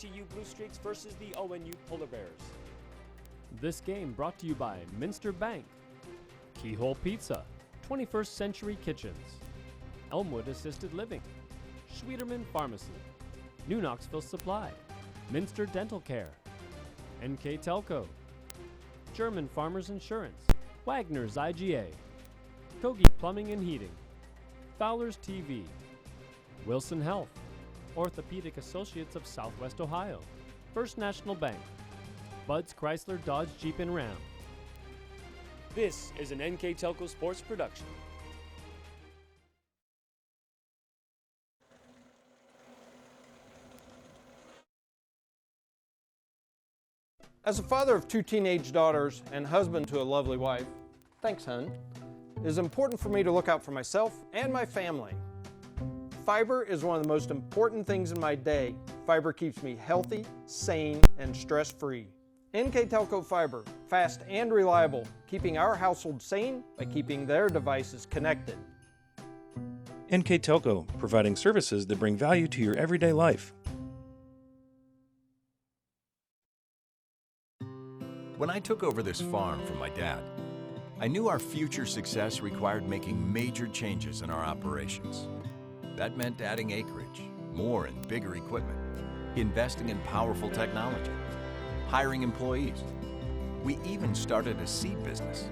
HCU Blue Streaks versus the ONU Polar Bears. This game brought to you by Minster Bank, Keyhole Pizza, 21st Century Kitchens, Elmwood Assisted Living, Schwieterman Pharmacy, New Knoxville Supply, Minster Dental Care, NKTelco, German Farmers Insurance, Wagner's IGA, Cody Plumbing and Heating, Fowler's TV, Wilson Health, Orthopedic Associates of Southwest Ohio, First National Bank, Bud's Chrysler Dodge Jeep and Ram. This is an NKTelco Sports production. As a father of 2 teenage daughters and husband to a lovely wife, thanks, hun, it is important for me to look out for myself and my family. Fiber is one of the most important things in my day. Fiber keeps me healthy, sane, and stress-free. NKTelco Fiber, fast and reliable, keeping our household sane by keeping their devices connected. NKTelco, providing services that bring value to your everyday life. When I took over this farm from my dad, I knew our future success required making major changes in our operations. That meant adding acreage, more and bigger equipment, investing in powerful technology, hiring employees. We even started a seed business.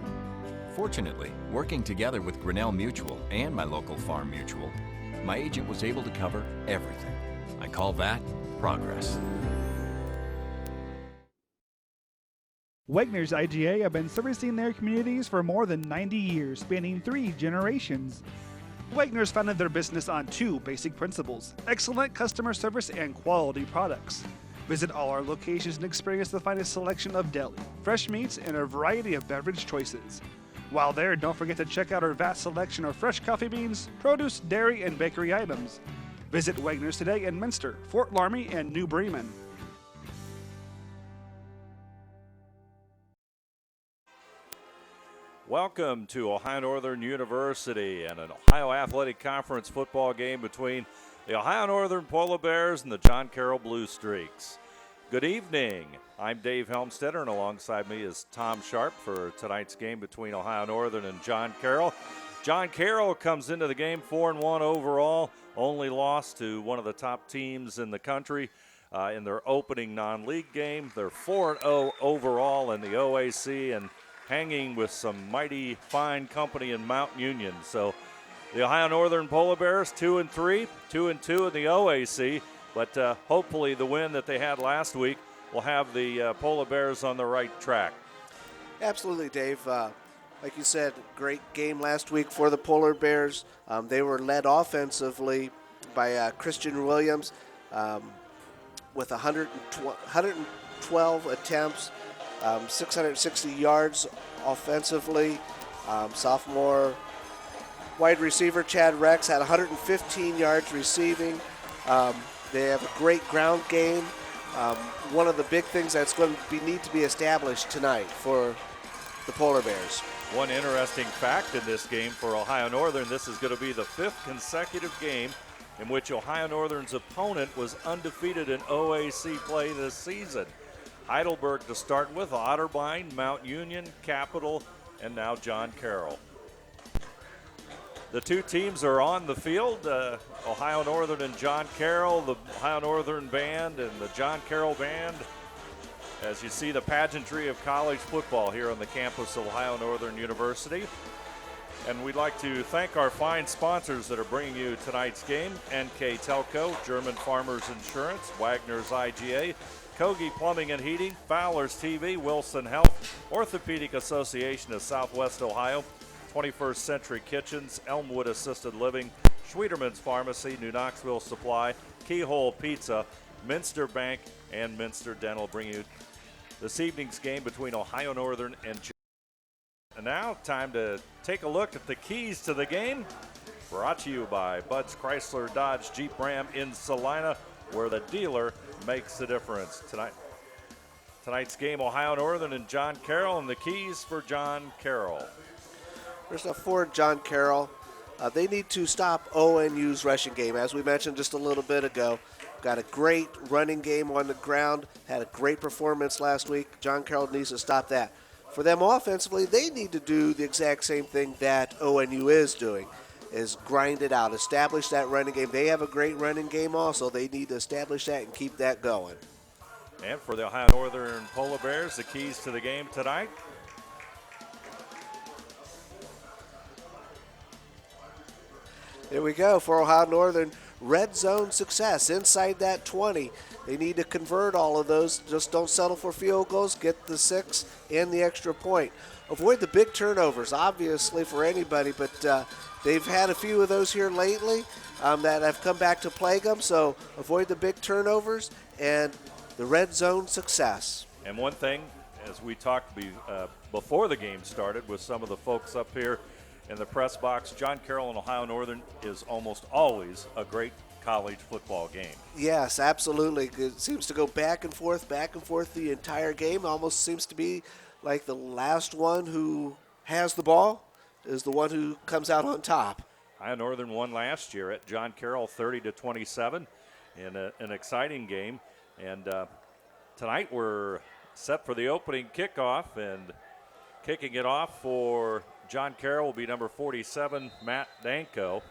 Fortunately, working together with Grinnell Mutual and my local farm mutual, my agent was able to cover everything. I call that progress. Wagner's IGA have been servicing their communities for more than 90 years, spanning 3 generations. Wagner's founded their business on 2 basic principles: excellent customer service and quality products. Visit all our locations and experience the finest selection of deli, fresh meats, and a variety of beverage choices. While there, don't forget to check out our vast selection of fresh coffee beans, produce, dairy, and bakery items. Visit Wagner's today in Minster, Fort Laramie, and New Bremen. Welcome to Ohio Northern University and an Ohio Athletic Conference football game between the Ohio Northern Polar Bears and the John Carroll Blue Streaks. Good evening. I'm Dave Helmstetter, and alongside me is Tom Sharp for tonight's game between Ohio Northern and John Carroll. John Carroll comes into the game 4-1 overall, only lost to one of the top teams in the country in their opening non-league game. They're 4-0 overall in the OAC and hanging with some mighty fine company in Mount Union. So the Ohio Northern Polar Bears 2-3, 2-2 in the OAC, but hopefully the win that they had last week will have the Polar Bears on the right track. Absolutely, Dave. Like you said, great game last week for the Polar Bears. They were led offensively by Christian Williams with 112 attempts, 660 yards offensively. Sophomore wide receiver Chad Rex had 115 yards receiving. They have a great ground game. One of the big things that's going to need to be established tonight for the Polar Bears. One interesting fact in this game for Ohio Northern, this is going to be the 5th consecutive game in which Ohio Northern's opponent was undefeated in OAC play this season. Heidelberg to start with, Otterbein, Mount Union, Capital, and now John Carroll. The 2 teams are on the field, Ohio Northern and John Carroll, the Ohio Northern Band and the John Carroll Band. As you see the pageantry of college football here on the campus of Ohio Northern University. And we'd like to thank our fine sponsors that are bringing you tonight's game: NKTelco, German Farmers Insurance, Wagner's IGA, Cody Plumbing and Heating, Fowler's TV, Wilson Health, Orthopedic Association of Southwest Ohio, 21st Century Kitchens, Elmwood Assisted Living, Schwieterman's Pharmacy, New Knoxville Supply, Keyhole Pizza, Minster Bank, and Minster Dental bring you this evening's game between Ohio Northern and And now, time to take a look at the keys to the game. Brought to you by Bud's Chrysler Dodge Jeep Ram in Salina, where the dealer makes the difference. Tonight's game, Ohio Northern and John Carroll, and the keys for John Carroll. First off, for John Carroll, they need to stop ONU's rushing game. As we mentioned just a little bit ago, got a great running game on the ground, had a great performance last week. John Carroll needs to stop that. For them offensively, they need to do the exact same thing that ONU is doing, is grind it out, establish that running game. They have a great running game also. They need to establish that and keep that going. And for the Ohio Northern Polar Bears, the keys to the game tonight. Here we go for Ohio Northern. Red zone success inside that 20. They need to convert all of those. Just don't settle for field goals. Get the 6 and the extra point. Avoid the big turnovers, obviously, for anybody, but they've had a few of those here lately that have come back to plague them. So avoid the big turnovers and the red zone success. And one thing, as we talked before the game started with some of the folks up here in the press box, John Carroll and Ohio Northern is almost always a great college football game. Yes, absolutely. It seems to go back and forth the entire game. Almost seems to be like the last one who has the ball is the one who comes out on top. Ohio Northern won last year at John Carroll 30-27 in an exciting game. And tonight we're set for the opening kickoff, and kicking it off for John Carroll will be number 47, Matt Danko.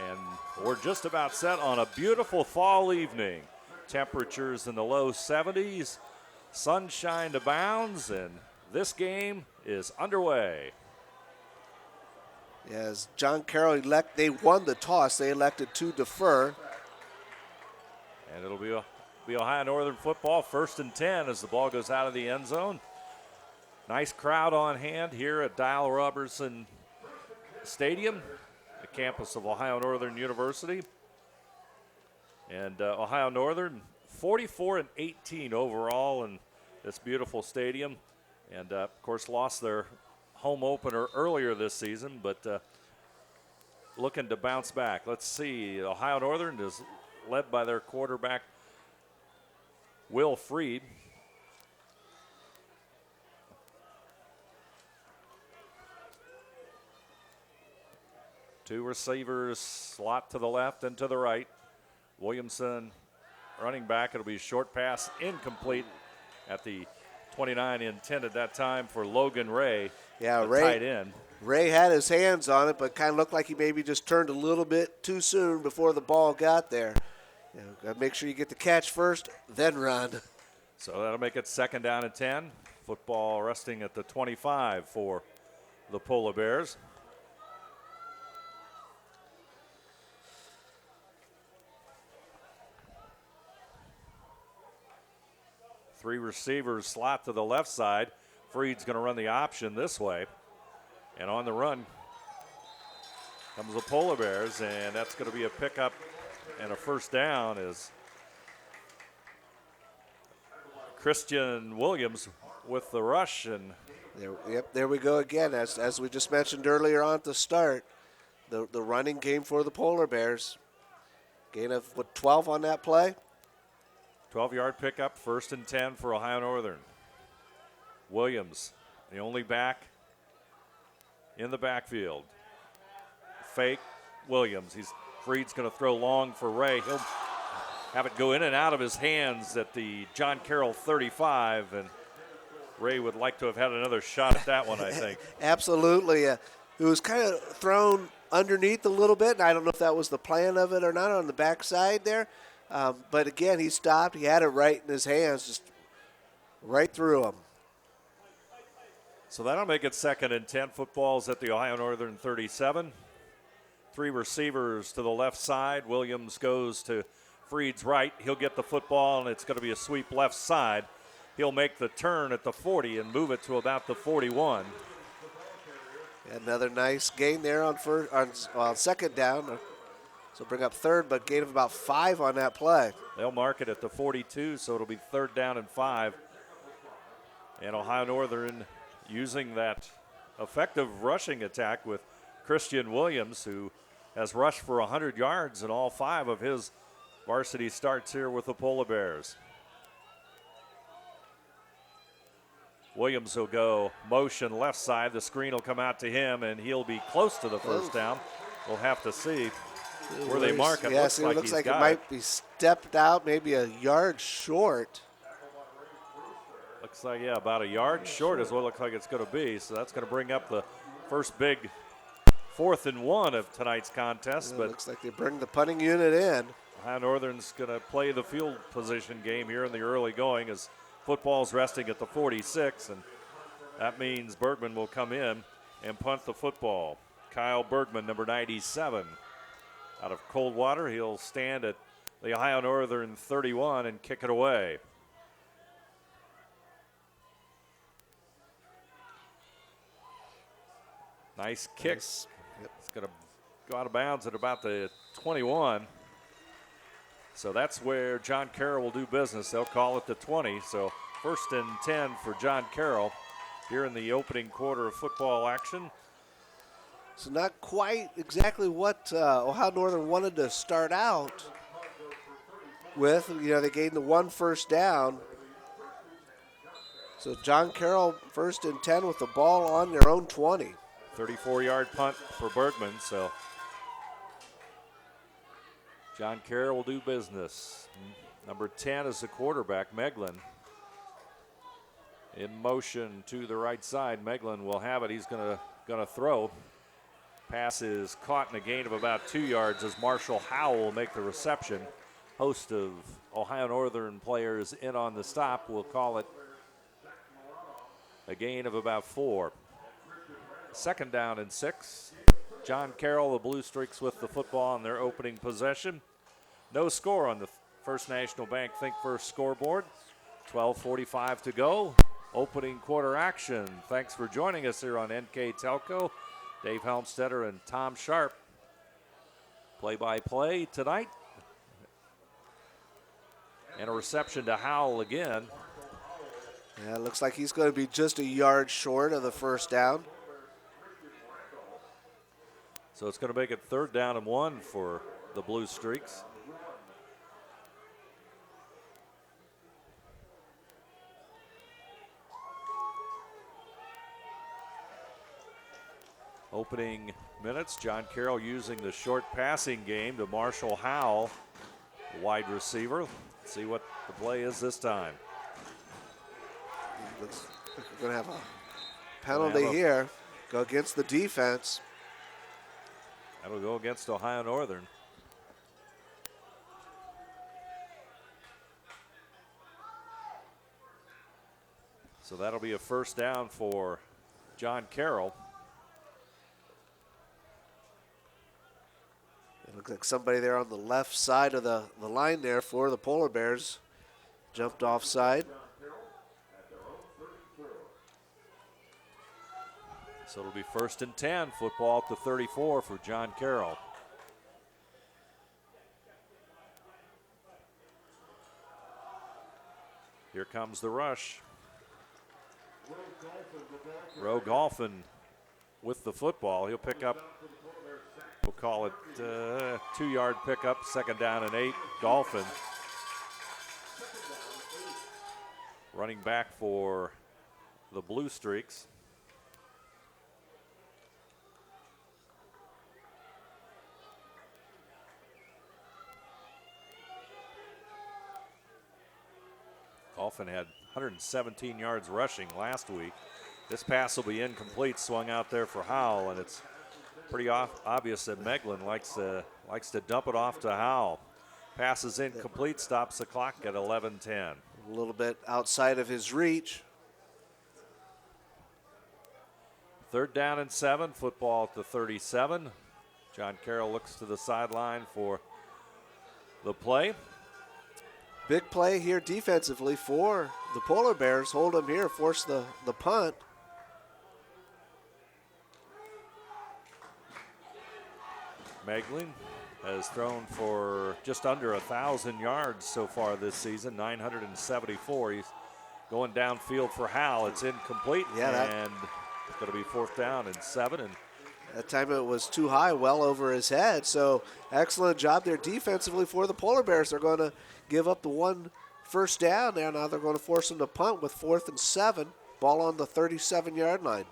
And we're just about set on a beautiful fall evening. Temperatures in the low 70s, sunshine abounds, and this game is underway. Yes, John Carroll, they won the toss. They elected to defer. And it'll be Ohio Northern football, 1st and 10 as the ball goes out of the end zone. Nice crowd on hand here at Dial Robertson Stadium, the campus of Ohio Northern University. And Ohio Northern 44-18 overall in this beautiful stadium. And, of course, lost their home opener earlier this season, but looking to bounce back. Let's see. Ohio Northern is led by their quarterback, Will Freed. Two receivers, slot to the left and to the right. Williamson running back. It'll be a short pass, incomplete at the 29 intended that time for Logan Ray. Yeah, tight end. Ray had his hands on it, but kind of looked like he maybe just turned a little bit too soon before the ball got there. Got to make sure you get the catch first, then run. So that'll make it 2nd down and 10. Football resting at the 25 for the Polar Bears. Three receivers slot to the left side. Freed's going to run the option this way. And on the run comes the Polar Bears, and that's going to be a pickup and a 1st down as Christian Williams with the rush. And there we go again. As we just mentioned earlier on at the start, the running game for the Polar Bears. Gain of, 12 on that play? 12-yard pickup, 1st and 10 for Ohio Northern. Williams, the only back in the backfield. Fake Williams. Freed's going to throw long for Ray. He'll have it go in and out of his hands at the John Carroll 35, and Ray would like to have had another shot at that one, I think. Absolutely. It was kind of thrown underneath a little bit, and I don't know if that was the plan of it or not on the backside there. But again, he stopped. He had it right in his hands, just right through him. So that'll make it 2nd and 10. Football's at the Ohio Northern 37. Three receivers to the left side. Williams goes to Freed's right. He'll get the football, and it's going to be a sweep left side. He'll make the turn at the 40 and move it to about the 41. Another nice gain there on 2nd down. So bring up 3rd, but gain of about 5 on that play. They'll mark it at the 42, so it'll be 3rd down and 5. And Ohio Northern using that effective rushing attack with Christian Williams, who has rushed for 100 yards in all 5 of his varsity starts here with the Polar Bears. Williams will go motion left side. The screen will come out to him, and he'll be close to the 1st down. We'll have to see. where they mark it. Yes, looks it looks he's like it got might be stepped out, maybe a yard short. Looks like, yeah, about a yard short is what it looks like it's going to be. So that's going to bring up the first big 4th and 1 of tonight's contest. It But looks like they bring the punting unit in. Ohio Northern's going to play the field position game here in the early going as football's resting at the 46. And that means Bergman will come in and punt the football. Kyle Bergman, number 97. Out of Coldwater, he'll stand at the Ohio Northern 31 and kick it away. Nice kick. Nice. Yep. It's going to go out of bounds at about the 21. So that's where John Carroll will do business. They'll call it the 20. So 1st and 10 for John Carroll here in the opening quarter of football action. So not quite exactly what Ohio Northern wanted to start out with. They gained the 1 first down. So John Carroll 1st and 10 with the ball on their own 20. 34-yard punt for Bergman. So John Carroll will do business. Number 10 is the quarterback, Meglin. In motion to the right side. Meglin will have it. He's going to throw. Pass is caught in a gain of about 2 yards as Marshall Howell will make the reception. Host of Ohio Northern players in on the stop. We'll call it a gain of about 4. 2nd down and 6. John Carroll, the Blue Streaks with the football on their opening possession. No score on the First National Bank Think First scoreboard. 12:45 to go. Opening quarter action. Thanks for joining us here on NKTelco. Dave Helmstetter and Tom Sharp. Play-by-play tonight. And a reception to Howell again. Yeah, it looks like he's going to be just a yard short of the first down. So it's going to make it 3rd down and 1 for the Blue Streaks. Opening minutes, John Carroll using the short passing game to Marshall Howell, wide receiver. Let's see what the play is this time. Looks like we're going to have a penalty here. Go against the defense. That'll go against Ohio Northern. So that'll be a 1st down for John Carroll. It looks like somebody there on the left side of the line there for the Polar Bears jumped offside. So it'll be 1st and 10, football at the 34 for John Carroll. Here comes the rush. Roe Golphin with the football. He'll pick up, we'll call it 2-yard pickup, 2nd down and 8. Golphin running back for the Blue Streaks. Golphin had 117 yards rushing last week. This pass will be incomplete, swung out there for Howell, and it's pretty obvious that Meglin likes to dump it off to Howell. Pass is incomplete, stops the clock at 11:10. A little bit outside of his reach. 3rd down and 7, football at the 37. John Carroll looks to the sideline for the play. Big play here defensively for the Polar Bears. Hold them here, force the punt. Meglin has thrown for just under 1,000 yards so far this season, 974. He's going downfield for Howell. It's incomplete, and it's going to be 4th down and 7. And that time it was too high, well over his head. So excellent job there defensively for the Polar Bears. They're going to give up the 1 first down there. Now they're going to force them to punt with 4th and 7. Ball on the 37-yard line.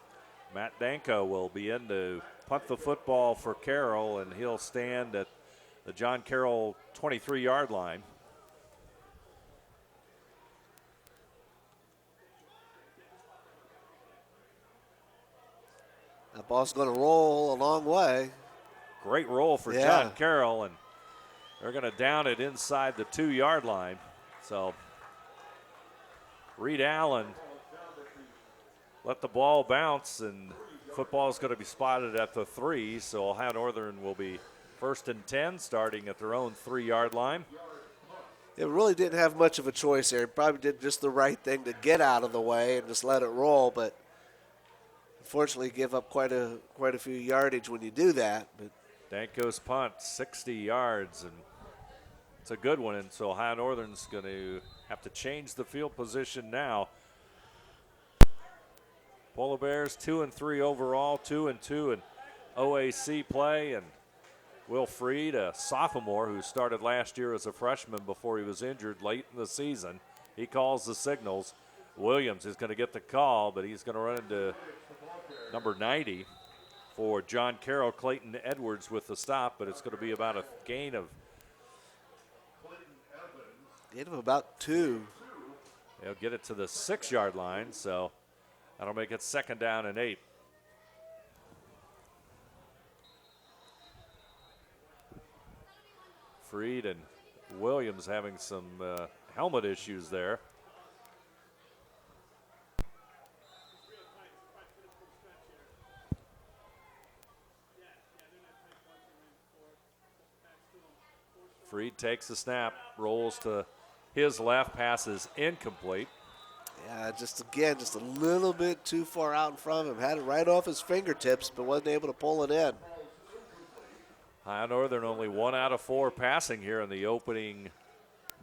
Matt Danko will be in to punt the football for Carroll, and he'll stand at the John Carroll 23-yard line. That ball's going to roll a long way. Great roll for John Carroll, and they're going to down it inside the 2-yard line. So Reed Allen let the ball bounce, and football is going to be spotted at the 3, so Ohio Northern will be 1st and 10, starting at their own 3-yard line. It really didn't have much of a choice there. He probably did just the right thing to get out of the way and just let it roll, but unfortunately give up quite a few yardage when you do that. But Danko's punt, 60 yards, and it's a good one, and so Ohio Northern's going to have to change the field position now. Polar Bears 2-3 overall, 2-2 in OAC play, and Will Freed, a sophomore who started last year as a freshman before he was injured late in the season. He calls the signals. Williams is going to get the call, but he's going to run into number 90 for John Carroll. Clayton Edwards with the stop, but it's going to be about a gain of about 2. They'll get it to the 6-yard line, so that'll make it 2nd down and 8. Freed and Williams having some helmet issues there. Freed takes the snap, rolls to his left, passes incomplete. Yeah, just a little bit too far out in front of him. Had it right off his fingertips, but wasn't able to pull it in. Ohio Northern only 1 out of 4 passing here in the opening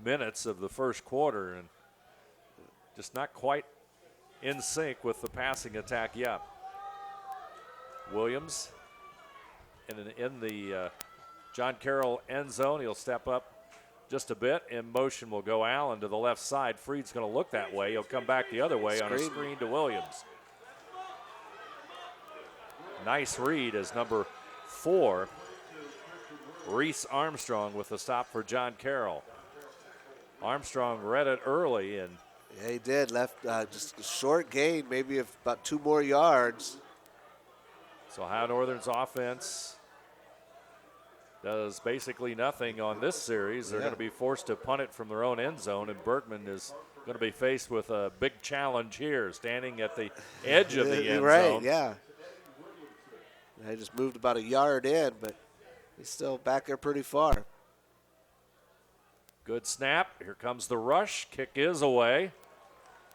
minutes of the first quarter, and just not quite in sync with the passing attack yet. Williams in the John Carroll end zone. He'll step up just a bit. In motion will go Allen to the left side. Freed's going to look that way. He'll come back the other way on a screen to Williams. Nice read as number 4, Reese Armstrong, with the stop for John Carroll. Armstrong read it early, and yeah, he did. Left just a short gain, maybe of about 2 more yards. So Ohio Northern's offense does basically nothing on this series. They're going to be forced to punt it from their own end zone, and Bergman is going to be faced with a big challenge here, standing at the edge of the end zone. Yeah. They just moved about a yard in, but he's still back there pretty far. Good snap. Here comes the rush. Kick is away.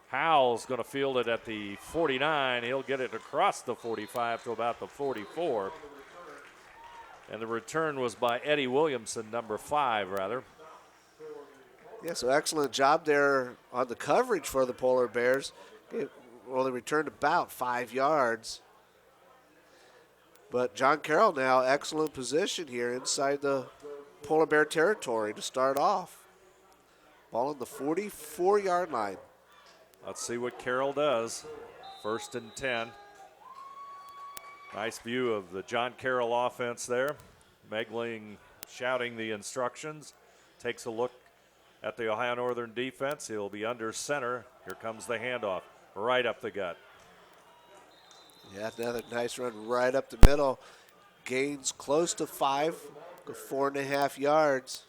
Howell's going to field it at the 49. He'll get it across the 45 to about the 44. And the return was by Eddie Williamson, number 5, rather. Yeah, so excellent job there on the coverage for the Polar Bears. It only returned about 5 yards. But John Carroll now, excellent position here inside the Polar Bear territory to start off. Ball on the 44-yard line. Let's see what Carroll does. 1st and 10. Nice view of the John Carroll offense there. Megling shouting the instructions. Takes a look at the Ohio Northern defense. He'll be under center. Here comes the handoff. Right up the gut. Yeah, another nice run right up the middle. Gains close to 5, 4.5 yards.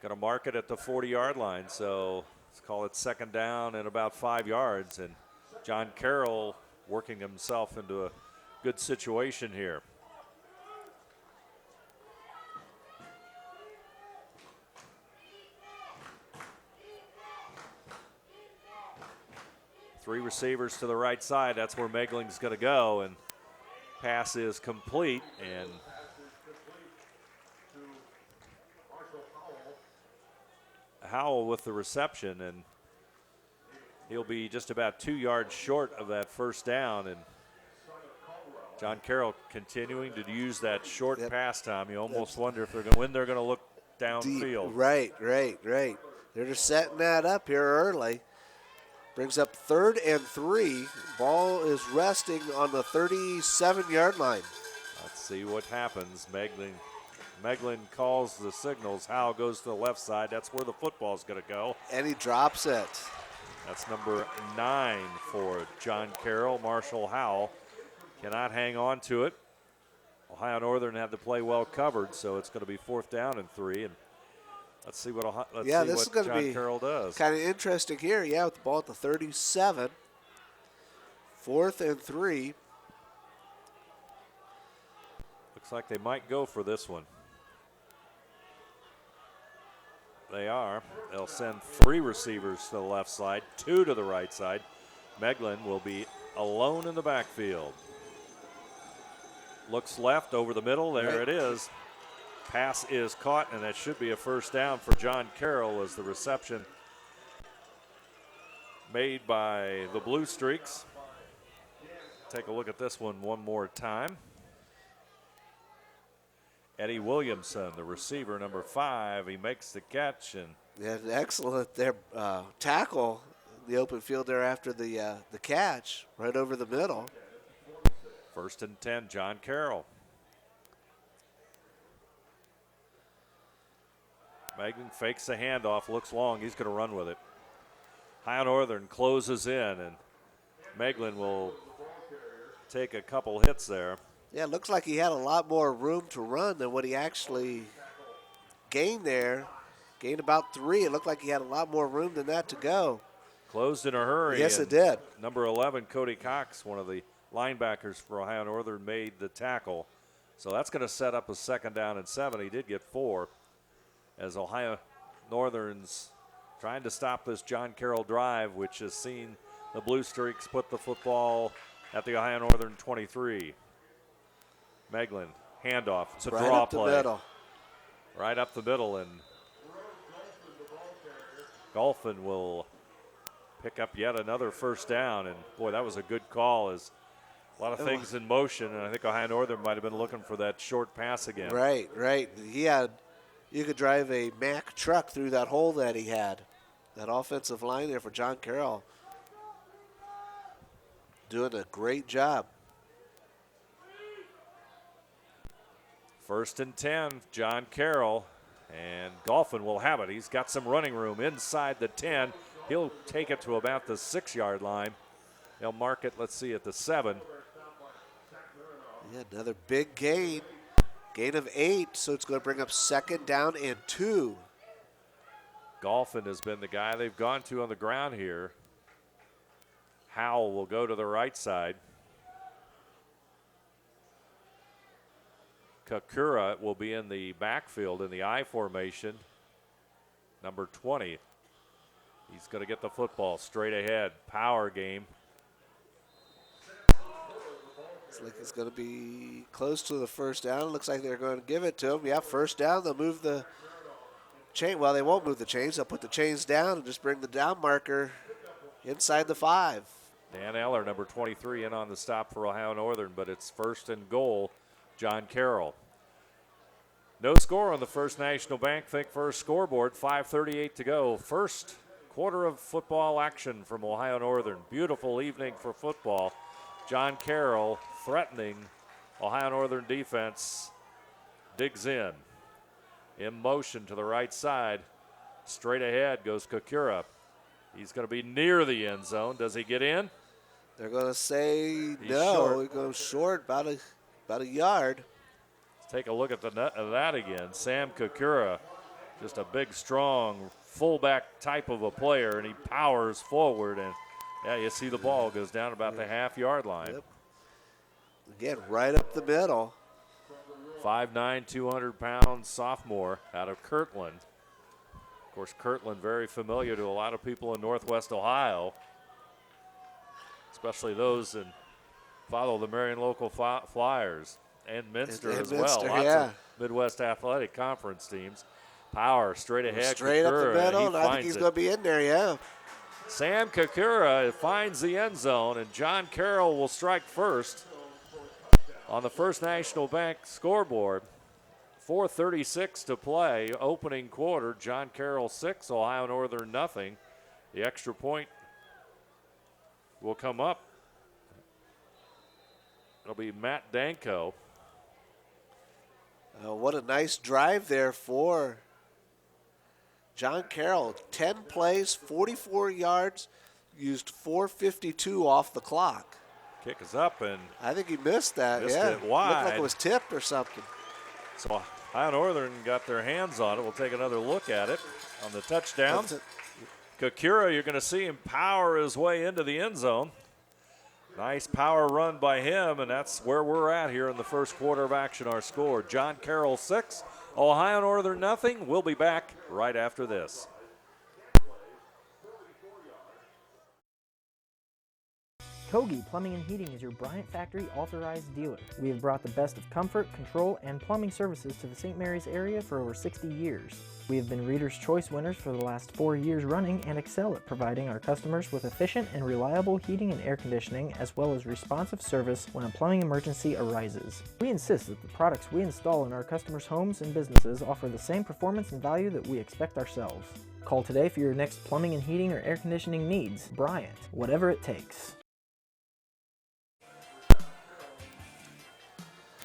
Going to mark it at the 40-yard line, so let's call it 2nd down and about 5 yards. And John Carroll working himself into a good situation here. Three receivers to the right side. That's where Megling's going to go, and pass is complete. And Howell with the reception, and he'll be just about 2 yards short of that 1st down. And John Carroll continuing to use that short pass time. You almost wonder if they're going when they're going to look downfield. Right. They're just setting that up here early. Brings up 3rd and 3. Ball is resting on the 37-yard line. Let's see what happens. Meglin calls the signals. Howe goes to the left side. That's where the football's going to go. And he drops it. That's number 9 for John Carroll. Marshall Howell cannot hang on to it. Ohio Northern had to play well covered, so it's going to be 4th down and 3. And let's see what John Carroll does. Kind of interesting here. Yeah, with the ball at the 37. 4th and 3. Looks like they might go for this one. They are. They'll send 3 receivers to the left side, 2 to the right side. Meglin will be alone in the backfield. Looks left over the middle. There it is. Pass is caught, and that should be a first down for John Carroll as the reception made by the Blue Streaks. Take a look at this one more time. Eddie Williamson, the receiver, number 5. He makes the catch. And yeah, excellent there tackle in the open field there after the catch, right over the middle. 1st and 10, John Carroll. Meglin fakes the handoff, looks long. He's going to run with it. Ohio Northern closes in, and Meglin will take a couple hits there. Yeah, it looks like he had a lot more room to run than what he actually gained there. Gained about 3. It looked like he had a lot more room than that to go. Closed in a hurry. Yes, it did. Number 11, Cody Cox, one of the linebackers for Ohio Northern, made the tackle. So that's going to set up a 2nd down and 7. He did get 4 as Ohio Northern's trying to stop this John Carroll drive, which has seen the Blue Streaks put the football at the Ohio Northern 23. Meglin, handoff. It's a draw play. Right up the middle, and Golphin will pick up yet another first down. And, boy, that was a good call. As a lot of things in motion, and I think Ohio Northern might have been looking for that short pass again. Right. You could drive a Mack truck through that hole that he had. That offensive line there for John Carroll. Doing a great job. 1st and 10, John Carroll, and Golphin will have it. He's got some running room inside the 10. He'll take it to about the 6-yard line. They'll mark it, let's see, at the 7. Yeah, another big gain. Gain of 8, so it's going to bring up 2nd down and 2. Golphin has been the guy they've gone to on the ground here. Howell will go to the right side. Kakura will be in the backfield in the I formation. Number 20. He's going to get the football straight ahead. Power game. Looks like it's going to be close to the first down. Looks like they're going to give it to him. Yeah, first down. They'll move the chain. Well, they won't move the chains. They'll put the chains down and just bring the down marker inside the 5. Dan Eller, number 23, in on the stop for Ohio Northern, but it's 1st and goal. John Carroll. No score on the First National Bank Think First scoreboard. 5:38 to go. First quarter of football action from Ohio Northern. Beautiful evening for football. John Carroll threatening Ohio Northern defense. Digs in motion to the right side. Straight ahead goes Kakura. He's going to be near the end zone. Does he get in? They're going to say no. Short. He goes short about a yard. Let's take a look at that again. Sam Kakura, just a big, strong fullback type of a player, and he powers forward. And, yeah, you see the ball goes down about the half-yard line. Yep. Again, right up the middle. 5'9", 200-pound sophomore out of Kirtland. Of course, Kirtland very familiar to a lot of people in Northwest Ohio, especially those that follow the Marion local Flyers and Minster as well. Lots of Midwest Athletic Conference teams. Power straight ahead. Straight Kakura, up the middle, and I think he's going to be in there, yeah. Sam Kakura finds the end zone, and John Carroll will strike first on the First National Bank scoreboard. 4:36 to play, opening quarter. John Carroll 6, Ohio Northern nothing. The extra point will come up. It'll be Matt Danko. What a nice drive there for John Carroll. 10 plays, 44 yards, used 4:52 off the clock. Kick is up, and I think he missed that. Missed yeah, it wide. Looked like it was tipped or something. so Ohio Northern got their hands on it. We'll take another look at it on the touchdown. Kakura, you're going to see him power his way into the end zone. Nice power run by him, and that's where we're at here in the first quarter of action. Our score, John Carroll 6, Ohio Northern nothing. We'll be back right after this. Kogi Plumbing and Heating is your Bryant Factory authorized dealer. We have brought the best of comfort, control, and plumbing services to the St. Mary's area for over 60 years. We have been Reader's Choice winners for the last 4 years running and excel at providing our customers with efficient and reliable heating and air conditioning, as well as responsive service when a plumbing emergency arises. We insist that the products we install in our customers' homes and businesses offer the same performance and value that we expect ourselves. Call today for your next plumbing and heating or air conditioning needs. Bryant, whatever it takes.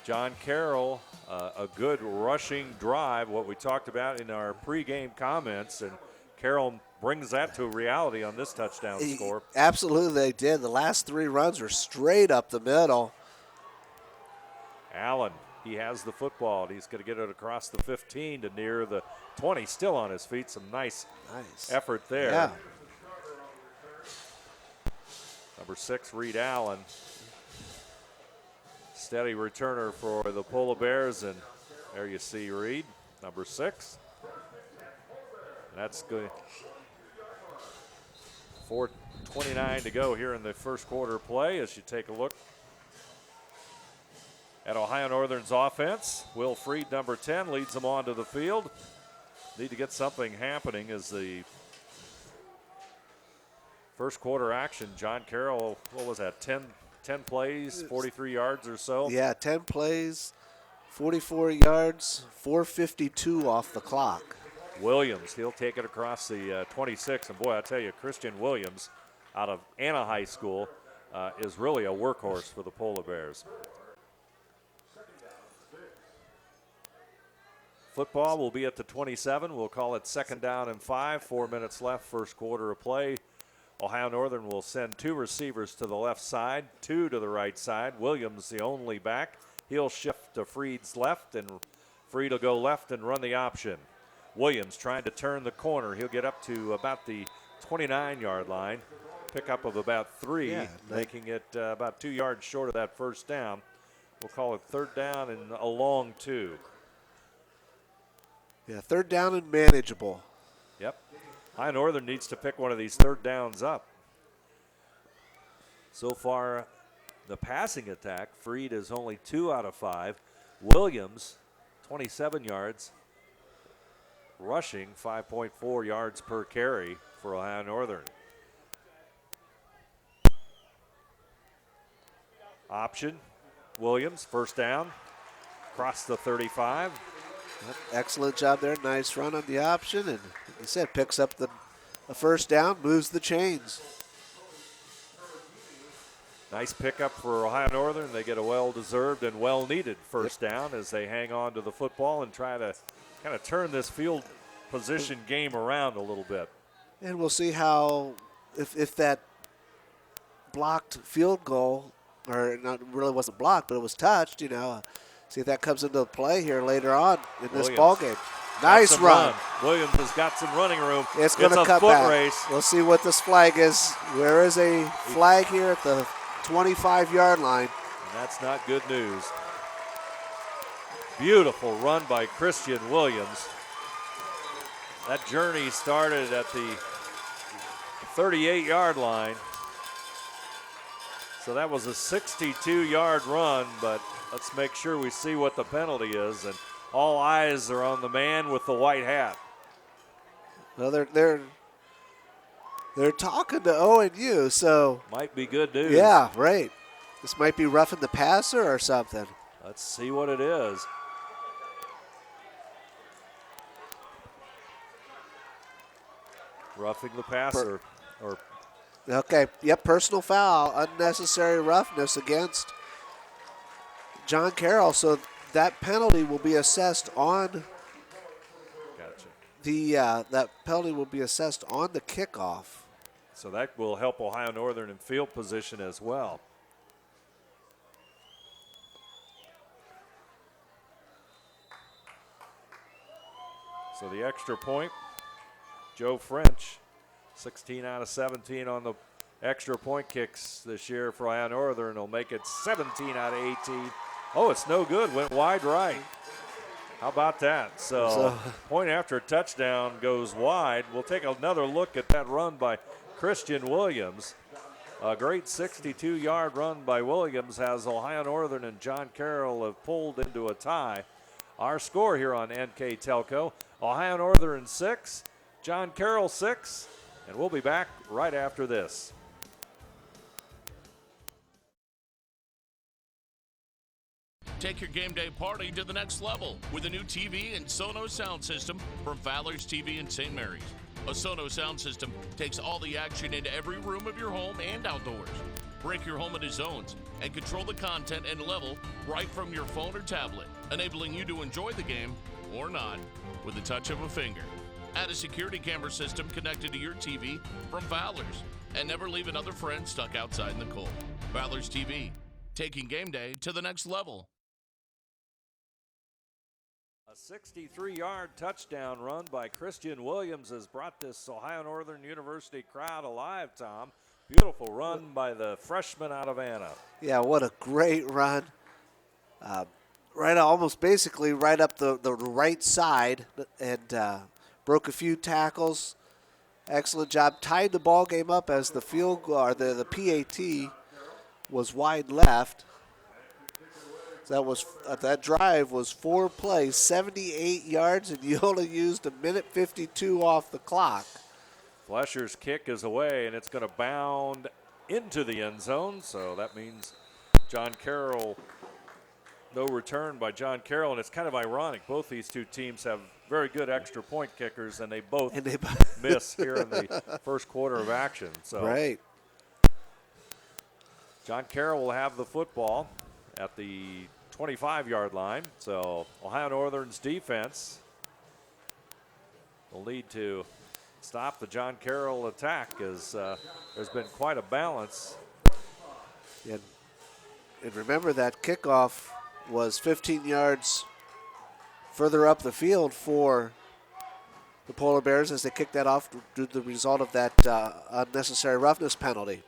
John Carroll, a good rushing drive, what we talked about in our pregame comments, and Carroll brings that to reality on this touchdown score. Absolutely, they did. The last 3 runs were straight up the middle. Allen, he has the football. He's going to get it across the 15 to near the 20, still on his feet. Some nice effort there. Yeah. Number 6, Reed Allen. Steady returner for the Polar Bears, and there you see Reed, number 6. That's good. 4:29 to go here in the first quarter play as you take a look at Ohio Northern's offense. Will Freed, number 10, leads them onto the field. Need to get something happening as the first quarter action. John Carroll, what was that, 10 plays, 43 yards or so? Yeah, 10 plays, 44 yards, 4:52 off the clock. Williams, he'll take it across the 26. And boy, I tell you, Christian Williams out of Anna High School is really a workhorse for the Polar Bears. Football will be at the 27. We'll call it 2nd down and 5. 4 minutes left, first quarter of play. Ohio Northern will send 2 receivers to the left side, 2 to the right side. Williams, the only back. He'll shift to Freed's left, and Freed will go left and run the option. Williams trying to turn the corner. He'll get up to about the 29-yard line. Pickup of about 3, making it about 2 yards short of that first down. We'll call it 3rd down and a long 2. Yeah, 3rd down and manageable. Yep. Ohio Northern needs to pick one of these 3rd downs up. So far, the passing attack, Freed is only 2 out of 5. Williams, 27 yards. Rushing, 5.4 yards per carry for Ohio Northern. Option, Williams, 1st down, across the 35. Excellent job there. Nice run on the option, and like you said, picks up the 1st down, moves the chains. Nice pickup for Ohio Northern. They get a well-deserved and well-needed 1st down as they hang on to the football and try to kind of turn this field position game around a little bit. And we'll see how, if that blocked field goal, or not really wasn't blocked, but it was touched, see if that comes into play here later on in this ball game. Nice run. Williams has got some running room. It's going to cut back. Race. We'll see what this flag is. There is a flag here at the 25-yard line. And that's not good news. Beautiful run by Christian Williams. That journey started at the 38-yard line. So that was a 62-yard run, but let's make sure we see what the penalty is. And all eyes are on the man with the white hat. Well, they're talking to ONU, so might be good news. Yeah, right. This might be roughing the passer or something. Let's see what it is. Roughing the passer. Okay, yep, personal foul, unnecessary roughness against John Carroll. So that penalty will be assessed on Gotcha. that penalty will be assessed on the kickoff. So that will help Ohio Northern in field position as well. So the extra point, Joe French, 16 out of 17 on the extra point kicks this year for Ohio Northern. Will make it 17 out of 18. Oh, it's no good. Went wide right. How about that? So point after a touchdown goes wide. We'll take another look at that run by Christian Williams. A great 62-yard run by Williams has Ohio Northern and John Carroll have pulled into a tie. Our score here on NKTelco, Ohio Northern 6, John Carroll 6, and we'll be back right after this. Take your game day party to the next level with a new TV and Sonos sound system from Fowler's TV in St. Mary's. A Sonos sound system takes all the action into every room of your home and outdoors. Break your home into zones and control the content and level right from your phone or tablet, enabling you to enjoy the game or not with the touch of a finger. Add a security camera system connected to your TV from Fowler's and never leave another friend stuck outside in the cold. Fowler's TV, taking game day to the next level. A 63-yard touchdown run by Christian Williams has brought this Ohio Northern University crowd alive, Tom. Beautiful run by the freshman out of Anna. Yeah, what a great run. Almost basically right up the right side and broke a few tackles. Excellent job. Tied the ball game up as the field goal, or the PAT was wide left. That drive was 4 plays, 78 yards, and you only used a minute 52 off the clock. Flesher's kick is away, and it's going to bound into the end zone. So that means John Carroll, no return by John Carroll. And it's kind of ironic. Both these two teams have very good extra point kickers, and they both miss here in the first quarter of action. So right. John Carroll will have the football at the 25-yard line. So Ohio Northern's defense will need to stop the John Carroll attack, as there's been quite a balance. And remember that kickoff was 15 yards further up the field for the Polar Bears as they kicked that off due to the result of that unnecessary roughness penalty.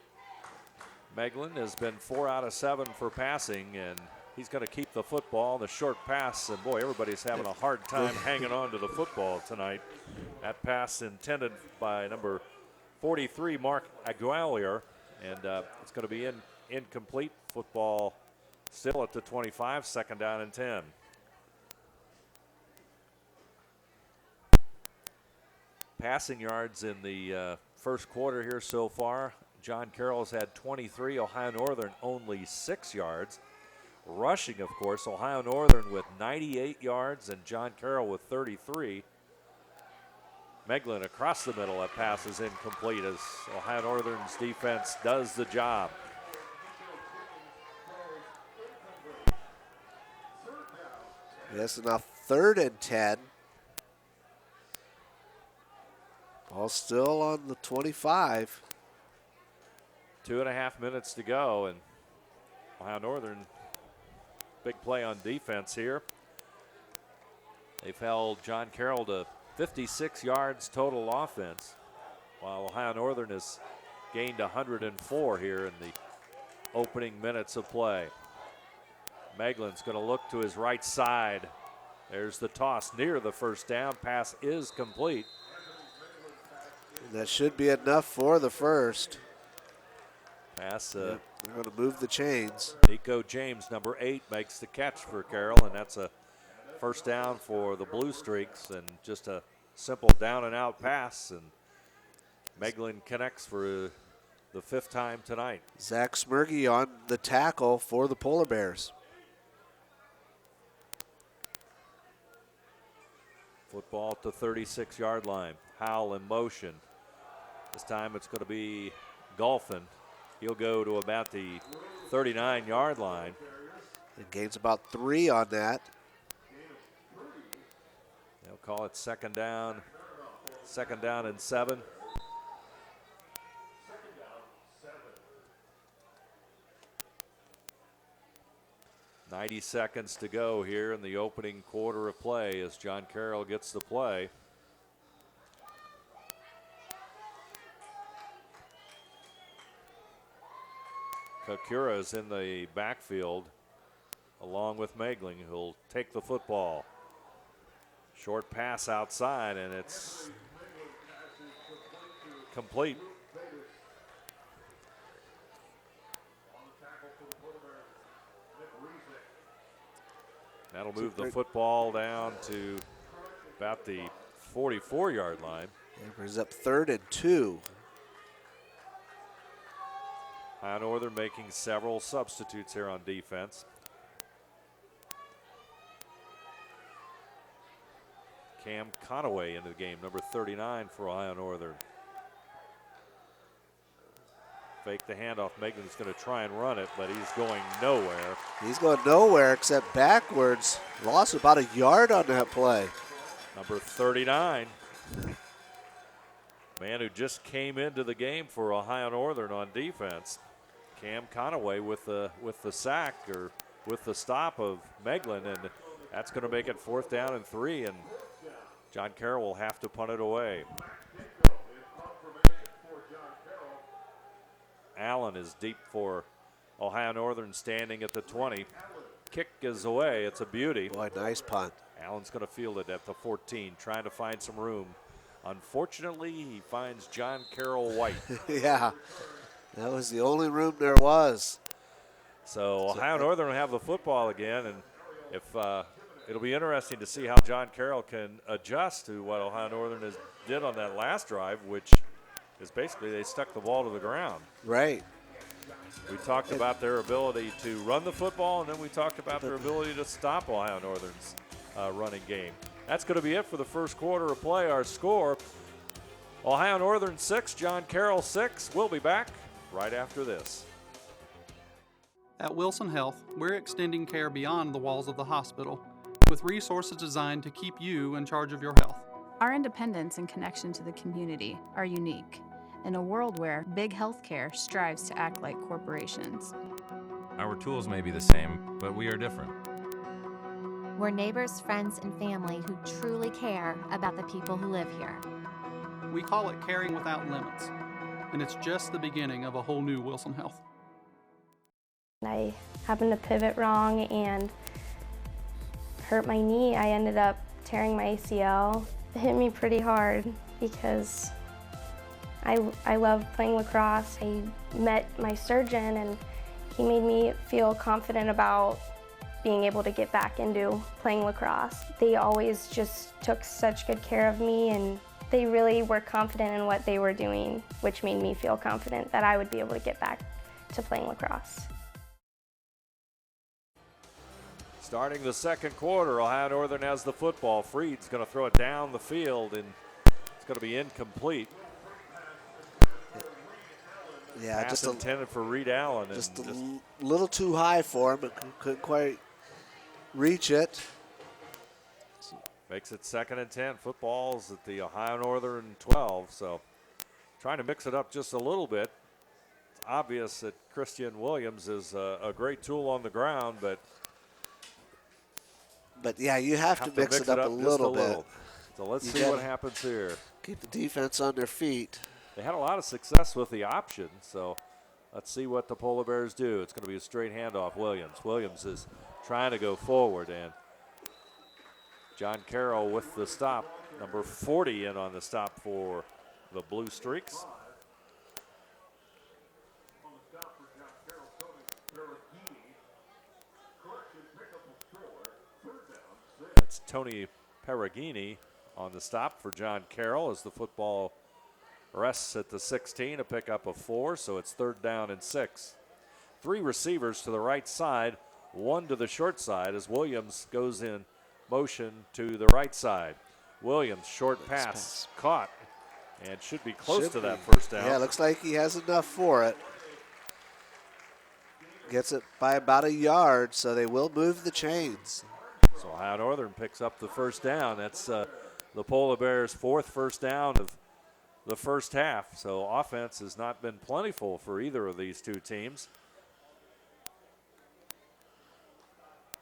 Meglin has been 4 out of 7 for passing, and he's going to keep the football, the short pass, and boy, everybody's having a hard time hanging on to the football tonight. That pass intended by number 43, Mark Aguilier, and it's going to be incomplete. Football still at the 25, second down and 10. Passing yards in the first quarter here so far. John Carroll's had 23, Ohio Northern only 6 yards. Rushing, of course, Ohio Northern with 98 yards and John Carroll with 33. Meglin across the middle, that pass is incomplete as Ohio Northern's defense does the job. Yes, now 3rd and 10. Ball still on the 25. 2.5 minutes to go, and Ohio Northern, big play on defense here. They've held John Carroll to 56 yards total offense, while Ohio Northern has gained 104 here in the opening minutes of play. Meglin's going to look to his right side. There's the toss near the first down. Pass is complete. And that should be enough for the first. Pass. They're going to move the chains. Nico James, number 8, makes the catch for Carroll, and that's a first down for the Blue Streaks, and just a simple down and out pass, and Meglin connects for the 5th time tonight. Zach Smergy on the tackle for the Polar Bears. Football at the 36-yard line. Howell in motion. This time it's going to be Golphin. He'll go to about the 39-yard line. It gains about 3 on that. They'll call it second down and 7. .90 seconds to go here in the opening quarter of play as John Carroll gets the play. Kakura is in the backfield along with Megling, who'll take the football. Short pass outside, and it's complete. That'll move the football down to about the 44-yard line. Brings up 3rd and 2. Ohio Northern making several substitutes here on defense. Cam Conaway into the game, number 39 for Ohio Northern. Fake the handoff. Megan's going to try and run it, but he's going nowhere. He's going nowhere except backwards. Lost about a yard on that play. Number 39. Man who just came into the game for Ohio Northern on defense. Cam Conaway with the sack, or with the stop of Meglin, and that's going to make it 4th down and 3, and John Carroll will have to punt it away. Allen is deep for Ohio Northern, standing at the 20. Kick is away. It's a beauty. Boy, nice punt. Allen's going to field it at the 14, trying to find some room. Unfortunately, he finds John Carroll White. Yeah, that was the only room there was. So Ohio Northern will have the football again, and if it'll be interesting to see how John Carroll can adjust to what Ohio Northern did on that last drive, which is basically they stuck the ball to the ground. Right. We talked about their ability to run the football, and then we talked about their ability to stop Ohio Northern's running game. That's going to be it for the first quarter of play. Our score, Ohio Northern 6, John Carroll 6. We'll be back right after this. At Wilson Health, we're extending care beyond the walls of the hospital with resources designed to keep you in charge of your health. Our independence and connection to the community are unique in a world where big healthcare strives to act like corporations. Our tools may be the same, but we are different. We're neighbors, friends, and family who truly care about the people who live here. We call it caring without limits, and it's just the beginning of a whole new Wilson Health. I happened to pivot wrong and hurt my knee. I ended up tearing my ACL. It hit me pretty hard because I love playing lacrosse. I met my surgeon and he made me feel confident about being able to get back into playing lacrosse. They always just took such good care of me, and they really were confident in what they were doing, which made me feel confident that I would be able to get back to playing lacrosse. Starting the second quarter, Ohio Northern has the football. Freed's going to throw it down the field, and it's going to be incomplete. Yeah, Pass just intended for Reed Allen. Just a little too high for him, but couldn't quite reach it. Makes it 2nd and 10. Football's at the Ohio Northern 12, so trying to mix it up just a little bit. It's obvious that Christian Williams is a great tool on the ground, but yeah, you have to mix it up a little bit. So let's see what happens here. Keep the defense on their feet. They had a lot of success with the option, so let's see what the Polar Bears do. It's going to be a straight handoff. Williams is trying to go forward, and John Carroll with the stop. Number 40 in on the stop for the Blue Streaks. That's Tony Peragini on the stop for John Carroll as the football rests at the 16, a pickup of 4, so it's 3rd down and 6. 3 receivers to the right side, 1 to the short side as Williams goes in motion to the right side. Williams, short pass, caught, and should be close to that first down. Yeah, looks like he has enough for it. Gets it by about a yard, so they will move the chains. So Ohio Northern picks up the first down. That's the Polar Bears' 4th first down of the first half. So offense has not been plentiful for either of these two teams.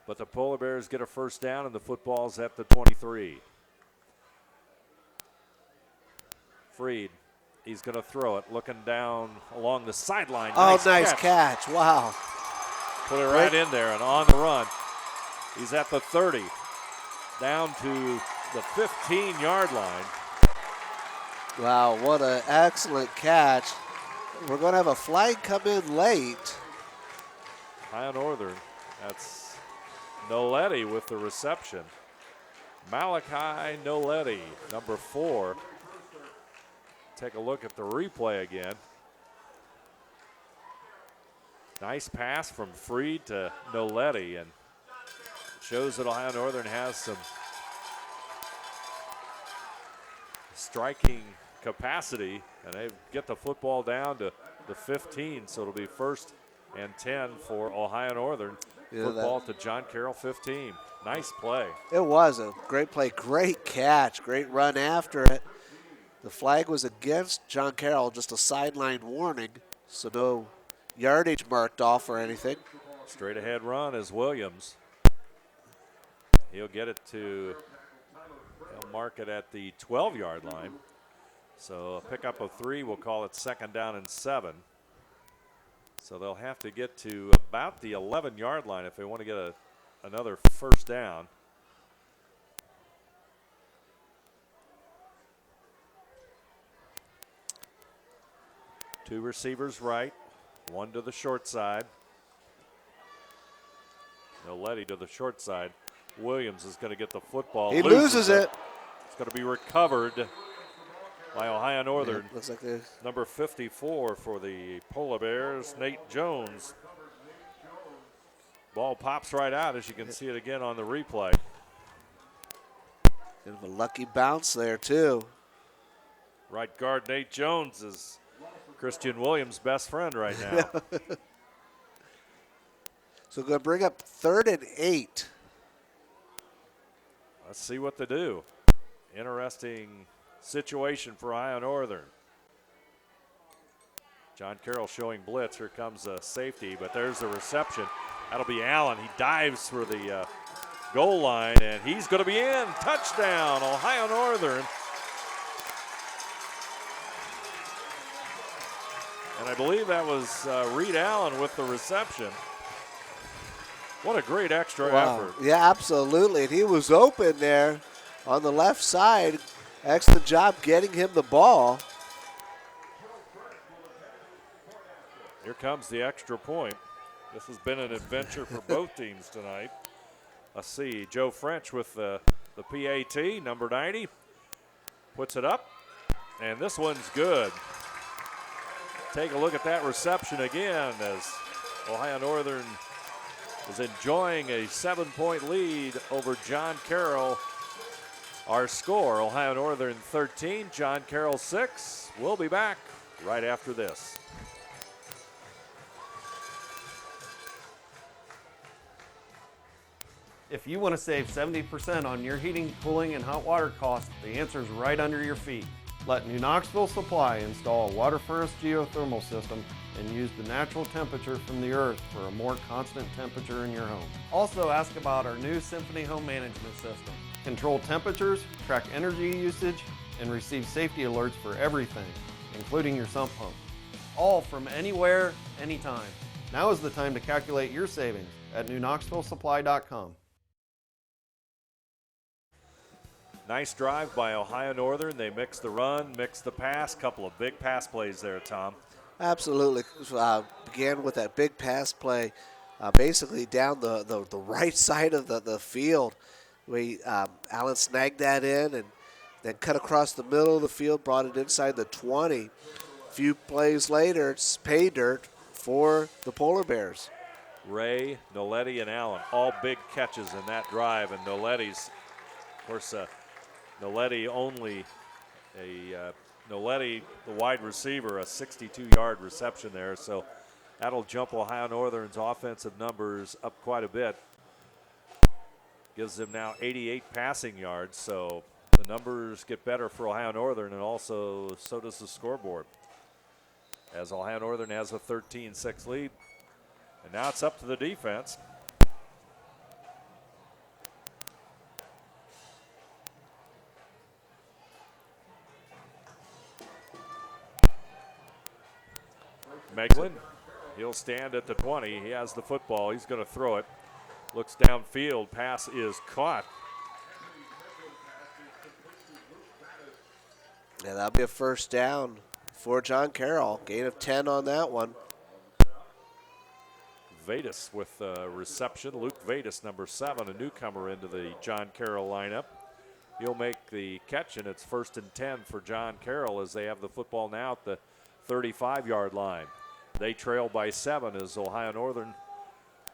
But the Polar Bears get a first down, and the football's at the 23. Freed, he's going to throw it, looking down along the sideline. Oh, nice catch. Wow. Put it right in there and on the run. He's at the 30, down to the 15-yard line. Wow, what an excellent catch. We're going to have a flag come in late. Ohio Northern, that's Noletti with the reception. Malachi Noletti, number 4. Take a look at the replay again. Nice pass from Freed to Noletti, and shows that Ohio Northern has some striking capacity, and they get the football down to the 15, so it'll be 1st and 10 for Ohio Northern. Football to John Carroll, 15. Nice play. It was a great play, great catch, great run after it. The flag was against John Carroll, just a sideline warning, so no yardage marked off or anything. Straight ahead run is Williams. He'll get it to, he'll mark it at the 12-yard line. So a pickup of 3, we'll call it 2nd down and 7. So they'll have to get to about the 11-yard line if they want to get another first down. Two receivers right, one to the short side. Noletti to the short side. Williams is going to get the football. He loses it. It's going to be recovered by Ohio Northern. Yeah, looks like number 54 for the Polar Bears, Nate Jones. Ball pops right out, as you can see it again on the replay. Kind of a lucky bounce there, too. Right guard Nate Jones is Christian Williams' best friend right now. So going to bring up 3rd and 8. Let's see what they do. Interesting situation for Ohio Northern. John Carroll showing blitz. Here comes a safety, but there's the reception. That'll be Allen. He dives for the goal line, and he's going to be in. Touchdown, Ohio Northern. And I believe that was Reed Allen with the reception. What a great extra effort. Yeah, absolutely. And he was open there on the left side. Excellent job getting him the ball. Here comes the extra point. This has been an adventure for both teams tonight. Let's see, Joe French with the PAT, number 90. Puts it up, and this one's good. Take a look at that reception again as Ohio Northern is enjoying a 7-point lead over John Carroll. Our score, Ohio Northern 13, John Carroll 6. We'll be back right after this. If you want to save 70% on your heating, cooling, and hot water costs, the answer is right under your feet. Let New Knoxville Supply install a water furnace geothermal system and use the natural temperature from the earth for a more constant temperature in your home. Also ask about our new Symphony home management system. Control temperatures, track energy usage, and receive safety alerts for everything, including your sump pump. All from anywhere, anytime. Now is the time to calculate your savings at newknoxvillesupply.com. Nice drive by Ohio Northern. They mix the run, mix the pass. Couple of big pass plays there, Tom. Absolutely. Began with that big pass play, basically down the right side of the field. Allen snagged that in and then cut across the middle of the field, brought it inside the 20. A few plays later, it's pay dirt for the Polar Bears. Ray, Noletti, and Allen, all big catches in that drive. And Noletti's, of course, Noletti, the wide receiver, a 62-yard reception there. So That'll jump Ohio Northern's offensive numbers up quite a bit. Gives them now 88 passing yards, so the numbers get better for Ohio Northern, and also so does the scoreboard. As Ohio Northern has a 13-6 lead. And now it's up to the defense. Meglin, he'll stand at the 20. He has the football. He's going to throw it. Looks downfield. Pass is caught. Yeah, that'll be a first down for John Carroll. Gain of 10 on that one. Vedas with reception. Luke Vedas, number 7, a newcomer into the John Carroll lineup. He'll make the catch, and it's 1st and 10 for John Carroll as they have the football now at the 35-yard line. They trail by 7 as Ohio Northern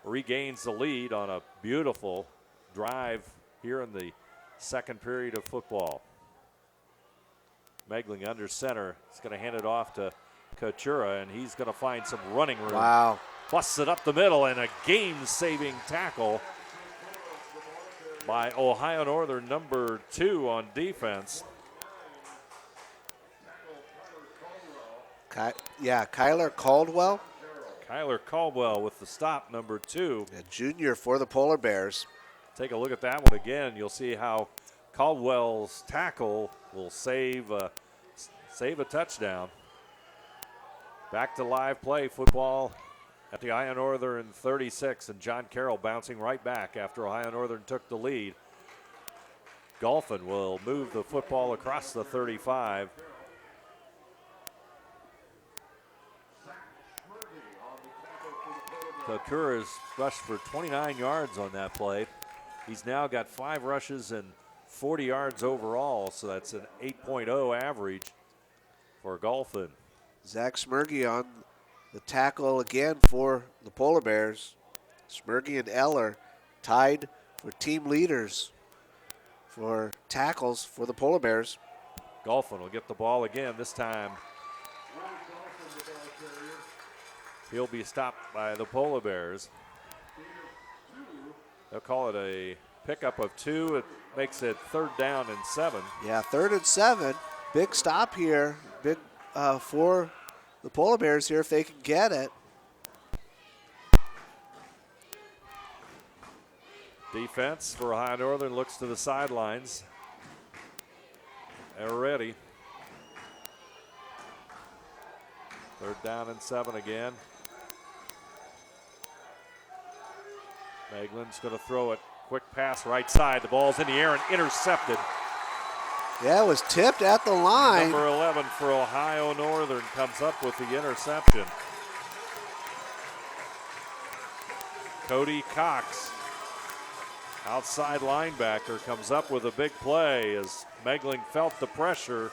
regains the lead on a beautiful drive here in the second period of football. Megling under center. He's going to hand it off to Coutura, and he's going to find some running room. Wow. Busts it up the middle, and a game-saving tackle by Ohio Northern, number 2 on defense. Kyler Caldwell. Kyler Caldwell with the stop, number 2. A junior for the Polar Bears. Take a look at that one again. You'll see how Caldwell's tackle will save a touchdown. Back to live play football at the Ohio Northern 36, and John Carroll bouncing right back after Ohio Northern took the lead. Golphin will move the football across the 35. Kokura's rushed for 29 yards on that play. He's now got 5 rushes and 40 yards overall, so that's an 8.0 average for Golphin. Zach Smergy on the tackle again for the Polar Bears. Smergy and Eller tied for team leaders for tackles for the Polar Bears. Golphin will get the ball again. This time he'll be stopped by the Polar Bears. They'll call it a pickup of 2. It makes it 3rd down and 7. Yeah, 3rd and 7. Big stop here. Big for the Polar Bears here if they can get it. Defense for Ohio Northern looks to the sidelines. They're ready. 3rd down and 7 again. Meglin's going to throw it. Quick pass right side. The ball's in the air and intercepted. Yeah, it was tipped at the line. Number 11 for Ohio Northern comes up with the interception. Cody Cox, outside linebacker, comes up with a big play as Megling felt the pressure.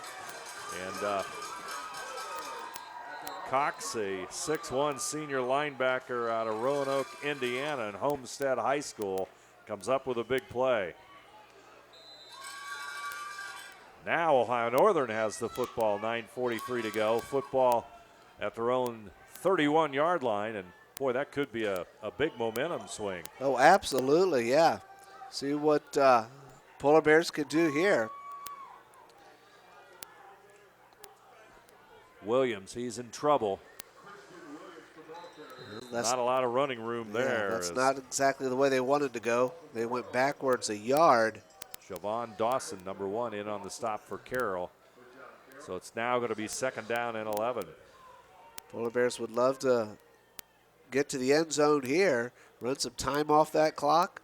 And Cox, a 6'1 senior linebacker out of Roanoke, Indiana, and Homestead High School, comes up with a big play. Now Ohio Northern has the football, 9:43 to go. Football at their own 31-yard line, and boy, that could be a big momentum swing. Oh, absolutely, yeah. See what Polar Bears could do here. Williams, he's in trouble. Not a lot of running room there. That's not exactly the way they wanted to go. They went backwards a yard. Siobhan Dawson, number 1, in on the stop for Carroll. So it's now going to be 2nd down and 11. Polar Bears would love to get to the end zone here, run some time off that clock.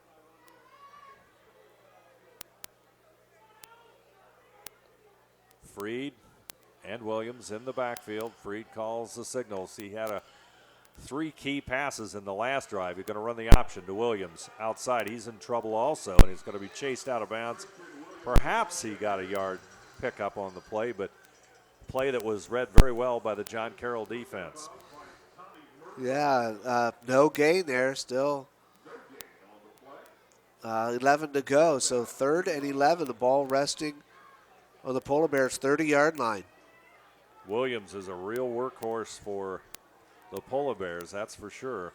Freed and Williams in the backfield. Freed calls the signals. He had 3 key passes in the last drive. He's going to run the option to Williams outside. He's in trouble also, and he's going to be chased out of bounds. Perhaps he got a yard pickup on the play, but play that was read very well by the John Carroll defense. Yeah, no gain there. Still 11 to go. So 3rd and 11. The ball resting on the Polar Bears' 30-yard line. Williams is a real workhorse for the Polar Bears, that's for sure.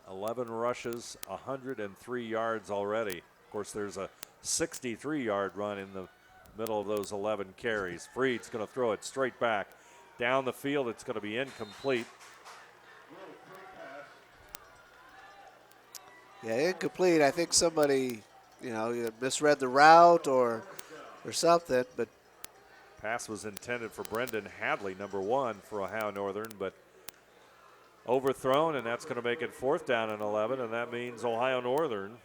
"11 rushes, 103 yards already. Of course, there's a 63-yard run in the middle of those 11 carries. Freed's going to throw it straight back. Down the field, it's going to be incomplete. Yeah, incomplete. I think somebody, either misread the route or something, but Pass was intended for Brendan Hadley, number 1 for Ohio Northern, but overthrown, and that's going to make it 4th down and 11, and that means Ohio Northern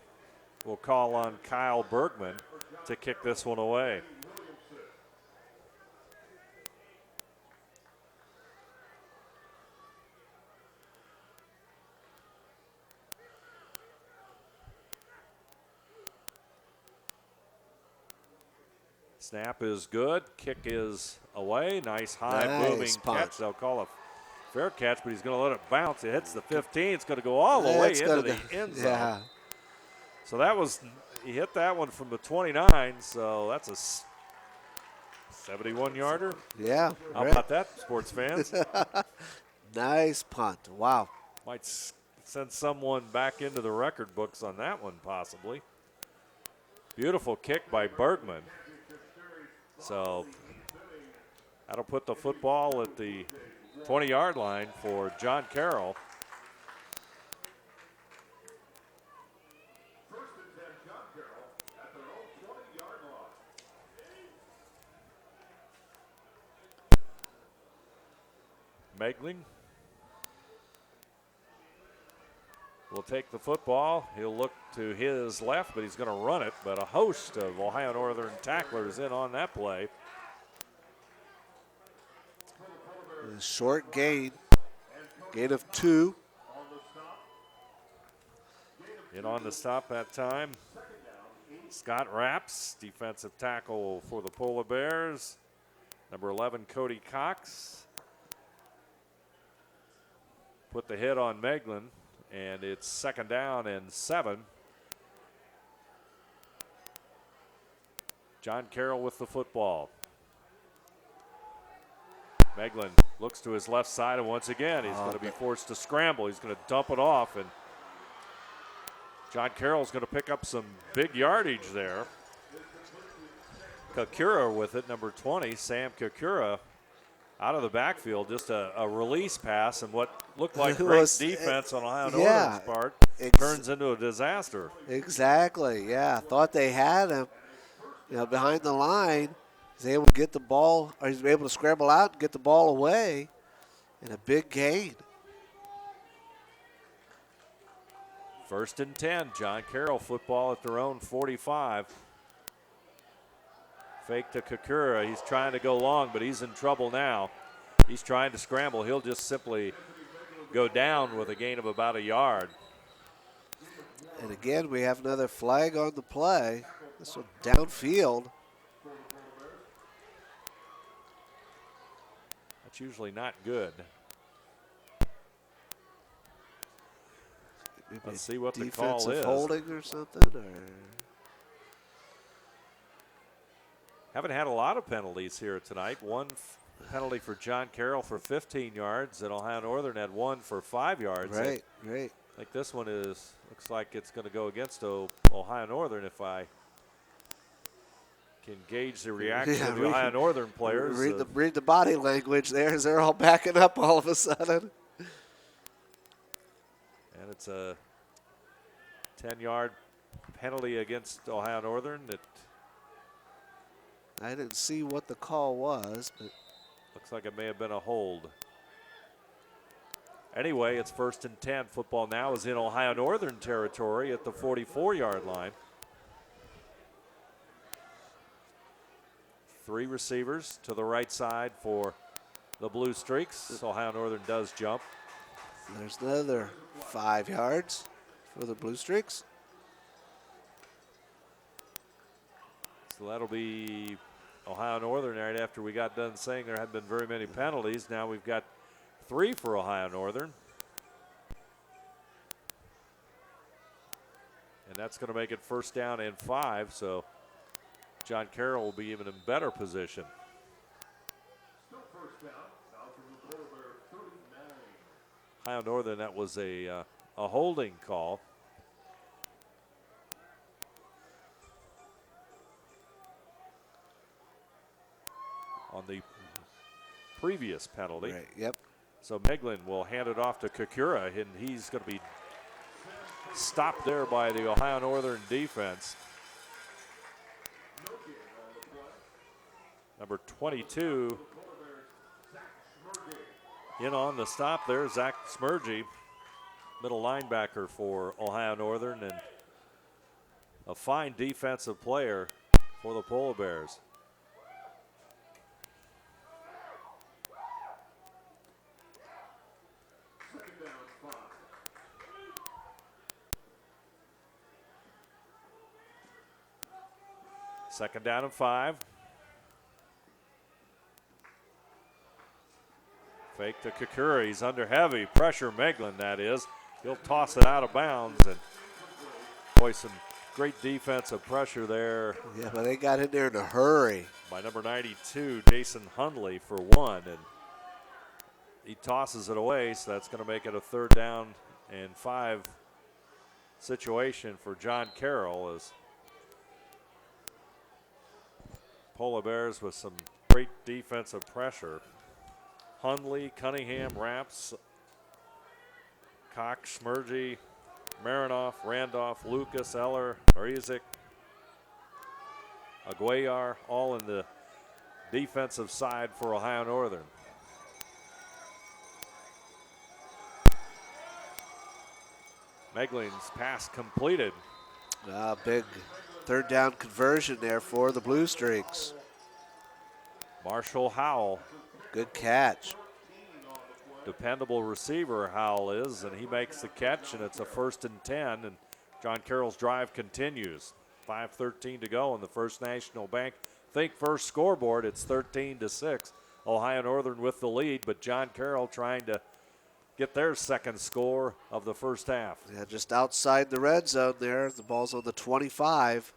will call on Kyle Bergman to kick this one away. Snap is good. Kick is away. Nice high moving catch. They'll call a fair catch, but he's going to let it bounce. It hits the 15. It's going to go all the way into the end zone. Yeah. So that was, he hit that one from the 29, so that's a 71-yarder. Yeah. How about that, sports fans? Nice punt. Wow. Might send someone back into the record books on that one, possibly. Beautiful kick by Bergman. So that'll put the football at the 20-yard line for John Carroll. Megling will take the football. He'll look to his left, but he's going to run it. But a host of Ohio Northern tacklers in on that play. A short gain of 2. In on the stop that time. Scott Rapps, defensive tackle for the Polar Bears. Number 11, Cody Cox. Put the hit on Meglin, and it's 2nd down and 7. John Carroll with the football. Meglin looks to his left side, and once again, he's going to be forced to scramble. He's going to dump it off, and John Carroll's going to pick up some big yardage there. Kakura with it, number 20, Sam Kakura. Out of the backfield, just a release pass, and what looked like great defense on Ohio Northern's part turns into a disaster. Exactly, yeah. Thought they had him, behind the line. He's able to get the ball, or he's able to scramble out and get the ball away, and a big gain. 1st and 10, John Carroll football at their own 45. Fake to Kakura. He's trying to go long, but he's in trouble now. He's trying to scramble. He'll just simply go down with a gain of about a yard. And again, we have another flag on the play. This one downfield. That's usually not good. Maybe Let's see what the call is. Defensive holding or something, or... Haven't had a lot of penalties here tonight. One penalty for John Carroll for 15 yards, and Ohio Northern had one for 5 yards. Right. I think this one looks like it's going to go against Ohio Northern if I can gauge the reaction of the Ohio Northern players. Read the body language there as they're all backing up all of a sudden. And it's a 10-yard penalty against Ohio Northern that I didn't see what the call was, but looks like it may have been a hold. Anyway, it's 1st and 10. Football now is in Ohio Northern territory at the 44-yard line. 3 receivers to the right side for the Blue Streaks. Ohio Northern does jump. There's another 5 yards for the Blue Streaks. So that'll be Ohio Northern right after we got done saying there had been very many penalties. Now we've got 3 for Ohio Northern. And that's going to make it 1st down and 5. So John Carroll will be even in better position. Ohio Northern, that was a holding call. On the previous penalty. Right, yep. So Meglin will hand it off to Kakura, and he's going to be stopped there by the Ohio Northern defense. Number 22 in on the stop there, Zach Smergy, middle linebacker for Ohio Northern, and a fine defensive player for the Polar Bears. Second down and 5. Fake to Kakura. He's under heavy pressure. Meglin, that is. He'll toss it out of bounds. And boy, some great defensive pressure there. Yeah, but they got in there in a hurry. By number 92, Jason Hundley for 1. And he tosses it away, so that's going to make it a 3rd down and 5 situation for John Carroll, as Polar Bears with some great defensive pressure. Hundley, Cunningham, Raps, Cox, Smergy, Marinoff, Randolph, Lucas, Eller, Arizik, Aguiar, all in the defensive side for Ohio Northern. Meglin's pass completed. Big 3rd down conversion there for the Blue Streaks. Marshall Howell. Good catch. Dependable receiver Howell is, and he makes the catch, and it's a 1st and 10, and John Carroll's drive continues. 5:13 to go in the First National Bank Think First scoreboard. It's 13-6. Ohio Northern with the lead, but John Carroll trying to get their second score of the first half. Yeah, just outside the red zone there. The ball's on the 25.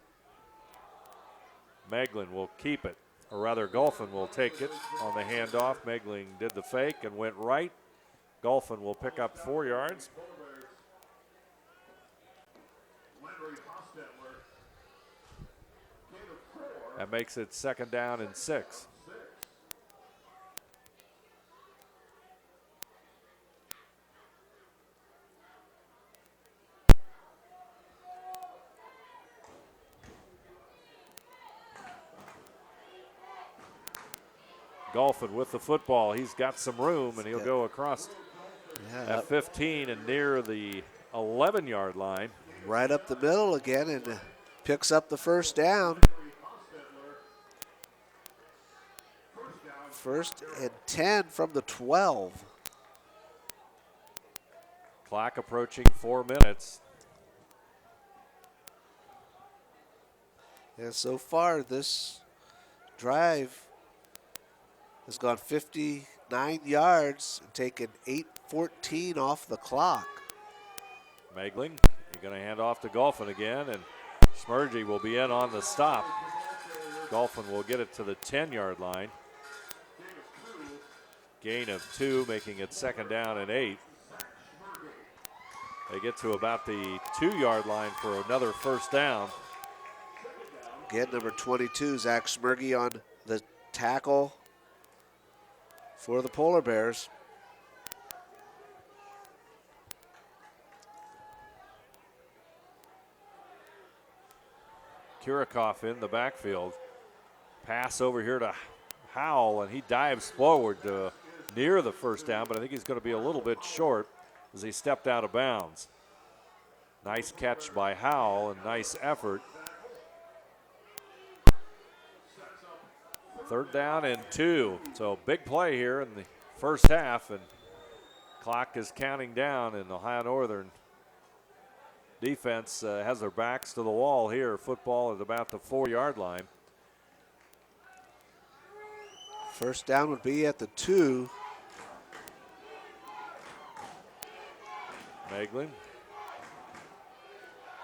Meglin will keep it, or rather Golphin will take it on the handoff. Meglin did the fake and went right. Golphin will pick up 4 yards. That makes it 2nd down and 6. Golphin with the football. He's got some room, and he'll go across at 15 and near the 11-yard line. Right up the middle again, and picks up the 1st down. 1st and 10 from the 12. Clock approaching 4 minutes. And so far, this drive has gone 59 yards and taken 8:14 off the clock. Meglin, you're going to hand off to Golphin again, and Smergy will be in on the stop. Golphin will get it to the 10-yard line. Gain of 2, making it 2nd down and 8. They get to about the 2-yard line for another 1st down. Again, number 22, Zach Smergy on the tackle for the Polar Bears. Kickoff in the backfield. Pass over here to Howell, and he dives forward to near the 1st down, but I think he's going to be a little bit short as he stepped out of bounds. Nice catch by Howell and nice effort. 3rd down and 2. So big play here in the first half, and clock is counting down, and Ohio Northern defense has their backs to the wall here. Football at about the 4-yard line. 1st down would be at the 2. Meglin.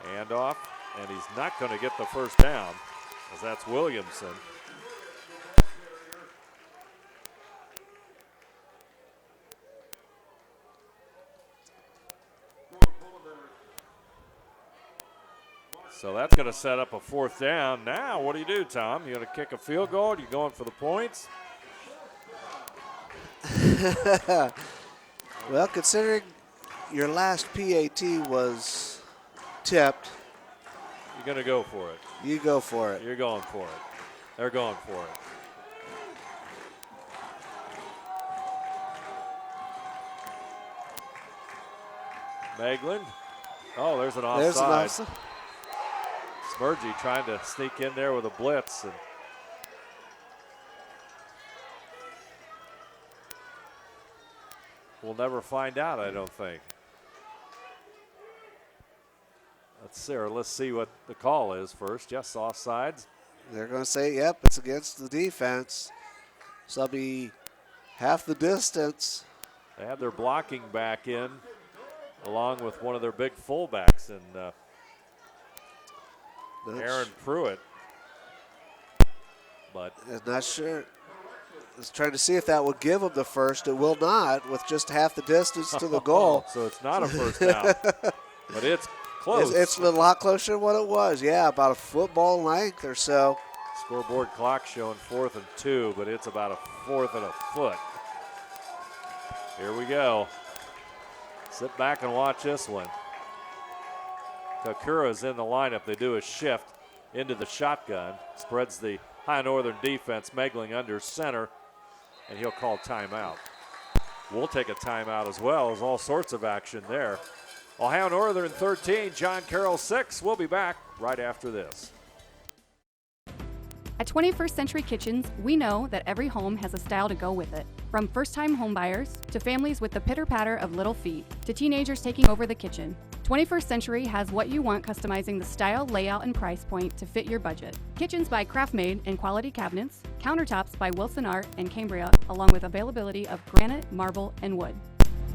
Handoff, and he's not going to get the 1st down. as that's Williamson. So that's going to set up a 4th down. Now, what do, Tom? You going to kick a field goal? Or you going for the points? Well, considering your last PAT was tipped. You're going to go for it. You go for it. You're going for it. They're going for it. Meglin. Oh, there's an offside. There's an offside. Smurgy trying to sneak in there with a blitz. And we'll never find out, I don't think. Let's see what the call is first. Yes, offsides. They're going to say, yep, it's against the defense. So that'll be half the distance. They have their blocking back in, along with one of their big fullbacks, and Aaron Pruitt. But I'm not sure. Let's try to see if that will give them the first. It will not, with just half the distance to the goal. So it's not a first down, but it's close. It's a lot closer than what it was. Yeah, about a football length or so. Scoreboard clock showing 4th and 2, but it's about a 4th and a foot. Here we go. Sit back and watch this one. Kakura's in the lineup. They do a shift into the shotgun. Spreads the High Northern defense, Megling under center, and he'll call timeout. We'll take a timeout as well. There's all sorts of action there. Ohio Northern 13, John Carroll 6. We'll be back right after this. At 21st Century Kitchens, we know that every home has a style to go with it. From first-time homebuyers to families with the pitter-patter of little feet to teenagers taking over the kitchen, 21st Century has what you want, customizing the style, layout, and price point to fit your budget. Kitchens by Craftmade and quality cabinets, countertops by Wilson Art and Cambria, along with availability of granite, marble, and wood.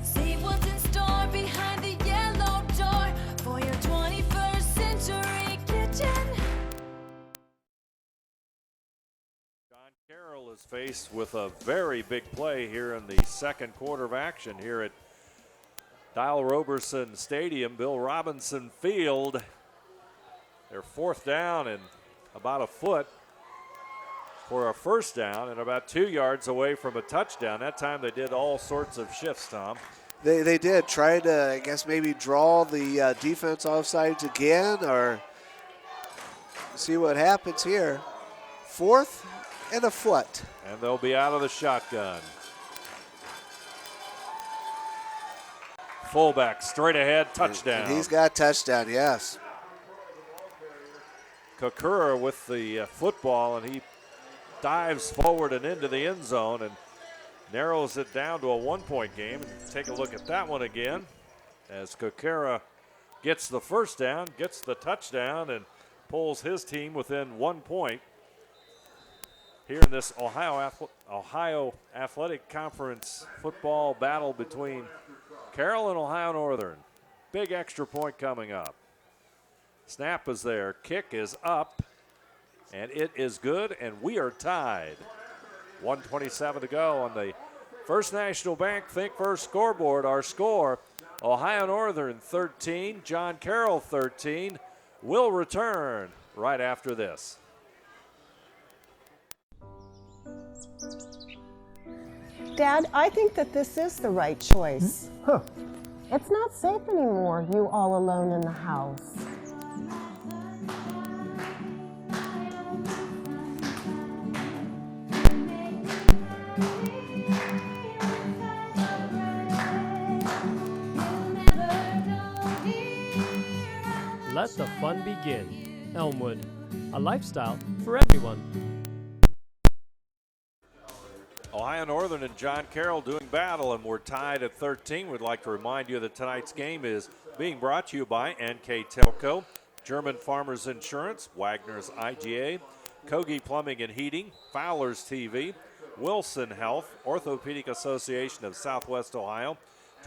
See what's in store behind the yellow door for your 21st Century Kitchen. Carroll is faced with a very big play here in the second quarter of action here at Dial Roberson Stadium, Bill Robinson Field. They're 4th down and about a foot for a first down and about 2 yards away from a touchdown. That time they did all sorts of shifts, Tom. They did try to, I guess, maybe draw the defense offsides again or see what happens here. 4th and a foot. And they'll be out of the shotgun. Fullback straight ahead, touchdown. And he's got a touchdown, yes. Kakura with the football, and he dives forward and into the end zone and narrows it down to a 1-point game. And take a look at that one again as Kakura gets the first down, gets the touchdown, and pulls his team within 1 point. Here in this Ohio Athletic Conference football battle between Carroll and Ohio Northern. Big extra point coming up. Snap is there. Kick is up. And it is good, and we are tied. 1:27 to go on the First National Bank Think First scoreboard. Our score, Ohio Northern 13, John Carroll 13. We'll return right after this. Dad, I think that this is the right choice. Huh. It's not safe anymore, you all alone in the house. Let the fun begin. Elmwood, a lifestyle for everyone. Ohio Northern and John Carroll doing battle, and we're tied at 13. We'd like to remind you that tonight's game is being brought to you by NKTelco, German Farmers Insurance, Wagner's IGA, Cody Plumbing and Heating, Fowler's TV, Wilson Health, Orthopedic Association of Southwest Ohio,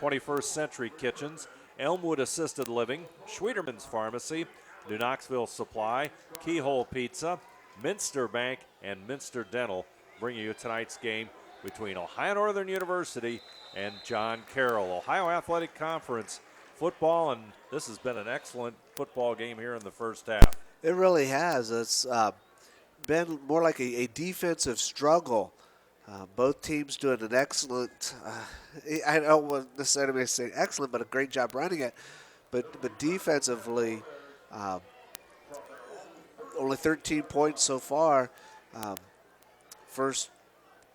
21st Century Kitchens, Elmwood Assisted Living, Schwederman's Pharmacy, New Knoxville Supply, Keyhole Pizza, Minster Bank and Minster Dental bringing you tonight's game between Ohio Northern University and John Carroll. Ohio Athletic Conference football, and this has been an excellent football game here in the first half. It really has. It's been more like a defensive struggle. Both teams doing an excellent, I don't want necessarily to say excellent, but a great job running it. But defensively, only 13 points so far. First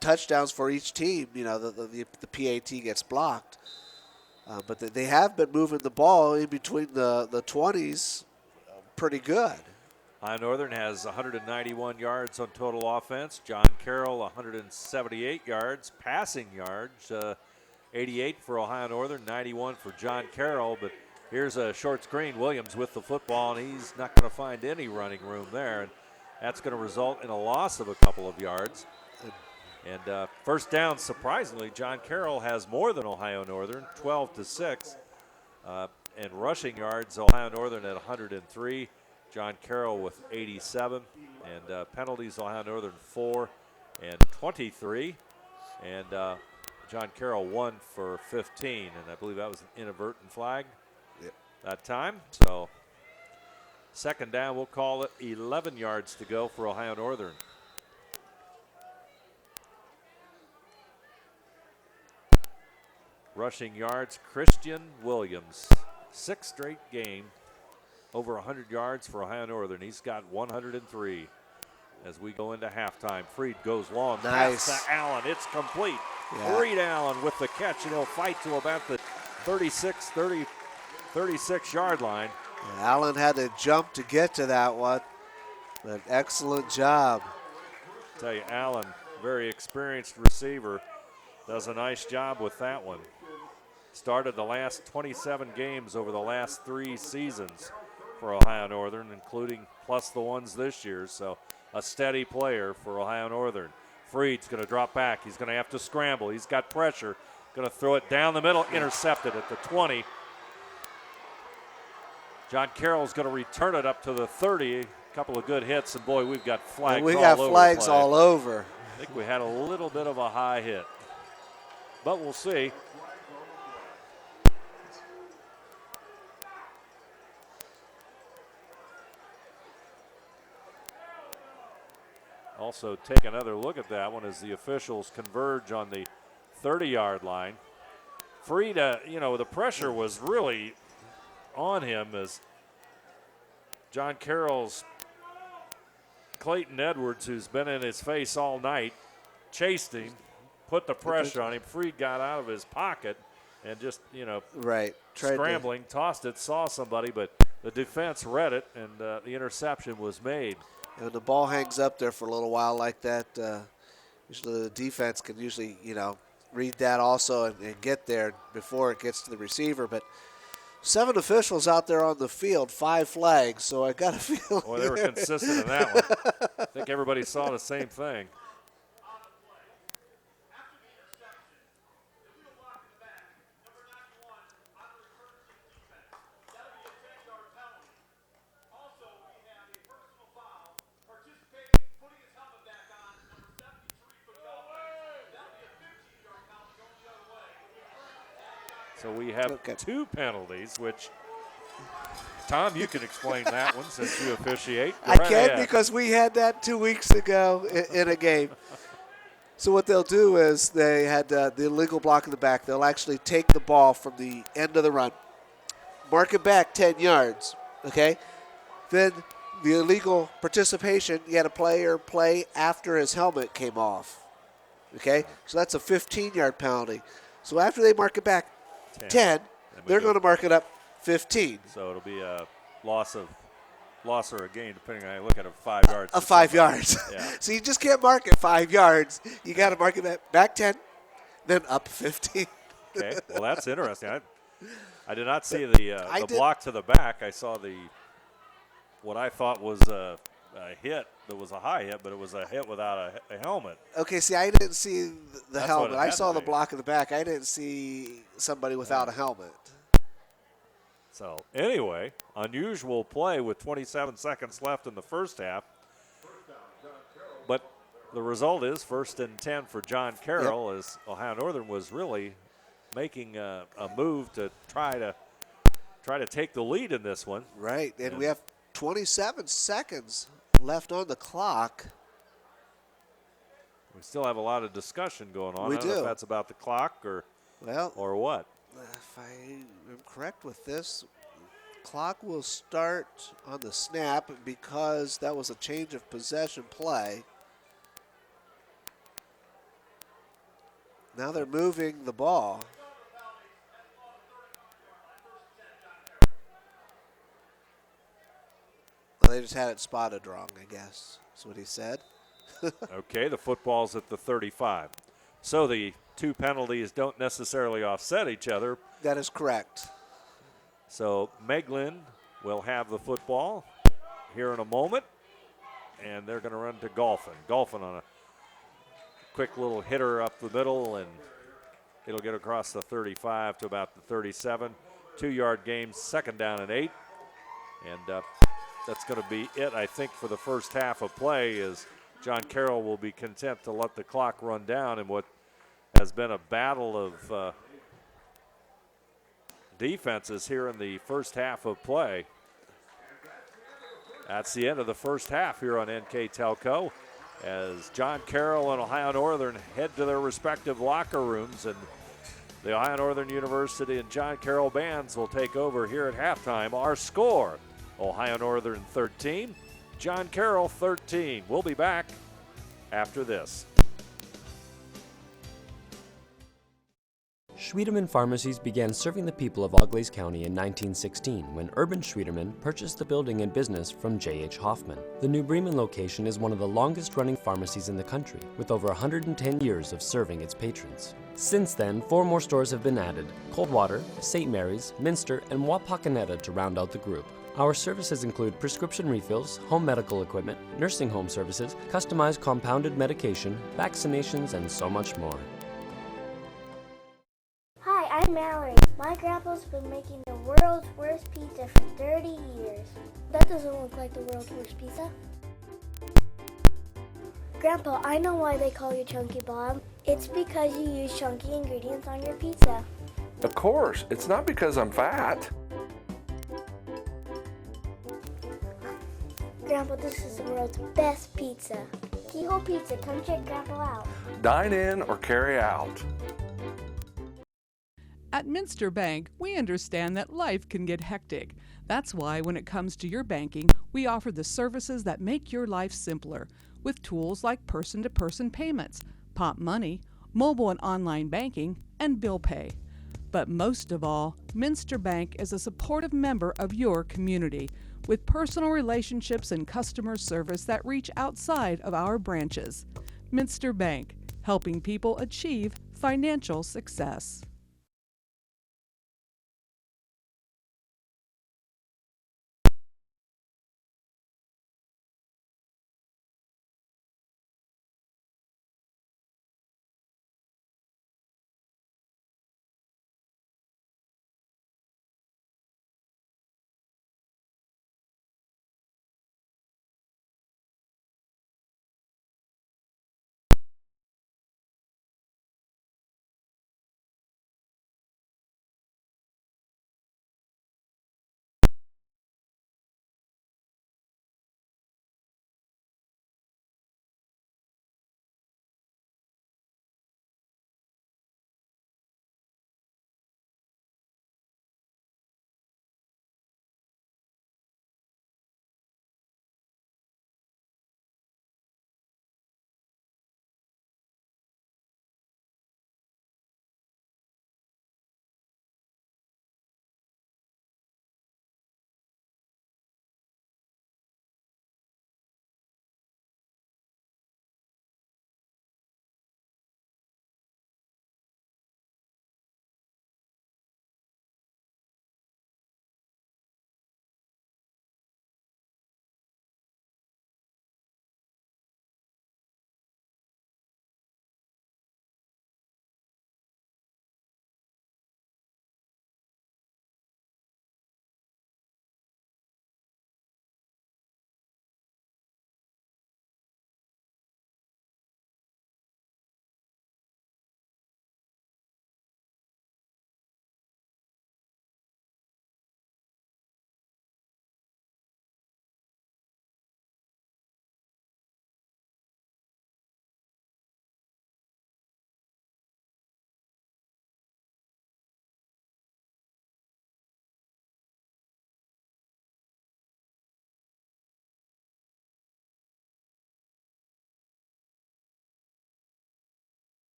touchdowns for each team. You know, the PAT gets blocked. But they have been moving the ball in between the 20s pretty good. Ohio Northern has 191 yards on total offense. John Carroll 178 yards. Passing yards, 88 for Ohio Northern, 91 for John Carroll. But here's a short screen. Williams with the football, and he's not going to find any running room there. And that's going to result in a loss of a couple of yards. And first down, surprisingly, John Carroll has more than Ohio Northern, 12-6. And rushing yards, Ohio Northern at 103. John Carroll with 87. And penalties, Ohio Northern 4 and 23. And John Carroll 1 for 15. And I believe that was an inadvertent flag that time. So second down, we'll call it 11 yards to go for Ohio Northern. Rushing yards, Christian Williams. 6th straight game, over 100 yards for Ohio Northern. He's got 103 as we go into halftime. Freed goes long. Nice. Pass to Allen. It's complete. Yeah. Freed Allen with the catch, and he'll fight to about the 36-yard line. Yeah, Allen had to jump to get to that one, but excellent job. I tell you, Allen, very experienced receiver, does a nice job with that one. Started the last 27 games over the last 3 seasons for Ohio Northern, including plus the ones this year. So a steady player for Ohio Northern. Freed's going to drop back. He's going to have to scramble. He's got pressure. Going to throw it down the middle, intercepted at the 20. John Carroll's going to return it up to the 30. A couple of good hits, and boy, we've got flags all over. We got flags all over. I think we had a little bit of a high hit, but we'll see. Also take another look at that one as the officials converge on the 30-yard line. Freed, the pressure was really on him as John Carroll's Clayton Edwards, who's been in his face all night, chased him, put the pressure on him. Freed got out of his pocket and just, scrambling, tossed it, saw somebody, but the defense read it, and the interception was made. When the ball hangs up there for a little while like that, usually the defense can read that also and get there before it gets to the receiver. But 7 officials out there on the field, 5 flags, so I got a feel. Boy, they were consistent in that one. I think everybody saw the same thing. So we have 2 penalties, which, Tom, you can explain that one since you officiate. I can because we had that 2 weeks ago in a game. So what they'll do is they had the illegal block in the back. They'll actually take the ball from the end of the run, mark it back 10 yards, okay? Then the illegal participation, you had a player play after his helmet came off, okay? So that's a 15-yard penalty. So after they mark it back 10, they're going to mark it up 15. So it'll be a loss or a gain, depending on how you look at it, 5 yards. 5 yards. Yeah. So you just can't mark it 5 yards. You got to mark it back 10, then up 15. Okay, well, that's interesting. I did not see the block to the back. I saw what I thought was a hit. That was a high hit, but it was a hit without a helmet. Okay, see, I didn't see the helmet. I saw the be. block in the back. I didn't see somebody without a helmet. So, anyway, unusual play with 27 seconds left in the first half. the result is 1st and 10 for John Carroll, as Ohio Northern was really making a move to try to take the lead in this one. Right, and we have 27 seconds left on the clock. We still have a lot of discussion going on. We I don't know do. if that's about the clock or what. If I am correct with this, clock will start on the snap because that was a change of possession play. Now they're moving the ball. Well, they just had it spotted wrong, I guess. That's what he said. Okay, the football's at the 35. So the two penalties don't necessarily offset each other. That is correct. So Meglin will have the football here in a moment, and they're going to run to Golphin. Golphin on a quick little hitter up the middle, and it'll get across the 35 to about the 37. 2-yard gain, 2nd down and 8. And that's going to be it, I think, for the first half of play, is John Carroll will be content to let the clock run down in what has been a battle of defenses here in the first half of play. That's the end of the first half here on NKTelco, as John Carroll and Ohio Northern head to their respective locker rooms, and the Ohio Northern University and John Carroll bands will take over here at halftime. Our score, Ohio Northern 13, John Carroll 13. We'll be back after this. Schwiedemann Pharmacies began serving the people of Auglaize County in 1916 when Urban Schwiedemann purchased the building and business from J.H. Hoffman. The New Bremen location is one of the longest-running pharmacies in the country, with over 110 years of serving its patrons. Since then, 4 more stores have been added: Coldwater, St. Mary's, Minster, and Wapakoneta to round out the group. Our services include prescription refills, home medical equipment, nursing home services, customized compounded medication, vaccinations, and so much more. Hi, I'm Mallory. My grandpa's been making the world's worst pizza for 30 years. That doesn't look like the world's worst pizza. Grandpa, I know why they call you Chunky Bob. It's because you use chunky ingredients on your pizza. Of course, it's not because I'm fat. Grandpa, this is the world's best pizza. Keyhole Pizza, come check Grandpa out. Dine in or carry out. At Minster Bank, we understand that life can get hectic. That's why when it comes to your banking, we offer the services that make your life simpler, with tools like person-to-person payments, Pop Money, mobile and online banking, and bill pay. But most of all, Minster Bank is a supportive member of your community, with personal relationships and customer service that reach outside of our branches. Minster Bank, helping people achieve financial success.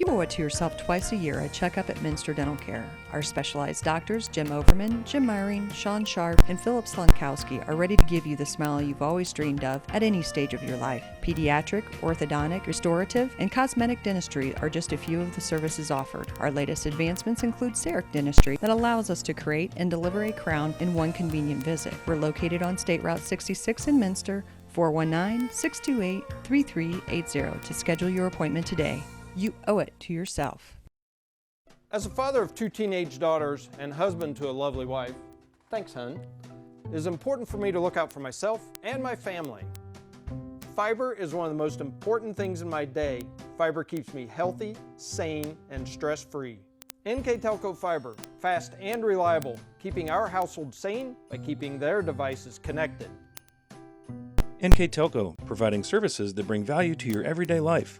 You owe it to yourself twice a year a checkup at Minster Dental Care. Our specialized doctors, Jim Overman, Jim Myring, Sean Sharp, and Philip Slonkowski, are ready to give you the smile you've always dreamed of at any stage of your life. Pediatric, orthodontic, restorative, and cosmetic dentistry are just a few of the services offered. Our latest advancements include CEREC dentistry that allows us to create and deliver a crown in one convenient visit. We're located on State Route 66 in Minster, 419-628-3380 to schedule your appointment today. You owe it to yourself. As a father of 2 teenage daughters and husband to a lovely wife, thanks, hun, it is important for me to look out for myself and my family. Fiber is one of the most important things in my day. Fiber keeps me healthy, sane, and stress-free. NKTelco Fiber, fast and reliable, keeping our household sane by keeping their devices connected. NKTelco, providing services that bring value to your everyday life.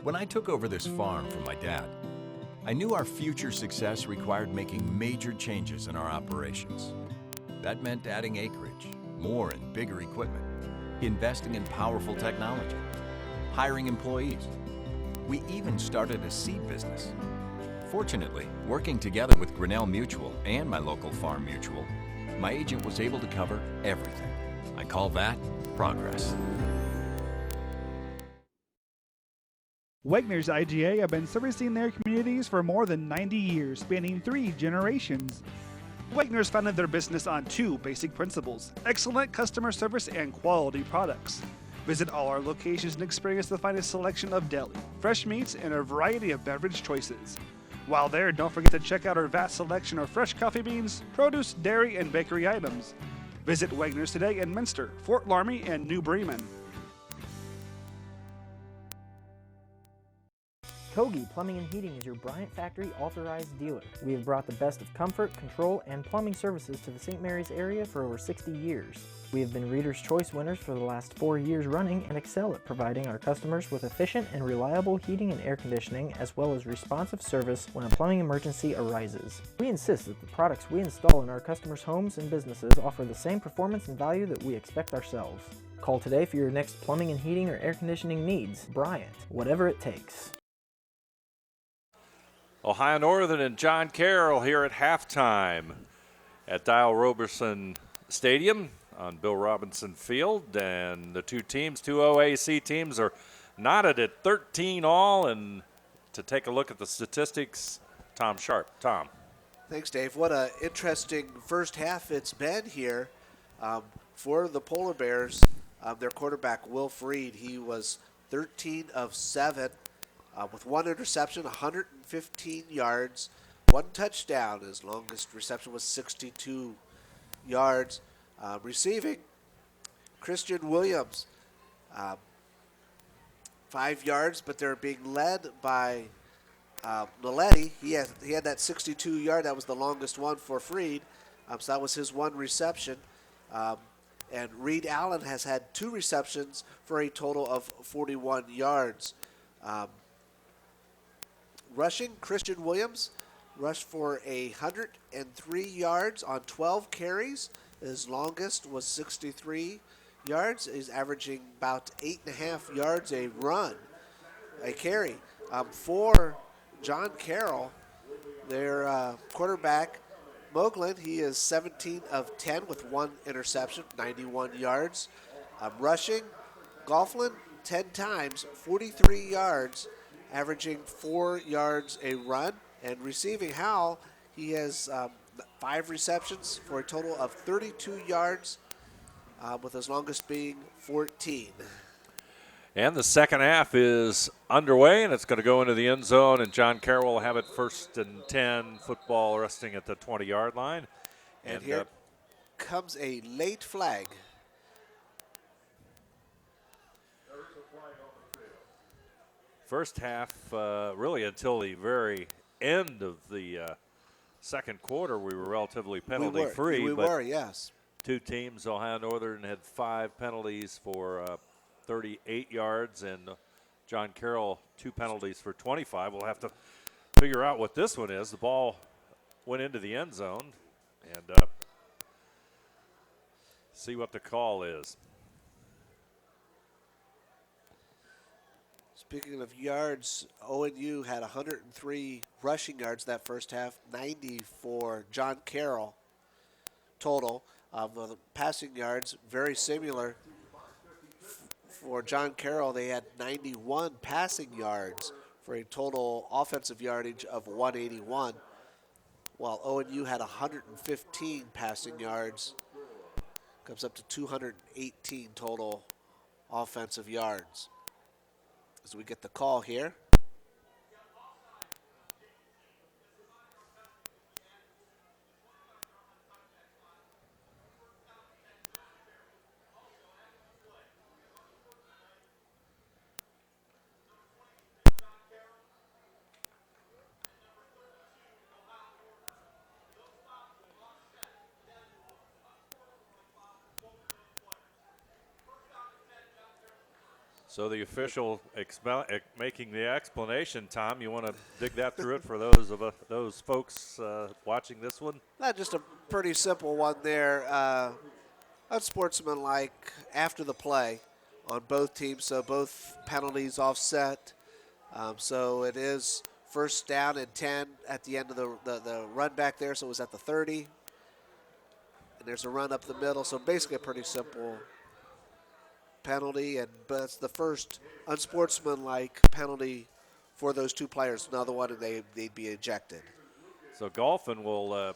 When I took over this farm from my dad, I knew our future success required making major changes in our operations. That meant adding acreage, more and bigger equipment, investing in powerful technology, hiring employees. We even started a seed business. Fortunately, working together with Grinnell Mutual and my local farm mutual, my agent was able to cover everything. I call that progress. Wegner's IGA have been servicing their communities for more than 90 years, spanning 3 generations. Wegner's founded their business on 2 basic principles: excellent customer service and quality products. Visit all our locations and experience the finest selection of deli, fresh meats, and a variety of beverage choices. While there, don't forget to check out our vast selection of fresh coffee beans, produce, dairy, and bakery items. Visit Wegner's today in Minster, Fort Laramie, and New Bremen. Cody Plumbing and Heating is your Bryant Factory authorized dealer. We have brought the best of comfort, control, and plumbing services to the St. Mary's area for over 60 years. We have been Reader's Choice winners for the last 4 years running and excel at providing our customers with efficient and reliable heating and air conditioning, as well as responsive service when a plumbing emergency arises. We insist that the products we install in our customers' homes and businesses offer the same performance and value that we expect ourselves. Call today for your next plumbing and heating or air conditioning needs. Bryant, whatever it takes. Ohio Northern and John Carroll here at halftime at Dial Roberson Stadium on Bill Robinson Field. And the 2 OAC teams are knotted at 13 all. And to take a look at the statistics, Tom Sharp. Tom. Thanks, Dave. What an interesting first half it's been here for the Polar Bears. Their quarterback, Will Freed, he was 13 of 7. With 1 interception, 115 yards, 1 touchdown. His longest reception was 62 yards. Receiving, Christian Williams, 5 yards, but they're being led by Naletti. He had that 62-yard. That was the longest one for Freed. So that was his 1 reception. And Reed Allen has had 2 receptions for a total of 41 yards. Rushing, Christian Williams rushed for 103 yards on 12 carries. His longest was 63 yards. He's averaging about 8.5 yards a carry. For John Carroll, their quarterback, Moglen, he is 17 of 10 with 1 interception, 91 yards. Rushing, Gofflin, 10 times, 43 yards, averaging 4 yards a run. And receiving, Howell, he has 5 receptions for a total of 32 yards, with his longest being 14. And the second half is underway, and it's going to go into the end zone, and John Carroll will have it 1st and 10, football resting at the 20-yard line. And here comes a late flag. First half, really until the very end of the second quarter, we were relatively penalty-free. We were, yes. 2 teams, Ohio Northern had 5 penalties for 38 yards, and John Carroll 2 penalties for 25. We'll have to figure out what this one is. The ball went into the end zone, and see what the call is. Speaking of yards, ONU had 103 rushing yards that first half, 90 for John Carroll total. The passing yards, very similar. For John Carroll, they had 91 passing yards for a total offensive yardage of 181, while ONU had 115 passing yards, comes up to 218 total offensive yards. As we get the call here. So the official making the explanation, Tom, you want to dig that through it for those folks watching this one? Not just a pretty simple one there. Unsportsmanlike after the play on both teams, so both penalties offset. So it is first down and 10 at the end of the run back there, so it was at the 30. And there's a run up the middle, so basically a pretty simple penalty, but it's the first unsportsmanlike penalty for those two players. Another one, and they'd be ejected. So Golphin will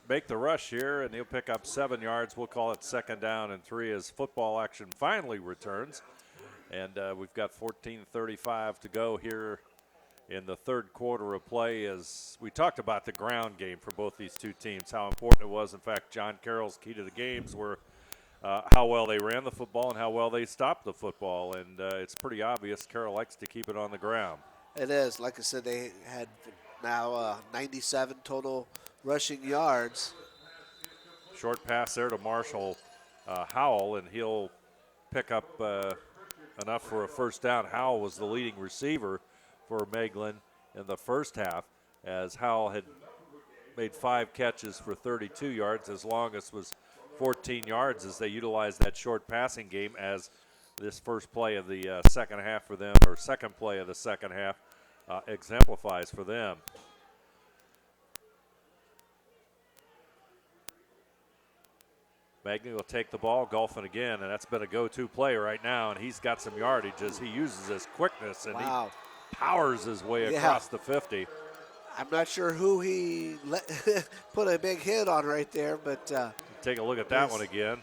make the rush here, and he'll pick up 7 yards. We'll call it second down and 3 as football action finally returns. And we've got 14:35 to go here in the third quarter of play. As we talked about the ground game for both these two teams, how important it was. In fact, John Carroll's key to the games were how well they ran the football and how well they stopped the football. And it's pretty obvious Carroll likes to keep it on the ground. It is. Like I said, they had now 97 total rushing yards. Short pass there to Marshall Howell, and he'll pick up enough for a first down. Howell was the leading receiver for Meglin in the first half, as Howell had made 5 catches for 32 yards. His longest was 14 yards as they utilized that short passing game as this first play of the second half for them, or second play of the second half, exemplifies for them. Magny will take the ball, Golphin again, and that's been a go-to play right now, and he's got some yardage as he uses his quickness, and he powers his way across the 50. I'm not sure who he put a big hit on right there, but take a look at that one again.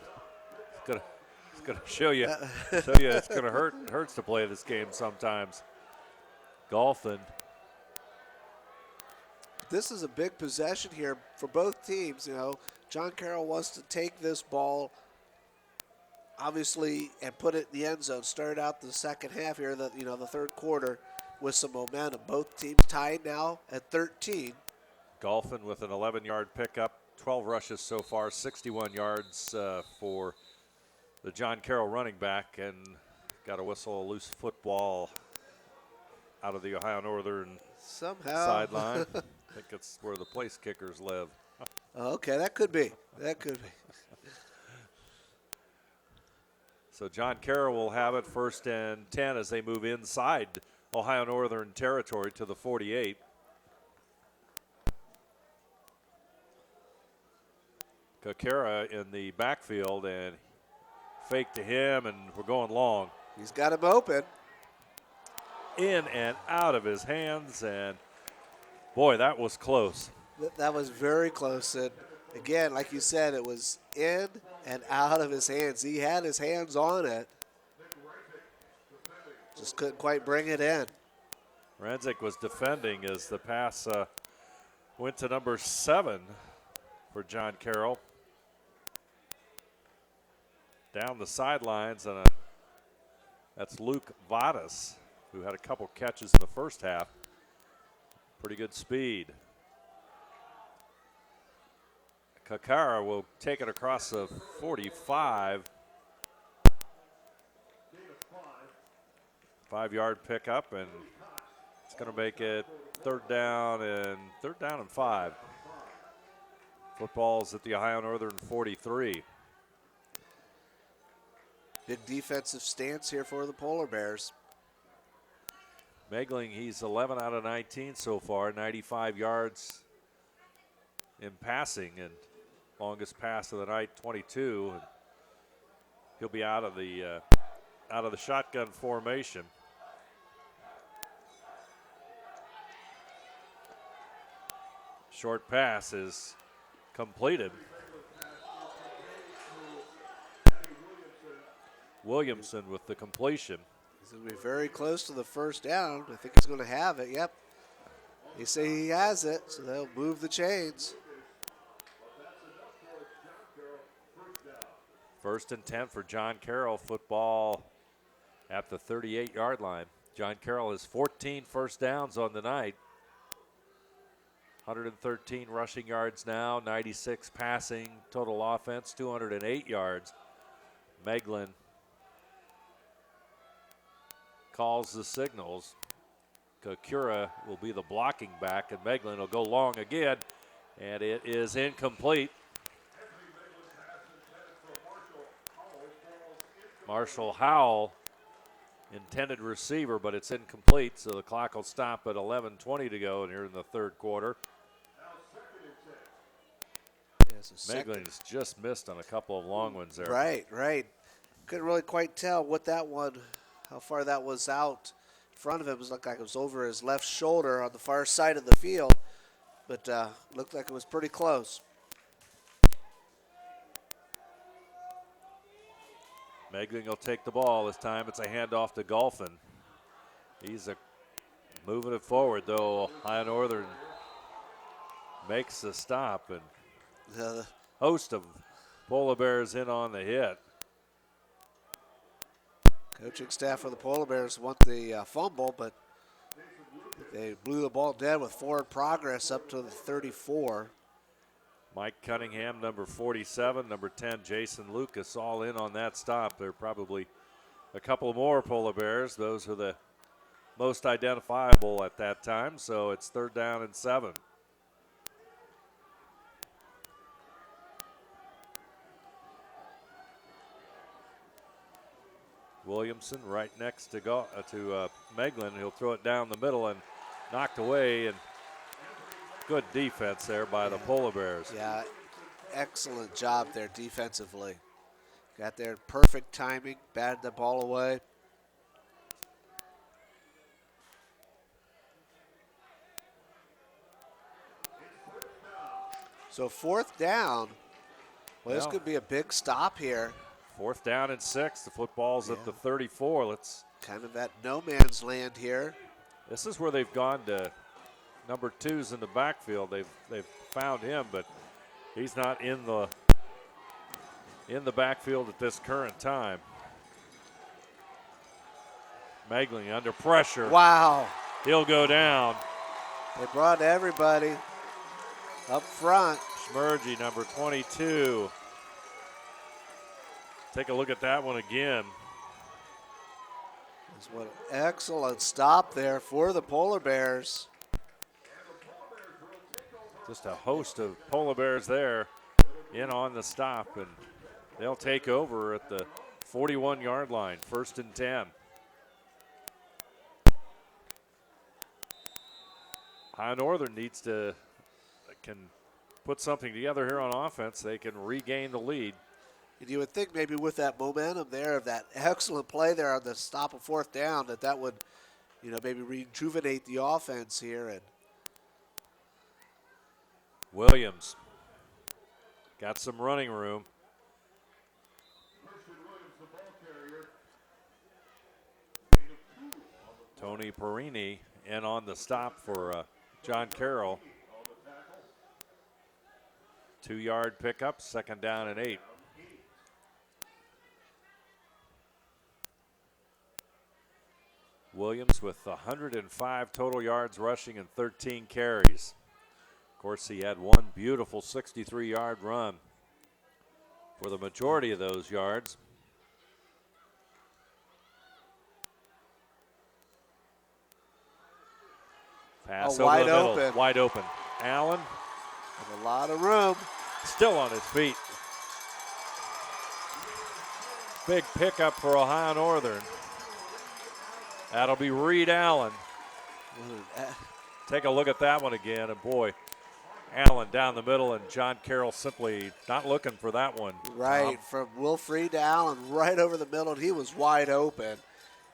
It's gonna show you it's gonna hurts to play this game sometimes. Golphin. This is a big possession here for both teams. You know, John Carroll wants to take this ball, obviously, and put it in the end zone. Start out the second half here, the third quarter, with some momentum. Both teams tied now at 13. Golphin with an 11-yard pickup, 12 rushes so far, 61 yards for the John Carroll running back, and got a whistle, a loose football out of the Ohio Northern sideline. I think it's where the place kickers live. Okay, that could be. So John Carroll will have it first and 10 as they move inside Ohio Northern territory to the 48. Kakara in the backfield, and fake to him, and we're going long. He's got him open. In and out of his hands, and boy, that was close. That was very close. And again, like you said, it was in and out of his hands. He had his hands on it. Just couldn't quite bring it in. Ranzik was defending as the pass went to number 7 for John Carroll. Down the sidelines, and that's Luke Vadas, who had a couple catches in the first half. Pretty good speed. Kakara will take it across the 45. 5-yard pickup, and it's going to make it third down and 5. Football's at the Ohio Northern 43. Big defensive stance here for the Polar Bears. Megling, he's 11 out of 19 so far, 95 yards in passing, and longest pass of the night, 22. And he'll be out of the shotgun formation. Short pass is completed. Williamson with the completion. He's going to be very close to the first down. I think he's going to have it. Yep. They say he has it, so they'll move the chains. 1st and 10 for John Carroll. Football at the 38-yard line. John Carroll has 14 first downs on the night. 113 rushing yards now, 96 passing. Total offense, 208 yards. Meglen calls the signals. Kokura will be the blocking back, and Meglen will go long again, and it is incomplete. Marshall Howell, intended receiver, but it's incomplete, so the clock will stop at 11:20 to go here in the third quarter. Meglen's just missed on a couple of long ones there. Right. Couldn't really quite tell what that one, how far that was out in front of him. It looked like it was over his left shoulder on the far side of the field, but looked like it was pretty close. Meglen will take the ball this time. It's a handoff to Golphin. He's moving it forward, though. Ohio Northern makes the stop, and the host of Polar Bears in on the hit. Coaching staff for the Polar Bears want the fumble, but they blew the ball dead with forward progress up to the 34. Mike Cunningham, number 47, number 10, Jason Lucas, all in on that stop. There are probably a couple more Polar Bears. Those are the most identifiable at that time, so it's 3rd down and 7. Williamson right next to Meglen. He'll throw it down the middle and knocked away, and good defense there by the Polar Bears. Yeah, excellent job there defensively. Got there perfect timing, batted the ball away. So 4th down. Well, this could be a big stop here. 4th down and 6. The football's at the 34. Let's kind of at no man's land here. This is where they've gone to number 2's in the backfield. They've found him, but he's not in the backfield at this current time. Meglen under pressure. Wow. He'll go down. They brought everybody up front. Schmergy, number 22. Take a look at that one again. That's what an excellent stop there for the Polar Bears. Just a host of Polar Bears there in on the stop, and they'll take over at the 41-yard line, 1st and 10. Ohio Northern can put something together here on offense. They can regain the lead. And you would think maybe with that momentum there of that excellent play there on the stop of 4th down that would, maybe rejuvenate the offense here. And Williams got some running room. Tony Perini in on the stop for John Carroll. 2-yard pickup, 2nd down and 8. Williams with 105 total yards rushing and 13 carries. Of course, he had one beautiful 63-yard run for the majority of those yards. Pass over wide the middle, open. wide open. Allen. And a lot of room. Still on his feet. Big pickup for Ohio Northern. That'll be Reed Allen. Take a look at that one again, and boy, Allen down the middle, and John Carroll simply not looking for that one. Right, from Wilfried to Allen, right over the middle, and he was wide open.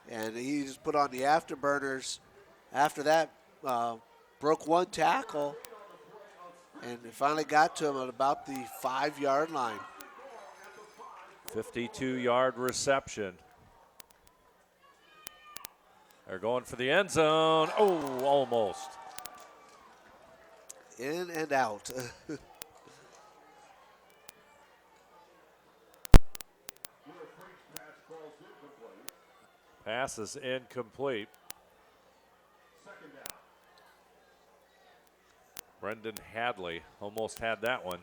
And he just put on the afterburners. After that, broke one tackle, and it finally got to him at about the 5-yard line. 52-yard reception. They're going for the end zone. Oh, almost. In and out. Pass is incomplete. Brendan Hadley almost had that one.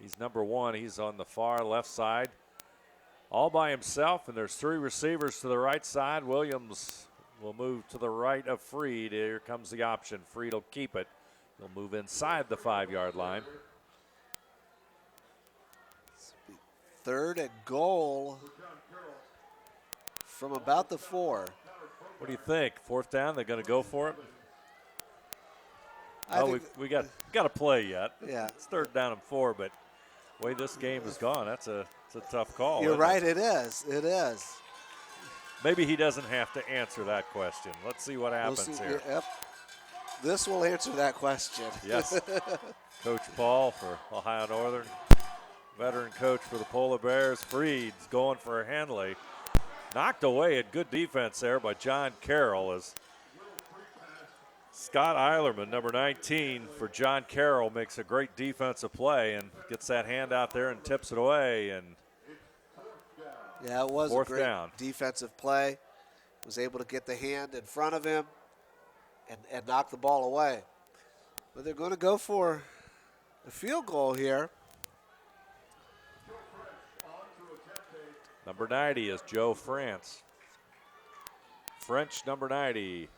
He's number 1. He's on the far left side, all by himself, and there's 3 receivers to the right side. Williams will move to the right of Freed. Here comes the option. Freed will keep it. He'll move inside the 5-yard line. 3rd and goal from about the 4. What do you think? 4th down, they're going to go for it? We got a play yet. Yeah. It's 3rd down and 4, but the way this game has gone, it's a tough call. You're right, it is. It is. Maybe he doesn't have to answer that question. Let's see what happens here. Yep. This will answer that question. Yes. Coach Paul for Ohio Northern, veteran coach for the Polar Bears. Freed's going for Hanley. Knocked away at good defense there by John Carroll as Scott Eilerman, number 19 for John Carroll, makes a great defensive play and gets that hand out there and tips it away. And yeah, it was 4th a great down. defensive play. Was able to get the hand in front of him and knock the ball away. But they're going to go for a field goal here. Number 90 is Joe France. French, number 90.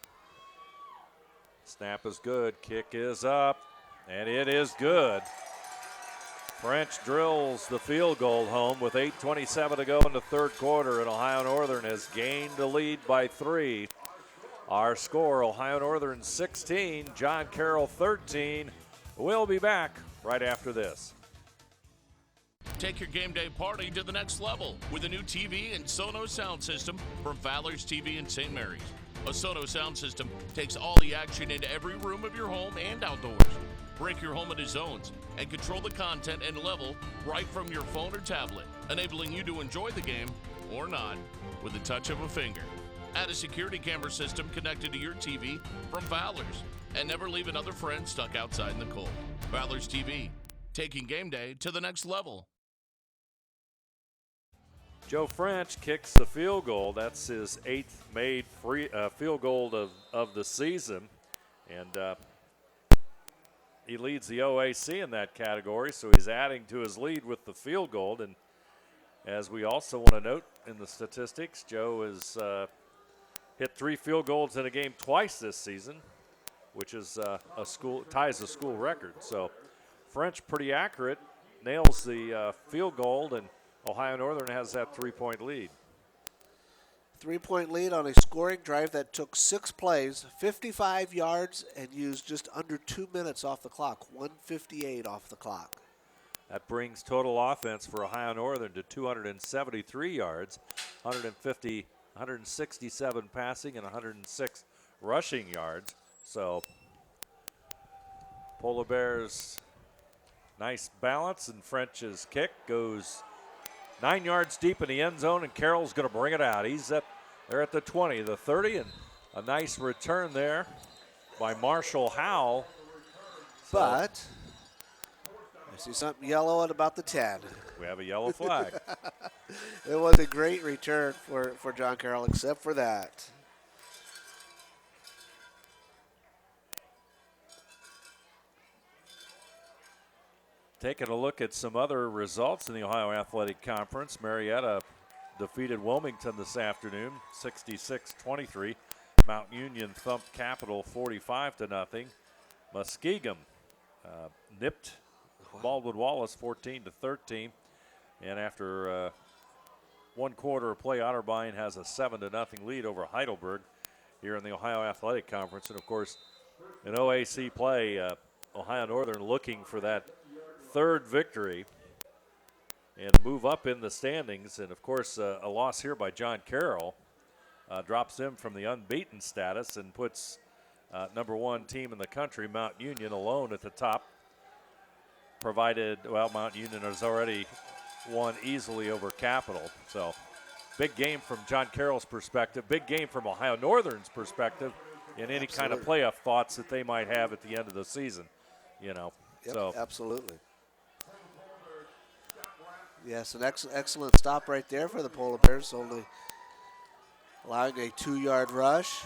Snap is good. Kick is up, and it is good. French drills the field goal home with 8:27 to go in the 3rd quarter, and Ohio Northern has gained the lead by 3. Our score, Ohio Northern 16, John Carroll 13. We'll be back right after this. Take your game day party to the next level with a new TV and Sonos sound system from Fowler's TV in St. Mary's. A Sonos sound system takes all the action into every room of your home and outdoors. Break your home into zones and control the content and level right from your phone or tablet, enabling you to enjoy the game, or not, with the touch of a finger. Add a security camera system connected to your TV from Fowler's, and never leave another friend stuck outside in the cold. Fowler's TV, taking game day to the next level. Joe French kicks the field goal. That's his 8th made field goal of the season. And he leads the OAC in that category, so he's adding to his lead with the field goal. And as we also want to note in the statistics, Joe has hit 3 field goals in a game twice this season, which is ties a school record. So French pretty accurate, nails the field goal, and Ohio Northern has that 3-point lead. 3-point lead on a scoring drive that took 6 plays, 55 yards, and used just under 2 minutes off the clock, 1:58 off the clock. That brings total offense for Ohio Northern to 273 yards, 167 passing, and 106 rushing yards. So Polar Bears, nice balance, and French's kick goes 9 yards deep in the end zone, and Carroll's going to bring it out. He's there at the 20, the 30, and a nice return there by Marshall Howell. But I see something yellow at about the 10. We have a yellow flag. It was a great return for John Carroll, except for that. Taking a look at some other results in the Ohio Athletic Conference, Marietta defeated Wilmington this afternoon, 66-23. Mount Union thumped Capital 45-0. Muskegon nipped Baldwin Wallace 14-13. And after 1 quarter of play, Otterbein has a 7-0 lead over Heidelberg. here in the Ohio Athletic Conference. And, of course, in OAC play, Ohio Northern looking for that third victory and move up in the standings. And, of course, a loss here by John Carroll drops them from the unbeaten status and puts number one team in the country, Mount Union, alone at the top. Provided, well, Mount Union has already won easily over Capital. So big game from John Carroll's perspective, big game from Ohio Northern's perspective in any kind of playoff thoughts that they might have at the end of the season, you know. Yep, so absolutely. Yes, an excellent stop right there for the Polar Bears, only allowing a 2-yard rush.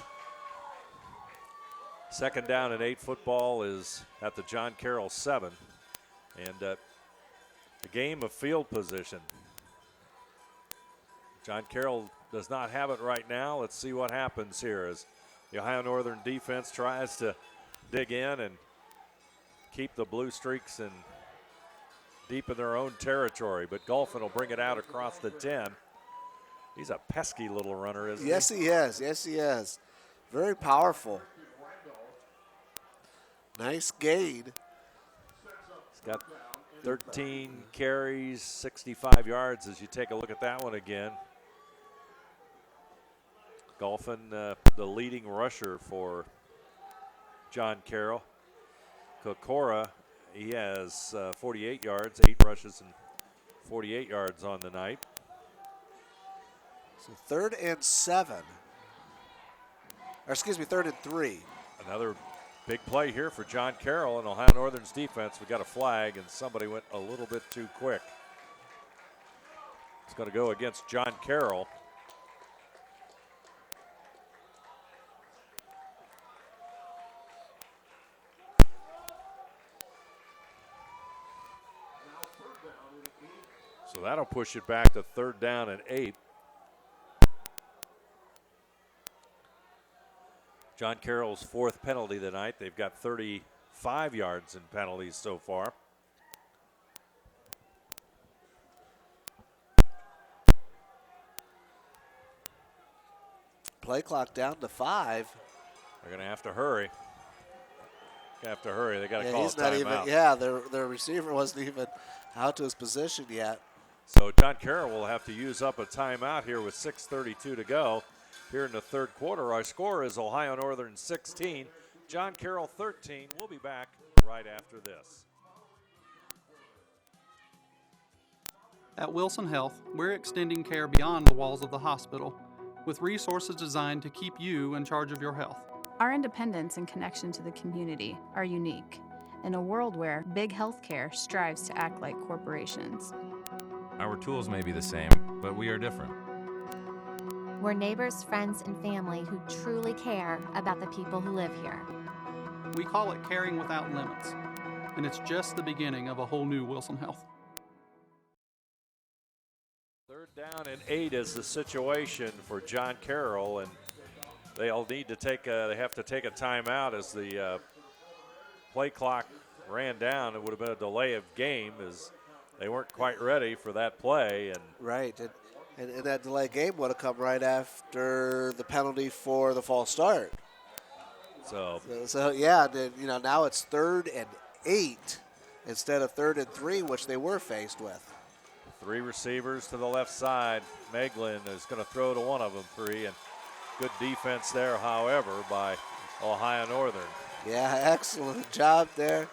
Second down and 8 football is at the John Carroll 7. And the game of field position. John Carroll does not have it right now. Let's see what happens here as the Ohio Northern defense tries to dig in and keep the Blue Streaks in deep in their own territory. But Golphin will bring it out across the 10. He's a pesky little runner, isn't he? Yes, he is. Yes, he is. Very powerful. Nice gain. He's got 13 carries, 65 yards as you take a look at that one again. Golphin, the leading rusher for John Carroll. Kokora, he has 48 yards, 8 rushes and 48 yards on the night. So 3rd and 7. Or excuse me, 3rd and 3. Another big play here for John Carroll and Ohio Northern's defense. We got a flag, and somebody went a little bit too quick. It's going to go against John Carroll. So that'll push it back to 3rd down and 8. John Carroll's 4th penalty tonight. They've got 35 yards in penalties so far. Play clock down to 5. They're going to have to hurry. They got to call he's a not timeout. even. Yeah, their receiver wasn't even out to his position yet. So John Carroll will have to use up a timeout here with 6:32 to go. Here in the 3rd quarter, our score is Ohio Northern 16, John Carroll 13. We'll be back right after this. At Wilson Health, we're extending care beyond the walls of the hospital with resources designed to keep you in charge of your health. Our independence and connection to the community are unique in a world where big healthcare strives to act like corporations. Our tools may be the same, but we are different. We're neighbors, friends, and family who truly care about the people who live here. We call it caring without limits, and it's just the beginning of a whole new Wilson Health. 3rd down and 8 is the situation for John Carroll, and they'll need to take they have to take a timeout as the play clock ran down. It would have been a delay of game as they weren't quite ready for that play. And right, and that delay game would have come right after the penalty for the false start. So yeah, then, now it's 3rd and 8 instead of 3rd and 3, which they were faced with. 3 receivers to the left side. Meglin is going to throw to one of them 3, and good defense there, however, by Ohio Northern. Yeah, excellent job there.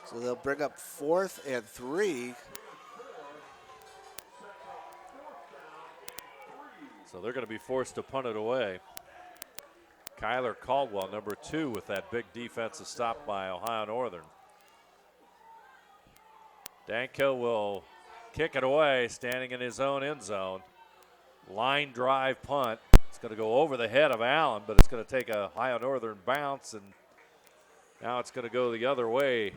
So they'll bring up 4th and 3. So they're going to be forced to punt it away. Kyler Caldwell, number 2, with that big defensive stop by Ohio Northern. Danko will kick it away, standing in his own end zone. Line drive punt. It's going to go over the head of Allen, but it's going to take a Ohio Northern bounce, and now it's going to go the other way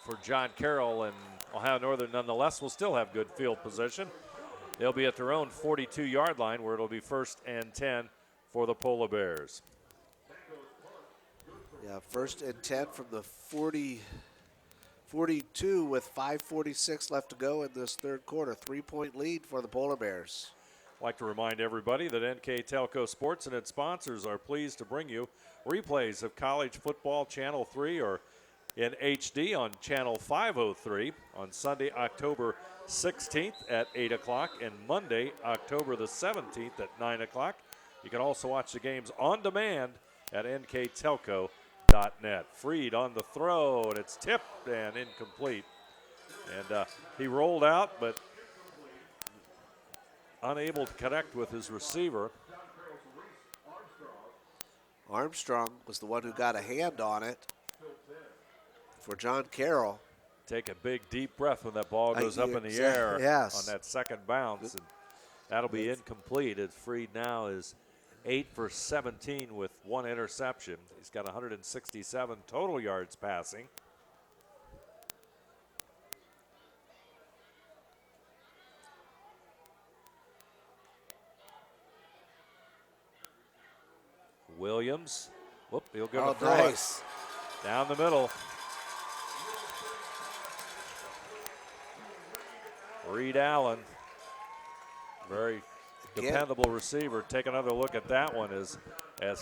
for John Carroll, and Ohio Northern nonetheless will still have good field position. They'll be at their own 42-yard line where it'll be 1st and 10 for the Polar Bears. Yeah, 1st and 10 from the 42 with 5:46 left to go in this third quarter. 3-point lead for the Polar Bears. I'd like to remind everybody that NKTelco Sports and its sponsors are pleased to bring you replays of college football Channel 3 or in HD on Channel 503 on Sunday, October 16th at 8 o'clock and Monday, October the 17th at 9 o'clock. You can also watch the games on demand at nktelco.net. Freed on the throw, and it's tipped and incomplete. And he rolled out, but unable to connect with his receiver. Armstrong was the one who got a hand on it for John Carroll. Take a big, deep breath when that ball goes up in the air on that second bounce. And that'll be incomplete. As Freed now is 8 for 17 with 1 interception. He's got 167 total yards passing. Williams. Whoop, he'll go to throw it. Down the middle. Reed Allen, very dependable receiver. Take another look at that one as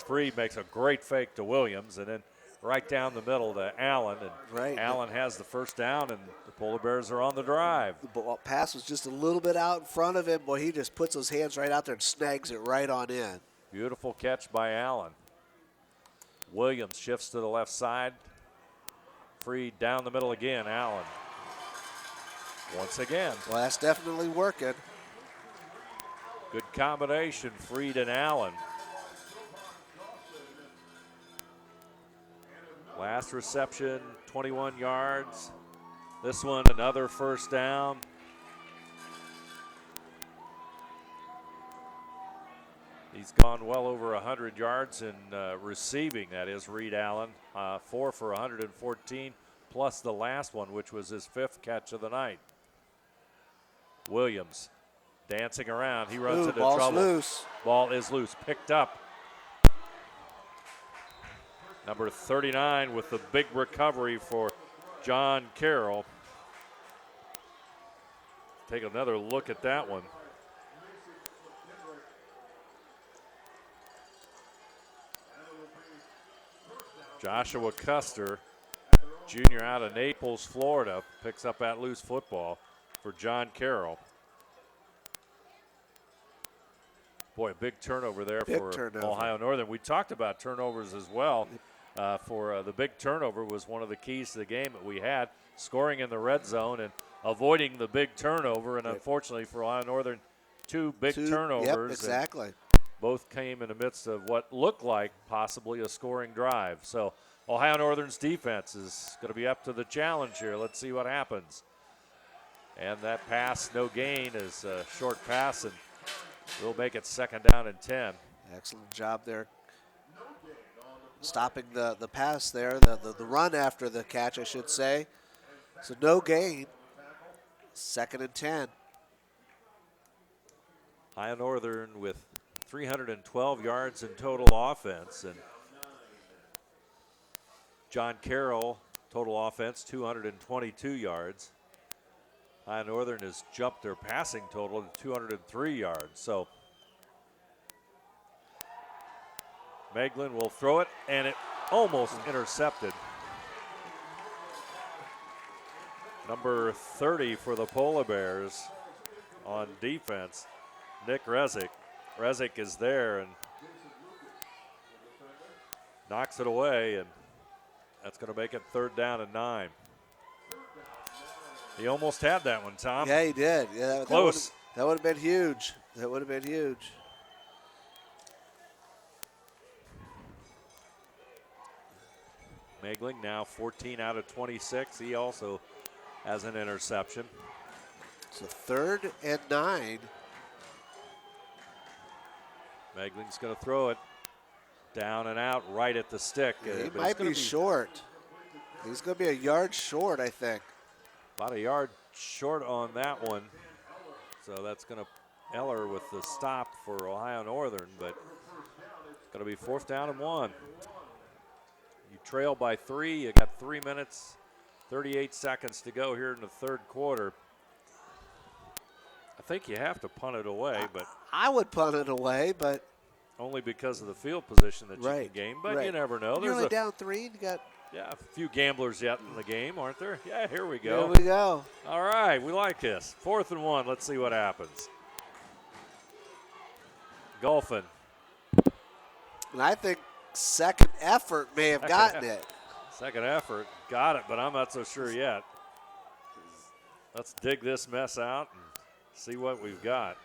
Freed makes a great fake to Williams and then right down the middle to Allen. And Allen has the first down, and the Polar Bears are on the drive. The pass was just a little bit out in front of him. Boy, he just puts his hands right out there and snags it right on in. Beautiful catch by Allen. Williams shifts to the left side. Freed down the middle again, Allen. Once again. Well, that's definitely working. Good combination, Freed and Allen. Last reception, 21 yards. This one, another first down. He's gone well over 100 yards in receiving, that is, Reed Allen. 4 for 114, plus the last one, which was his 5th catch of the night. Williams dancing around. He runs into trouble. Loose. Ball is loose. Picked up. Number 39 with the big recovery for John Carroll. Take another look at that one. Joshua Custer, junior out of Naples, Florida, picks up that loose football for John Carroll. Boy, a big turnover there for Ohio Northern. We talked about turnovers as well. The big turnover was one of the keys to the game that we had, scoring in the red zone and avoiding the big turnover. And unfortunately for Ohio Northern, two big turnovers. Yep, exactly. Both came in the midst of what looked like possibly a scoring drive. So Ohio Northern's defense is going to be up to the challenge here. Let's see what happens. And that pass, no gain, is a short pass, and we'll make it 2nd down and 10. Excellent job there. Stopping the pass there, the run after the catch, I should say. So no gain. 2nd and 10. Ohio Northern with 312 yards in total offense, and John Carroll, total offense, 222 yards. Ohio Northern has jumped their passing total to 203 yards. So Meglin will throw it, and it almost intercepted. Number 30 for the Polar Bears on defense, Nick Rezick. Rezick is there and knocks it away, and that's going to make it 3rd down and 9. He almost had that one, Tom. Yeah, he did. Yeah, close. That would have been huge. That would have been huge. Megling now 14 out of 26. He also has an interception. So 3rd and 9. Megling's going to throw it down and out right at the stick. Yeah, he might be short. He's going to be a yard short, I think. About a yard short on that one. So that's going to Eller with the stop for Ohio Northern, but it's going to be 4th down and 1. You trail by 3. You got 3 minutes 38 seconds to go here in the third quarter. I think you have to punt it away, but I would punt it away, but only because of the field position that you can gain. But you never know. You're only down 3. You got a few gamblers yet in the game, aren't there? Yeah, here we go. Here we go. All right, we like this. 4th and 1. Let's see what happens. Golphin. And I think second effort may have gotten it. Second effort, got it, but I'm not so sure yet. Let's dig this mess out and see what we've got.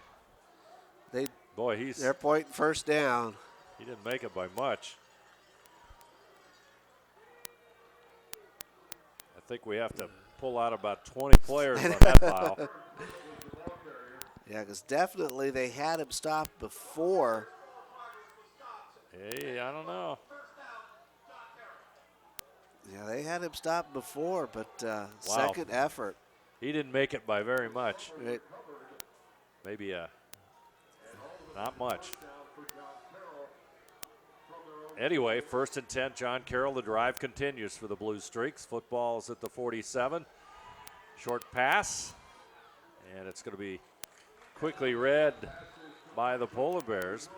They're pointing first down. He didn't make it by much. I think we have to pull out about 20 players on that pile. Yeah, because definitely they had him stopped before. Hey, I don't know. Yeah, they had him stopped before, but second effort. He didn't make it by very much. Right. Maybe not much. Anyway, 1st and 10, John Carroll. The drive continues for the Blue Streaks. Football's at the 47. Short pass, and it's going to be quickly read by the Polar Bears.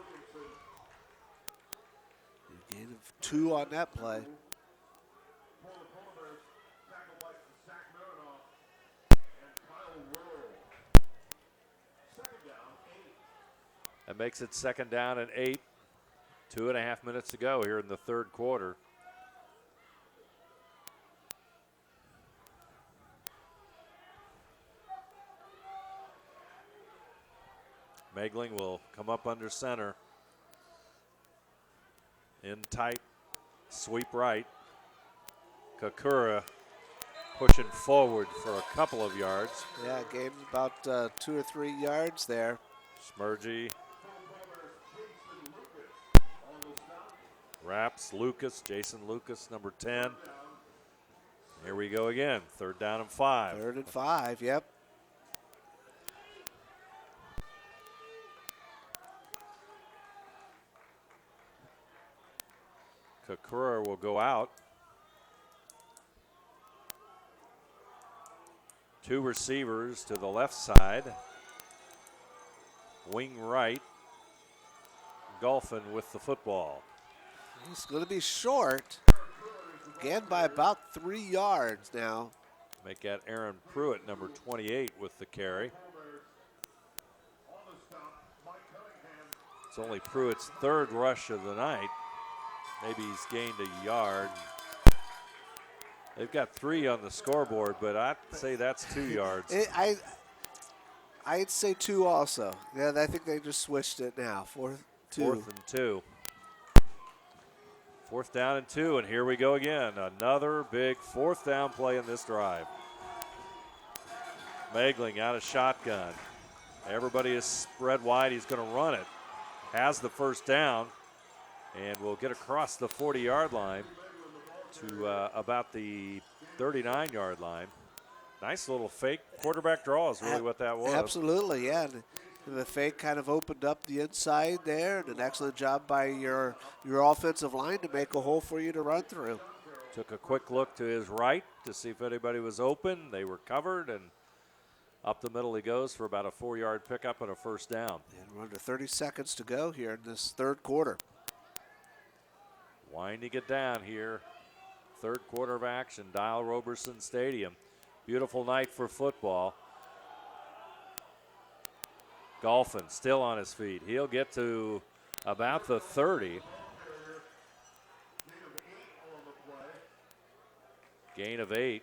Gain of 2 on that play. That makes it 2nd down and 8. 2.5 minutes to go here in the third quarter. Megling will come up under center. In tight, sweep right. Kakura pushing forward for a couple of yards. Yeah, gained about 2 or 3 yards there. Smurgy. Wraps Lucas, Jason Lucas, number 10. Here we go again, 3rd down and 5. 3rd and 5, yep. Kakura will go out. 2 receivers to the left side. Wing right. Golphin with the football. It's going to be short. Again by about 3 yards now. Make that Aaron Pruitt, number 28, with the carry. It's only Pruitt's 3rd rush of the night. Maybe he's gained a yard. They've got 3 on the scoreboard, but I'd say that's 2 yards. I'd say 2 also. Yeah, I think they just switched it now. 4th and 2. 4th down and 2, and here we go again. Another big 4th down play in this drive. Megling out of shotgun. Everybody is spread wide. He's going to run it. Has the 1st down, and will get across the 40-yard line to about the 39-yard line. Nice little fake quarterback draw is really what that was. Absolutely, yeah. And the fake kind of opened up the inside there, and an excellent job by your offensive line to make a hole for you to run through. Took a quick look to his right to see if anybody was open. They were covered, and up the middle he goes for about a 4-yard pickup and a 1st down. And we're under 30 seconds to go here in this third quarter. Winding it down here. Third quarter of action, Dial Roberson Stadium. Beautiful night for football. Golphin still on his feet. He'll get to about the 30. Gain of 8.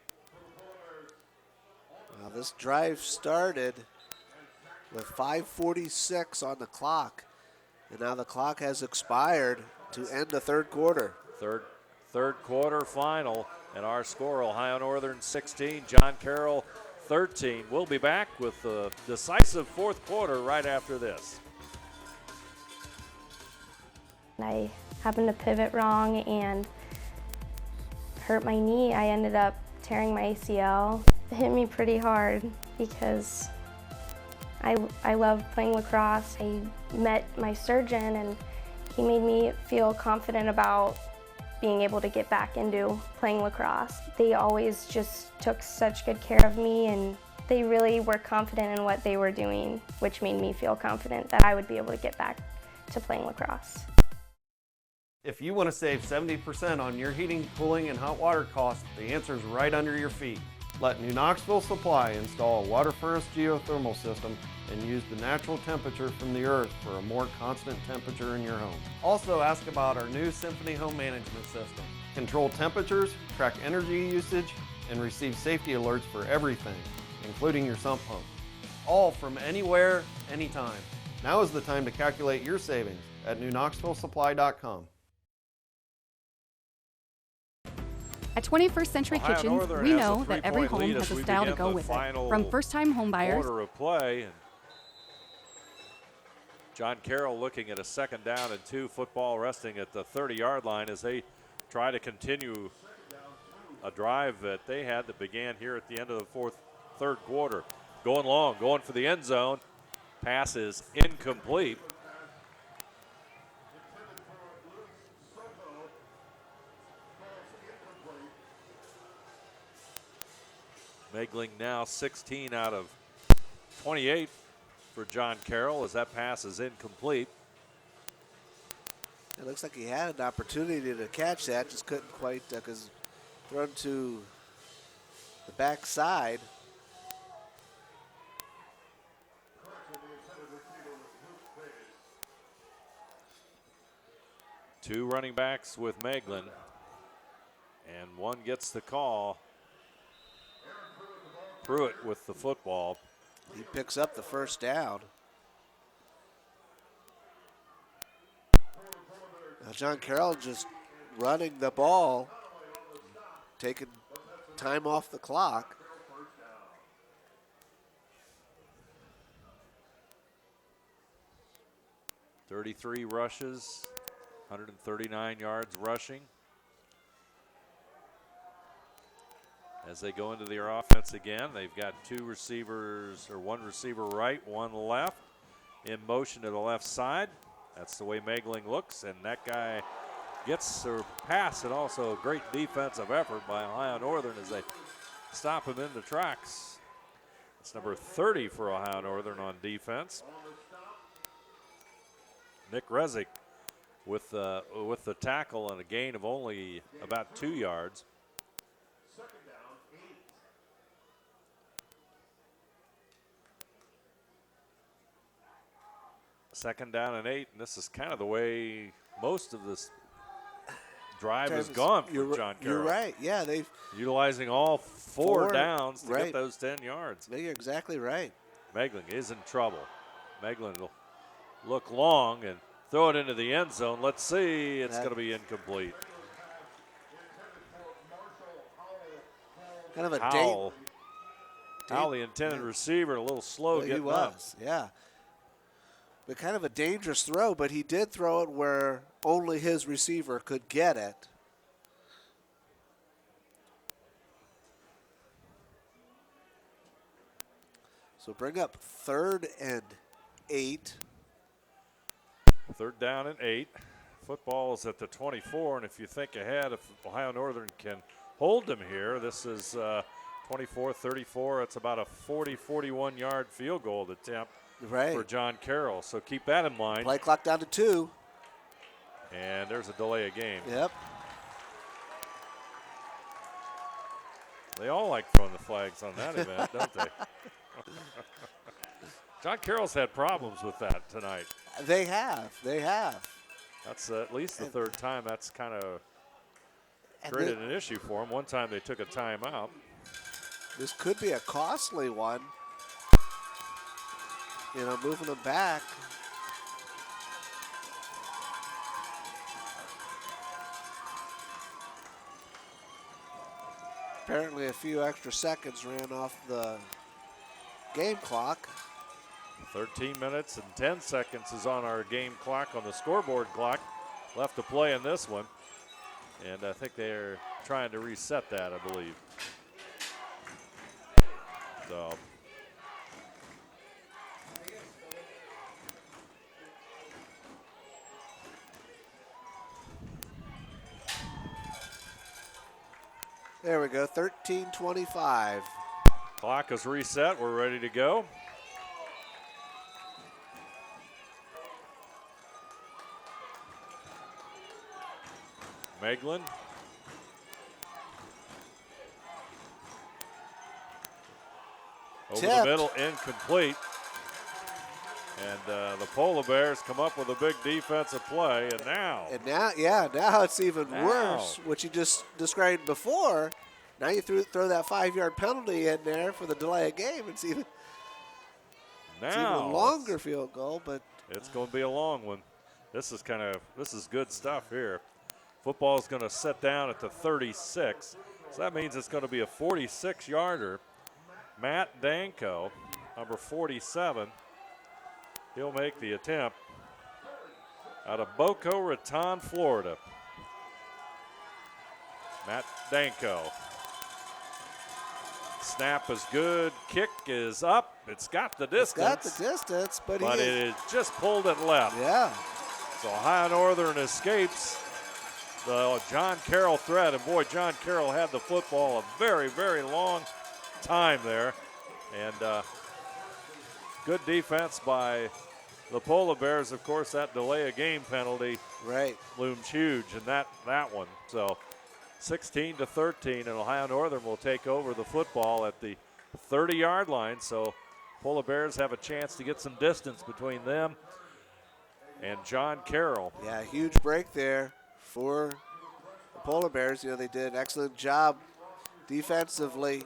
Now this drive started with 5:46 on the clock, and now the clock has expired to end the third quarter. Third quarter final, and our score, Ohio Northern 16, John Carroll 13. We'll be back with the decisive 4th quarter right after this. I happened to pivot wrong and hurt my knee. I ended up tearing my ACL. It hit me pretty hard because I love playing lacrosse. I met my surgeon and he made me feel confident about being able to get back into playing lacrosse. They always just took such good care of me, and they really were confident in what they were doing, which made me feel confident that I would be able to get back to playing lacrosse. If you want to save 70% on your heating, cooling, and hot water costs, the answer is right under your feet. Let New Knoxville Supply install a water furnace geothermal system and use the natural temperature from the earth for a more constant temperature in your home. Also ask about our new Symphony home management system. Control temperatures, track energy usage, and receive safety alerts for everything, including your sump pump. All from anywhere, anytime. Now is the time to calculate your savings at newknoxvillesupply.com. At 21st Century Ohio Kitchens, Northern we has know a that every three-point home lead has as a we style to begin go the with it. final From first-time home buyers quarter of play. And John Carroll looking at a 2nd down and 2, football resting at the 30-yard line as they try to continue a drive that they had that began here at the end of the third quarter. Going long, going for the end zone. Pass is incomplete. Megling now 16 out of 28 for John Carroll as that pass is incomplete. It looks like he had an opportunity to catch that, just couldn't quite, because thrown to the backside. Two running backs with Meglen, and one gets the call. Pruitt with the football. He picks up the first down. Now John Carroll just running the ball, taking time off the clock. .33 rushes, 139 yards rushing. As they go into their offense again, they've got two receivers, or one receiver right, one left, in motion to the left side. That's the way Megling looks, and that guy gets a pass, and also a great defensive effort by Ohio Northern as they stop him in the tracks. It's number 30 for Ohio Northern on defense. Nick Rezick with the tackle and a gain of only about 2 yards. Second down and 8, and this is kind of the way most of this drive has gone for John Carroll. You're right. Yeah, they've utilizing all four downs to get those 10 yards. You're exactly right. Megling is in trouble. Megling will look long and throw it into the end zone. Let's see. It's going to be incomplete. Kind of a Howell, the intended receiver, a little slow getting he was, up. Yeah. But kind of a dangerous throw, but he did throw it where only his receiver could get it. So bring up 3rd and 8. 3rd down and 8. Football is at the 24, and if you think ahead, if Ohio Northern can hold them here, this is 24-34. It's about a 40-41 yard field goal attempt for John Carroll. So keep that in mind. Play clock down to 2. And there's a delay of game. Yep. They all like throwing the flags on that event, don't they? John Carroll's had problems with that tonight. They have. That's at least the 3rd time that's kind of created an issue for them. One time they took a timeout. This could be a costly one. You know, moving them back. Apparently a few extra seconds ran off the game clock. 13 minutes and 10 seconds is on our game clock, on the scoreboard clock. Left to play in this one. And I think they're trying to reset that, I believe. So. There we go, 13:25. Clock is reset. We're ready to go. Meglin. Over the middle, incomplete. And the Polar Bears come up with a big defensive play, and now it's even worse, which you just described before. Now you throw that 5-yard penalty in there for the delay of game. It's even a longer field goal, but it's going to be a long one. This is good stuff here. Football is going to set down at the 36, so that means it's going to be a 46-yarder. Matt Danko, number 47. He'll make the attempt out of Boca Raton, Florida. Matt Danko. Snap is good. Kick is up. It's got the distance. but it just pulled it left. Yeah. So Ohio Northern escapes the John Carroll threat. And boy, John Carroll had the football a very, very long time there. And good defense by the Polar Bears. Of course, that delay of game penalty looms huge in that one. So 16-13, and Ohio Northern will take over the football at the 30-yard line. So Polar Bears have a chance to get some distance between them and John Carroll. Yeah, huge break there for the Polar Bears. They did an excellent job defensively.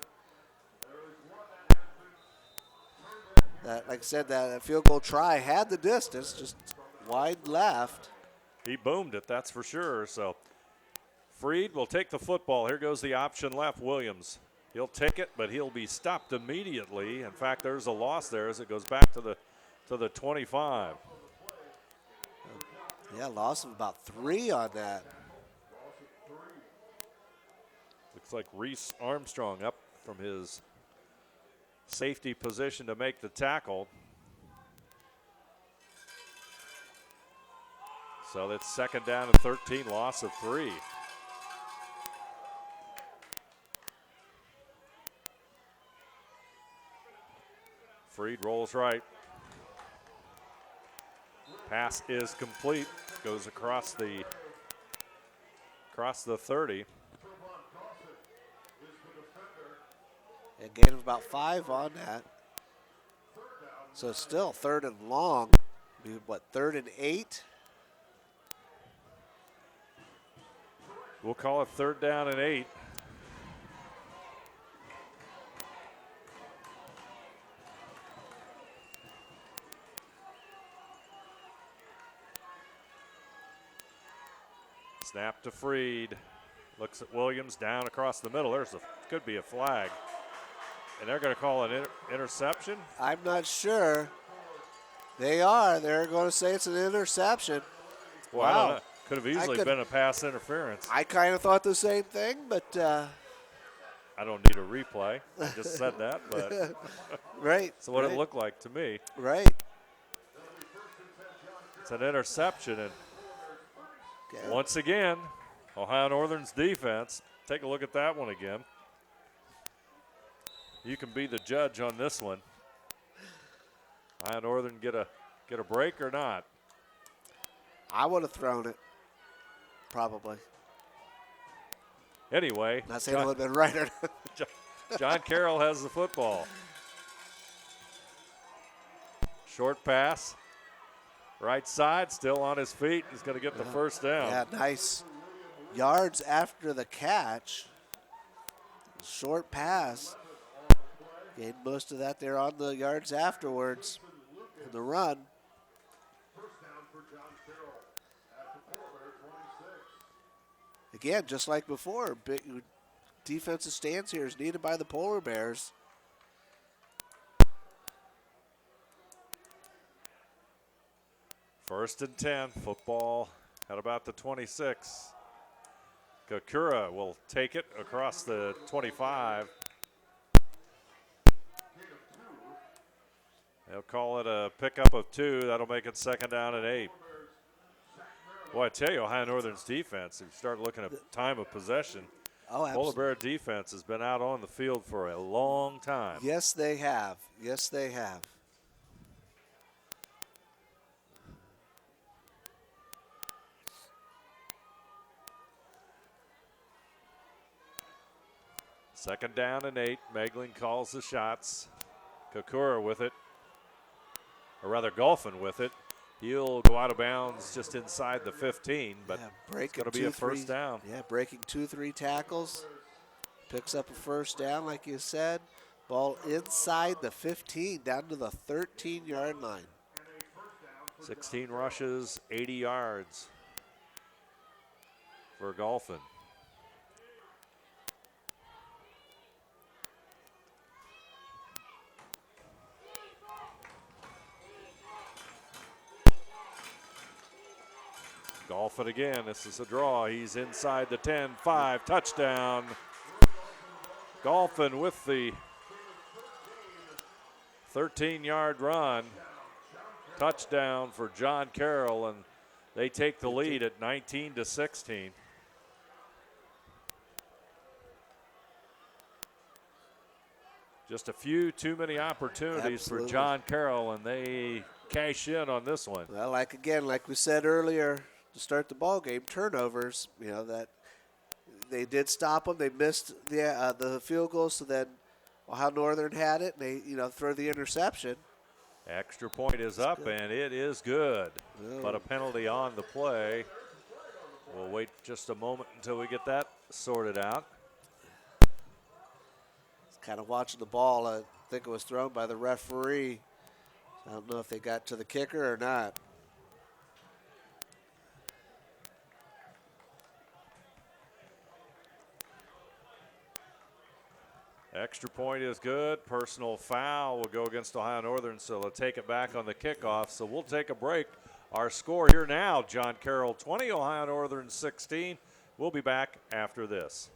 That, like I said, that field goal try had the distance, just wide left. He boomed it, that's for sure. So Freed will take the football. Here goes the option left, Williams. He'll take it, but he'll be stopped immediately. In fact, there's a loss there as it goes back to the 25. Yeah, loss of about 3 on that. Looks like Reese Armstrong up from his safety position to make the tackle. So that's second down and 13, loss of 3. Freed rolls right. Pass is complete. Goes across the 30. A gain of about 5 on that. So still 3rd and long. Be what, 3rd and 8? We'll call it 3rd down and 8. Snap to Freed. Looks at Williams down across the middle. Could be a flag. And they're going to call an interception? I'm not sure. They are. They're going to say it's an interception. Well, wow. I don't know. Could have easily been a pass interference. I kind of thought the same thing, but I don't need a replay. I just said that, but right. So what it looked like to me. Right. It's an interception, and once again, Ohio Northern's defense. Take a look at that one again. You can be the judge on this one. Ohio Northern get a break or not? I would have thrown it, probably. Anyway, not saying it would have been right or not. John Carroll has the football. Short pass, right side, still on his feet. He's going to get the first down. Yeah, nice yards after the catch. Short pass. Gained most of that there on the yards afterwards in the run. Again, just like before, big defensive stance here is needed by the Polar Bears. First and 10, football at about the 26. Kakura will take it across the 25. They'll call it a pickup of 2. That'll make it second down and 8. Boy, I tell you, Ohio Northern's defense, if you start looking at time of possession, Oh, Polar absolutely. Bear defense has been out on the field for a long time. Yes, they have. Yes, they have. Second down and 8. Megling calls the shots. Kakura with it, or rather Golphin with it. He'll go out of bounds just inside the 15, but it's going to be a first down. Yeah, breaking 2-3 tackles. Picks up a first down, like you said. Ball inside the 15, down to the 13-yard line. 16 rushes, 80 yards for Golphin. Golphin again. This is a draw. He's inside the 10, 5, touchdown. Golphin with the 13-yard run. Touchdown for John Carroll, and they take the lead at 19-16. Just a few too many opportunities for John Carroll, and they cash in on this one. Well, like we said earlier to start the ball game, turnovers. You know that they did stop them. They missed the field goal, so then Ohio Northern had it, and they throw the interception. Extra point is up, and it is good. Oh. But a penalty on the play. We'll wait just a moment until we get that sorted out. Kind of watching the ball. I think it was thrown by the referee. I don't know if they got to the kicker or not. Extra point is good. Personal foul will go against Ohio Northern, so they'll take it back on the kickoff. So we'll take a break. Our score here now, John Carroll 20, Ohio Northern 16. We'll be back after this.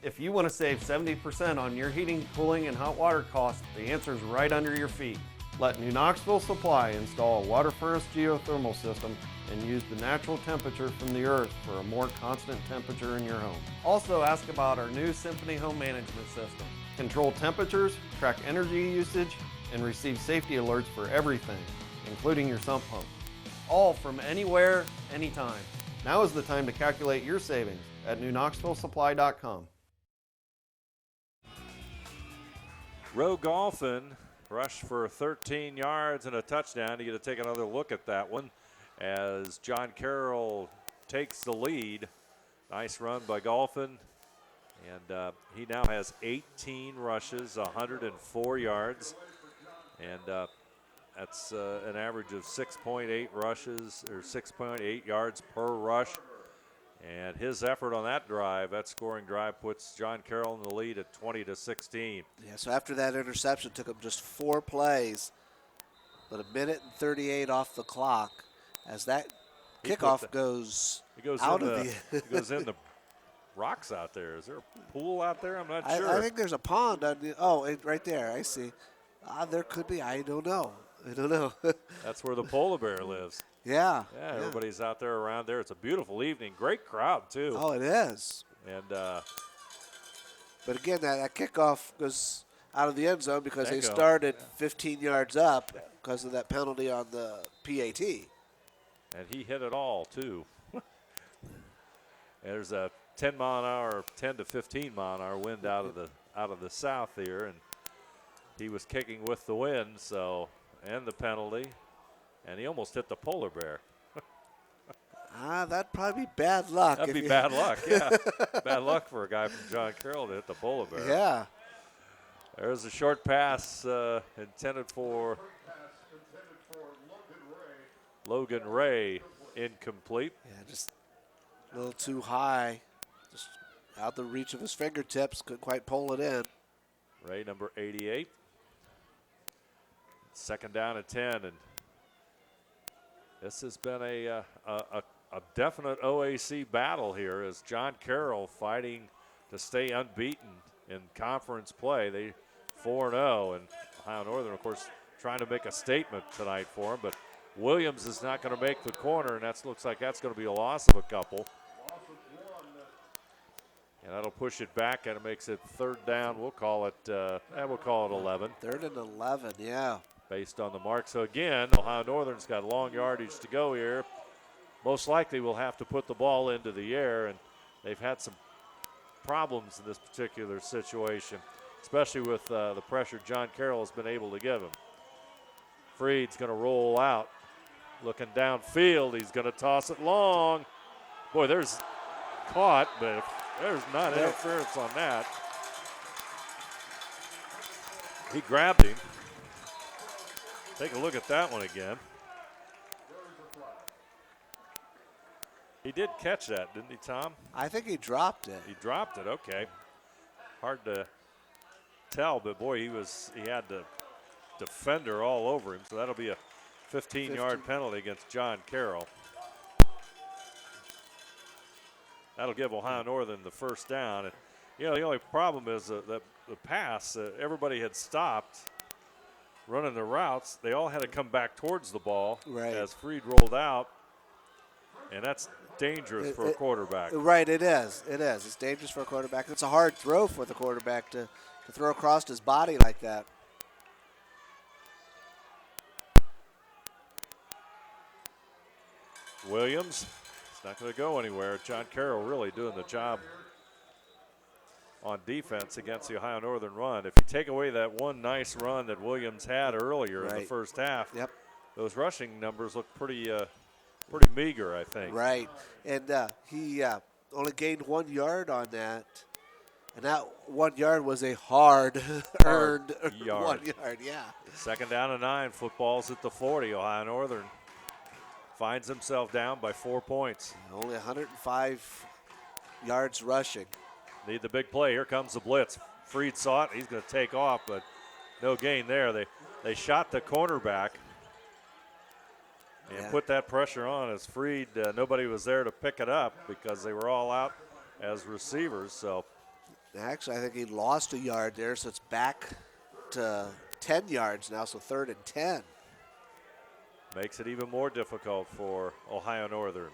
If you want to save 70% on your heating, cooling, and hot water costs, the answer is right under your feet. Let New Knoxville Supply install a water furnace geothermal system and use the natural temperature from the earth for a more constant temperature in your home. Also ask about our new Symphony Home Management System. Control temperatures, track energy usage, and receive safety alerts for everything, including your sump pump. All from anywhere, anytime. Now is the time to calculate your savings at newknoxvillesupply.com. Roe Golphin rushed for 13 yards and a touchdown. You get to take another look at that one as John Carroll takes the lead. Nice run by Golphin. And he now has 18 rushes, 104 yards. And that's an average of 6.8 rushes, or 6.8 yards per rush. And his effort on that drive, that scoring drive, puts John Carroll in the lead at 20-16. Yeah, so after that interception, took him just 4 plays, but a minute and 38 off the clock as that kickoff goes out of the it goes in the rocks out there. Is there a pool out there? I'm not sure. I think there's a pond. Right there. I see. There could be. I don't know. That's where the polar bear lives. Yeah. Yeah, everybody's out there around there. It's a beautiful evening. Great crowd, too. Oh, it is. And but again, that kickoff goes out of the end zone because they started 15 yards up because of that penalty on the PAT. And he hit it all, too. There's a 10 to 15 mile an hour wind out of the south here, and he was kicking with the wind, and the penalty. And he almost hit the polar bear. That'd probably be bad luck. That'd be bad luck, yeah. Bad luck for a guy from John Carroll to hit the polar bear. Yeah. There's a short pass intended for Logan Ray, incomplete. Yeah, just a little too high. Just out the reach of his fingertips. Couldn't quite pull it in. Ray, number 88. Second down and 10, and this has been a definite OAC battle here as John Carroll fighting to stay unbeaten in conference play. They 4-0, and Ohio Northern, of course, trying to make a statement tonight for him, but Williams is not going to make the corner, and that looks like that's going to be a loss of a couple. And that'll push it back, and it makes it 3rd down. We'll call it 11. 3rd and 11, yeah. Based on the mark. So again, Ohio Northern's got long yardage to go here. Most likely we'll have to put the ball into the air, and they've had some problems in this particular situation, especially with the pressure John Carroll has been able to give him. Freed's going to roll out. Looking downfield, he's going to toss it long. Boy, there's caught, but there's not interference on that. He grabbed him. Take a look at that one again. He did catch that, didn't he, Tom? I think he dropped it. He dropped it, okay. Hard to tell, but boy, he had the defender all over him, so that'll be a 15-yard penalty against John Carroll. That'll give Ohio Northern the 1st down. And, you know, the only problem is that the pass, everybody had stopped running the routes. They all had to come back towards the ball as Freed rolled out, and that's dangerous for a quarterback. Right, it is. It is. It's dangerous for a quarterback. It's a hard throw for the quarterback to throw across his body like that. Williams, it's not going to go anywhere. John Carroll really doing the job on defense against the Ohio Northern run. If you take away that one nice run that Williams had earlier in the first half, those rushing numbers look pretty meager, I think. Right, and he only gained 1 yard on that, and that 1 yard was a hard-earned 1 yard, yeah. 2nd down and 9, football's at the 40. Ohio Northern finds himself down by 4 points. Only 105 yards rushing. Need the big play. Here comes the blitz. Freed saw it. He's going to take off, but no gain there. They shot the cornerback and put that pressure on as Freed. Nobody was there to pick it up because they were all out as receivers. So, actually, I think he lost a yard there, so it's back to 10 yards now, so 3rd and 10. Makes it even more difficult for Ohio Northern.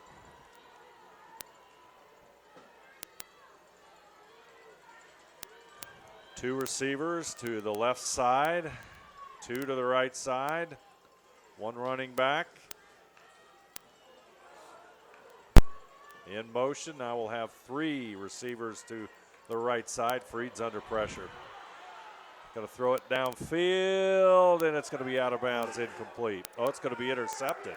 Two receivers to the left side, 2 to the right side, 1 running back. In motion, now we'll have 3 receivers to the right side. Freed's under pressure. Going to throw it downfield, and it's going to be out of bounds, incomplete. Oh, it's going to be intercepted.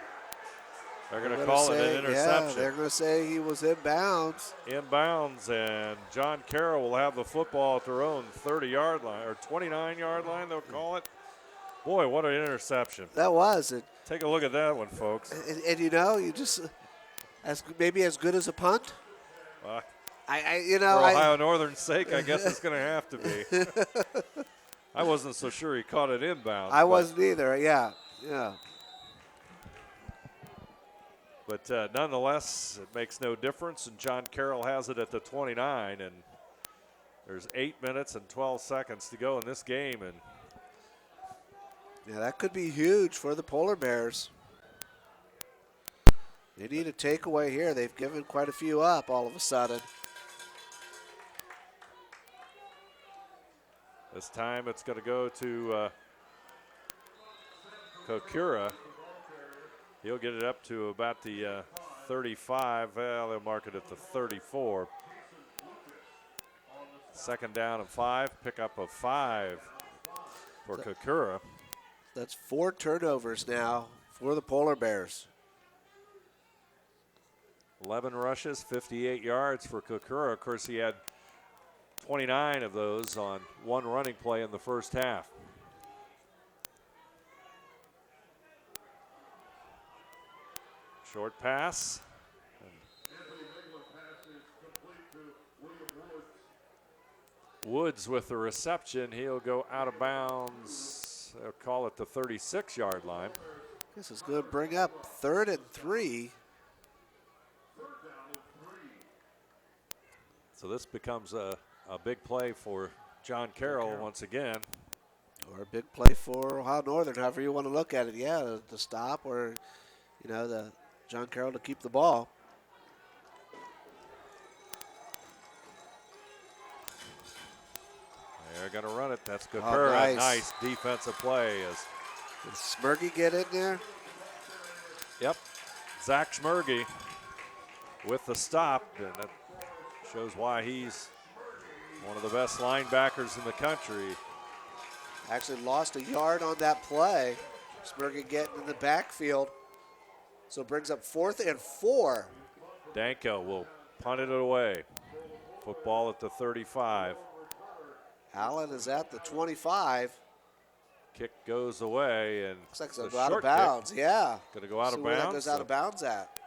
They're going to call it an interception. Yeah, they're going to say he was in bounds. Inbounds, and John Carroll will have the football at their own 30-yard line, or 29-yard line, they'll call it. Boy, what an interception. That was it. Take a look at that one, folks. And you know, you just, maybe as good as a punt. For Ohio Northern's sake, I guess it's going to have to be. I wasn't so sure he caught it inbound. I wasn't either, yeah. But nonetheless, it makes no difference, and John Carroll has it at the 29, and there's 8 minutes and 12 seconds to go in this game. And yeah, that could be huge for the Polar Bears. They need a takeaway here. They've given quite a few up all of a sudden. This time it's going to go to Kokura. He'll get it up to about the 35. Well, they'll mark it at the 34. 2nd down and 5. Pickup of 5 for Kokura. That's 4 turnovers now for the Polar Bears. 11 rushes, 58 yards for Kokura. Of course, he had 29 of those on 1 running play in the first half. Short pass. Woods with the reception. He'll go out of bounds. They'll call it the 36-yard line. This is going to bring up 3rd and 3. So this becomes a big play for John Carroll once again. Or a big play for Ohio Northern, however you want to look at it. Yeah, the stop or, the John Carroll to keep the ball. They're going to run it. That's good. Oh, nice. Nice defensive play. Did Schmergy get in there? Yep. Zach Schmergy with the stop. And that shows why he's one of the best linebackers in the country. Actually lost a yard on that play. Schmergy getting in the backfield. So brings up 4th and 4. Danko will punt it away. Football at the 35. Allen is at the 25. Kick goes away, and looks like it's out of bounds. Yeah. Going to go out of where bounds. that goes out of bounds at.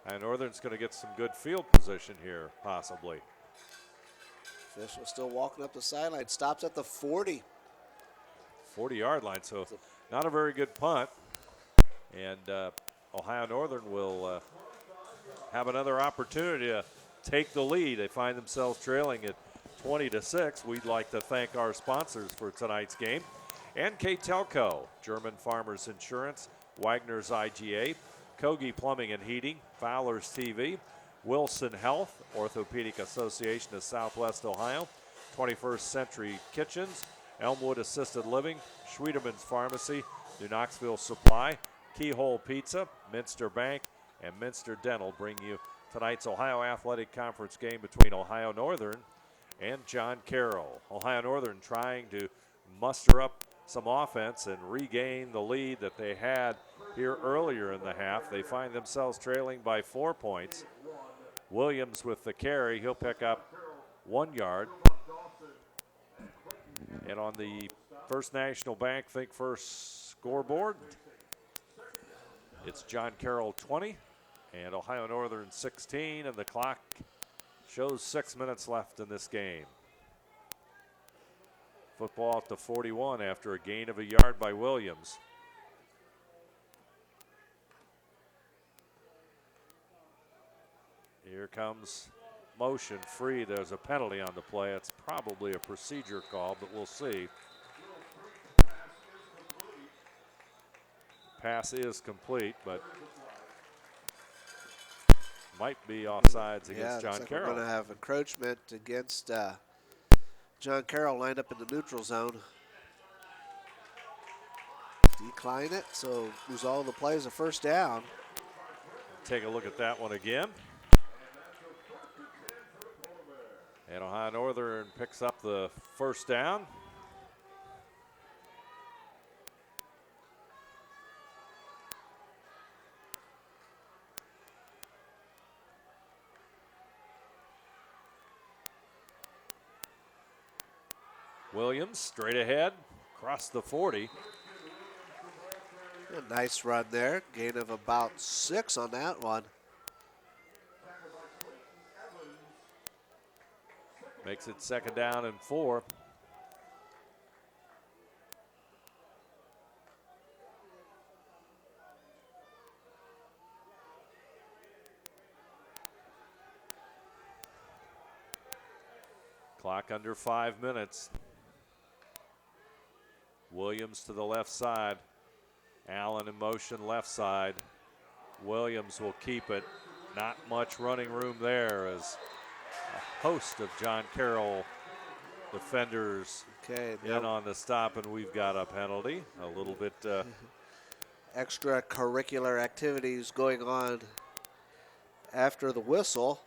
And Northern's going to get some good field position here, possibly. Fish was still walking up the sideline. Stops at the 40. 40-yard line, so not a very good punt. And Ohio Northern will have another opportunity to take the lead. They find themselves trailing at 20-6. We'd like to thank our sponsors for tonight's game. NKTelco, German Farmers Insurance, Wagner's IGA, Cody Plumbing and Heating, Fowler's TV, Wilson Health, Orthopedic Association of Southwest Ohio, 21st Century Kitchens, Elmwood Assisted Living, Schwieterman's Pharmacy, New Knoxville Supply, Keyhole Pizza, Minster Bank, and Minster Dental bring you tonight's Ohio Athletic Conference game between Ohio Northern and John Carroll. Ohio Northern trying to muster up some offense and regain the lead that they had here earlier in the half. They find themselves trailing by 4 points. Williams with the carry. He'll pick up 1 yard. And on the First National Bank Think First scoreboard, it's John Carroll 20 and Ohio Northern 16, and the clock shows 6 minutes left in this game. Football at the 41 after a gain of a yard by Williams. Here comes motion free. There's a penalty on the play. It's probably a procedure call, but we'll see. Pass is complete, but might be offsides against John Carroll. We're going to have encroachment against John Carroll lined up in the neutral zone. Decline it, so lose all the plays a first down. Take a look at that one again. And Ohio Northern picks up the first down. Williams straight ahead, across the 40. A nice run there. Gain of about 6 on that one. Makes it 2nd down and 4. Clock under 5 minutes. Williams to the left side. Allen in motion left side. Williams will keep it. Not much running room there as a host of John Carroll defenders in on the stop, and we've got a penalty. A little bit extracurricular activities going on after the whistle.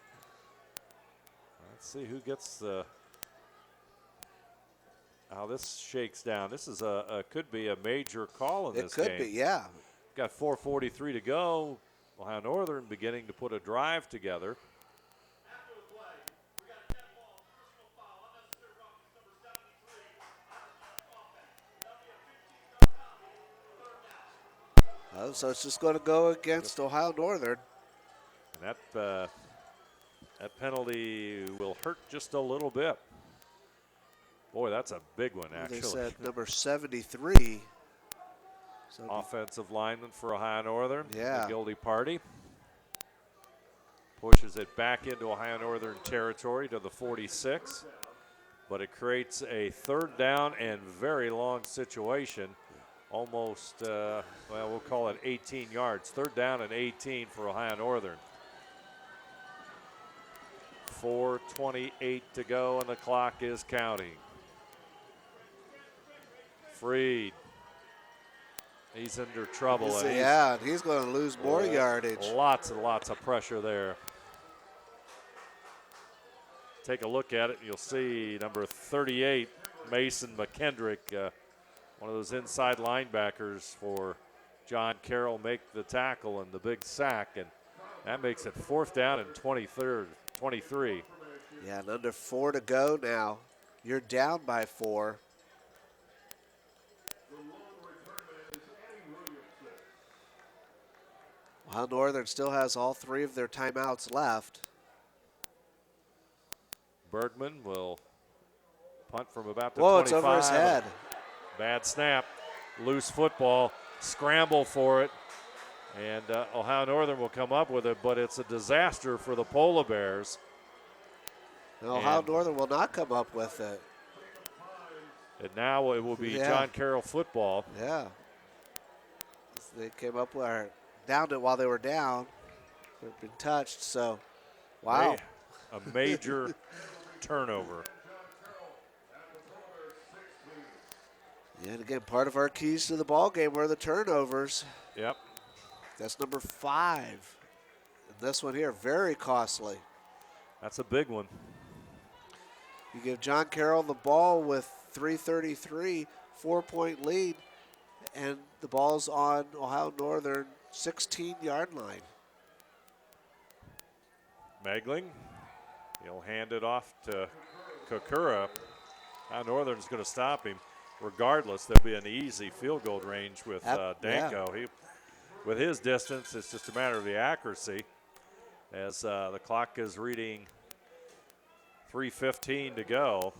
Let's see who gets the how this shakes down. This is could be a major call in this game. It could be, yeah. Got 4:43 to go. Ohio Northern beginning to put a drive together. So it's just going to go against Ohio Northern. And that penalty will hurt just a little bit. Boy, that's a big one, actually. They said number 73. So offensive lineman for Ohio Northern. Yeah. The guilty party. Pushes it back into Ohio Northern territory to the 46. But it creates a 3rd down and very long situation. Almost, we'll call it 18 yards. 3rd down and 18 for Ohio Northern. 4:28 to go, and the clock is counting. Freed. He's under trouble. He's going to lose more yardage. Lots and lots of pressure there. Take a look at it, and you'll see number 38, Mason McKendrick, one of those inside linebackers for John Carroll, make the tackle and the big sack, and that makes it 4th down and 23. Yeah, and under 4 to go now. You're down by 4. Ohio Northern still has all 3 of their timeouts left. Bergman will punt from about the 25. Whoa, it's over his head. Bad snap, loose football, scramble for it, and Ohio Northern will come up with it, but it's a disaster for the Polar Bears. No, Ohio Northern will not come up with it. And now it will be John Carroll football. Yeah. They came up with downed it while they were down. They've been touched, so wow. A major turnover. Yeah, and again, part of our keys to the ball game were the turnovers. Yep. That's number 5. And this one here, very costly. That's a big one. You give John Carroll the ball with 3:33, 4-point lead, and the ball's on Ohio Northern 16-yard line. Megling, he'll hand it off to Kokura. Ohio Northern's going to stop him. Regardless, there'll be an easy field goal range with Danko. Yeah. With his distance, it's just a matter of the accuracy. As the clock is reading 3:15 to go.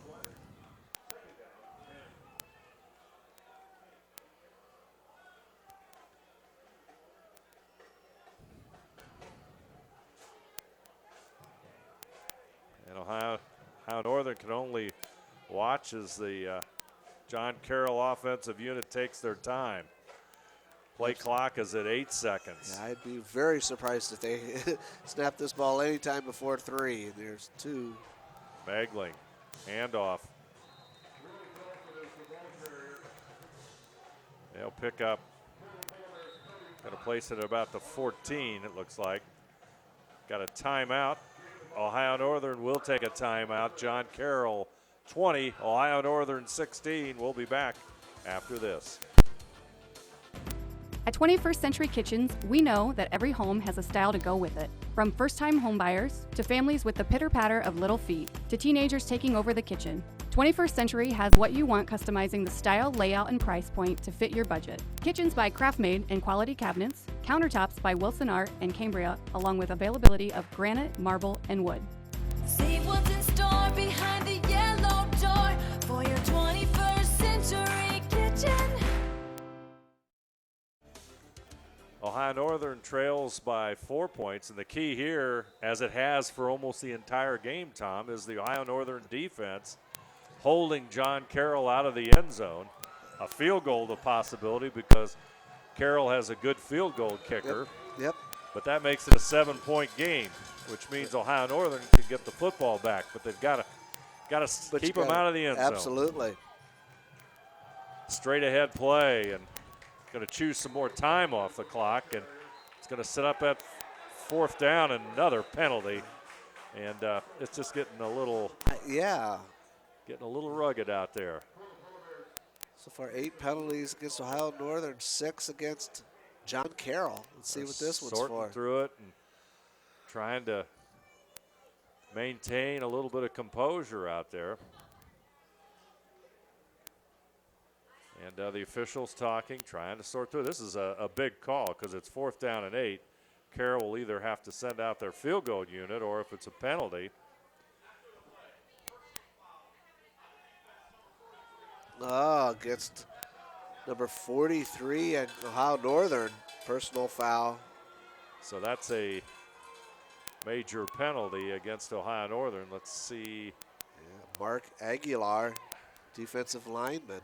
And Ohio Northern can only watch as the John Carroll offensive unit takes their time. Play clock is at 8 seconds. Yeah, I'd be very surprised if they snap this ball anytime before 3. And there's 2. Megling, handoff. They'll pick up. Going to place it at about the 14, it looks like. Got a timeout. Ohio Northern will take a timeout. John Carroll 20, Ohio Northern 16. We'll be back after this. At 21st Century Kitchens, we know that every home has a style to go with it. From first-time homebuyers to families with the pitter-patter of little feet to teenagers taking over the kitchen, 21st Century has what you want, customizing the style, layout, and price point to fit your budget. Kitchens by Craftmade and quality cabinets, countertops by Wilson Art and Cambria, along with availability of granite, marble, and wood. See what's in store behind the yellow door for your 21st Century Kitchen. Ohio Northern trails by 4 points, and the key here, as it has for almost the entire game, Tom, is the Ohio Northern defense holding John Carroll out of the end zone. A field goal the possibility because Carroll has a good field goal kicker. Yep. But that makes it a 7-point game, which means Ohio Northern can get the football back, but they've got to keep them out of the end zone. Absolutely. Straight ahead play, and going to choose some more time off the clock, and it's going to set up at 4th down, and another penalty. And it's just getting a little getting a little rugged out there. So far 8 penalties against Ohio Northern, 6 against John Carroll. Let's see what this one's sorting for. Through it and trying to maintain a little bit of composure out there. And the officials talking, trying to sort through. This is a big call because it's 4th down and 8. Carroll will either have to send out their field goal unit, or if it's a penalty. Against number 43 and Ohio Northern, personal foul. So that's a major penalty against Ohio Northern. Let's see. Mark Aguilar, defensive lineman.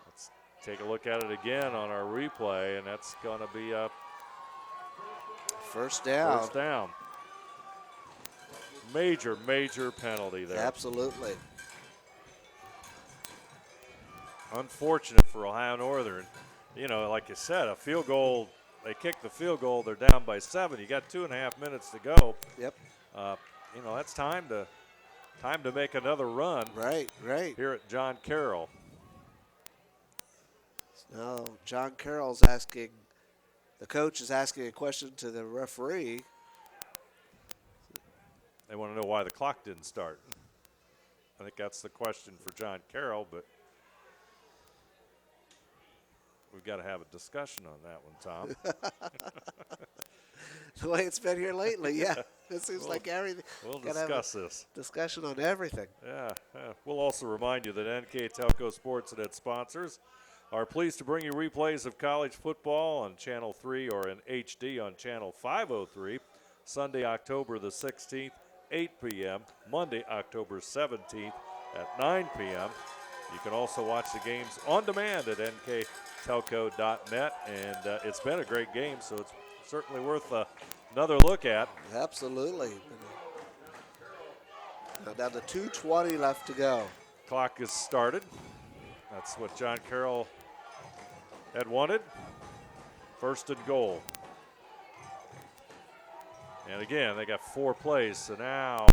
Let's take a look at it again on our replay, and that's going to be a first down. First down. Major penalty there. Absolutely. unfortunate for Ohio Northern. You know, like you said, a field goal, they kick the field goal, they're down by 7. You got 2.5 minutes to go. Yep. You know, that's time to make another run. Right. Here at John Carroll. Now, John Carroll's asking, the coach is asking a question to the referee. They want to know why the clock didn't start. I think that's the question for John Carroll, but we've got to have a discussion on that one, Tom. The way it's been here lately, yeah. It seems like everything. We'll gotta have discuss a this. Discussion on everything. Yeah. We'll also remind you that NKTelco Sports and its sponsors are pleased to bring you replays of college football on Channel 3 or in HD on Channel 503, Sunday, October the 16th, 8 p.m., Monday, October 17th at 9 p.m. You can also watch the games on demand at nktelco.net, and it's been a great game, so it's certainly worth another look at. Absolutely. Now down to 2:20 left to go. Clock is started. That's what John Carroll had wanted. First and goal. And again, they got 4 plays, so now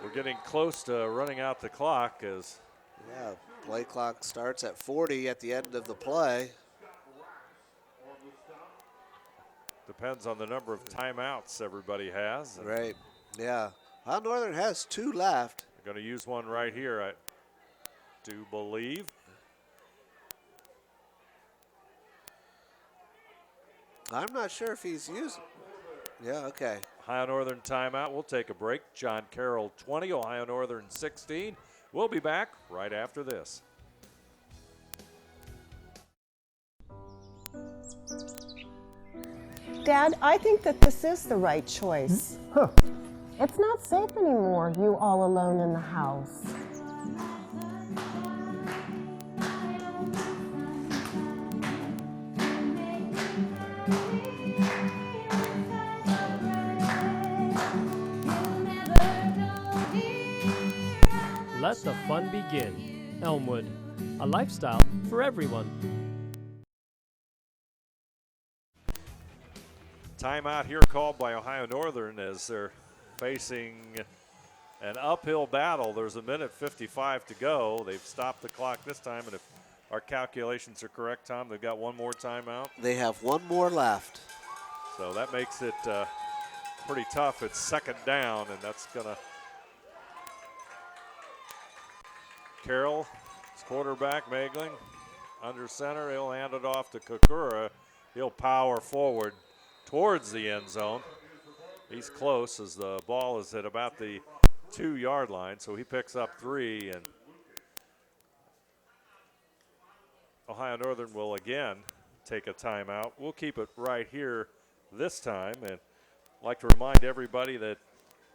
we're getting close to running out the clock as play clock starts at 40 at the end of the play. depends on the number of timeouts everybody has. Right, yeah. Ohio Northern has 2 left. They're going to use one right here, I do believe. I'm not sure if he's using. Yeah, okay. Ohio Northern timeout. We'll take a break. John Carroll 20, Ohio Northern 16. We'll be back right after this. Dad, I think that this is the right choice. It's not safe anymore, you all alone in the house. Let the fun begin. Elmwood, a lifestyle for everyone. Timeout here called by Ohio Northern as they're facing an uphill battle. There's a minute 55 to go. They've stopped the clock this time, and if our calculations are correct, Tom, they've got one more timeout. They have one more left. So that makes it pretty tough. It's second down, and that's going to Carroll, his quarterback, Megling, under center. He'll hand it off to Kakura. He'll power forward towards the end zone. He's close as the ball is at about the 2-yard line, so he picks up 3, and Ohio Northern will again take a timeout. We'll keep it right here this time, and I'd like to remind everybody that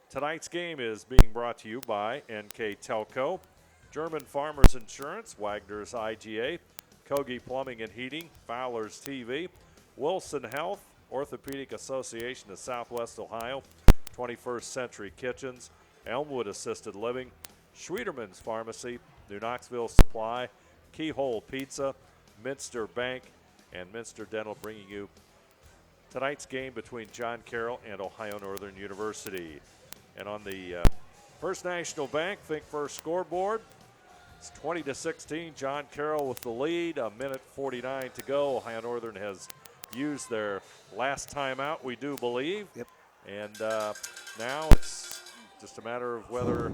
tonight's game is being brought to you by NKTelco, German Farmers Insurance, Wagner's IGA, Cody Plumbing and Heating, Fowler's TV, Wilson Health, Orthopedic Association of Southwest Ohio, 21st Century Kitchens, Elmwood Assisted Living, Schwieterman's Pharmacy, New Knoxville Supply, Keyhole Pizza, Minster Bank, and Minster Dental bringing you tonight's game between John Carroll and Ohio Northern University. And on the First National Bank Think First scoreboard, it's 20-16. John Carroll with the lead. A minute 49 to go. Ohio Northern has used their last timeout, we do believe. Yep. And now it's just a matter of whether.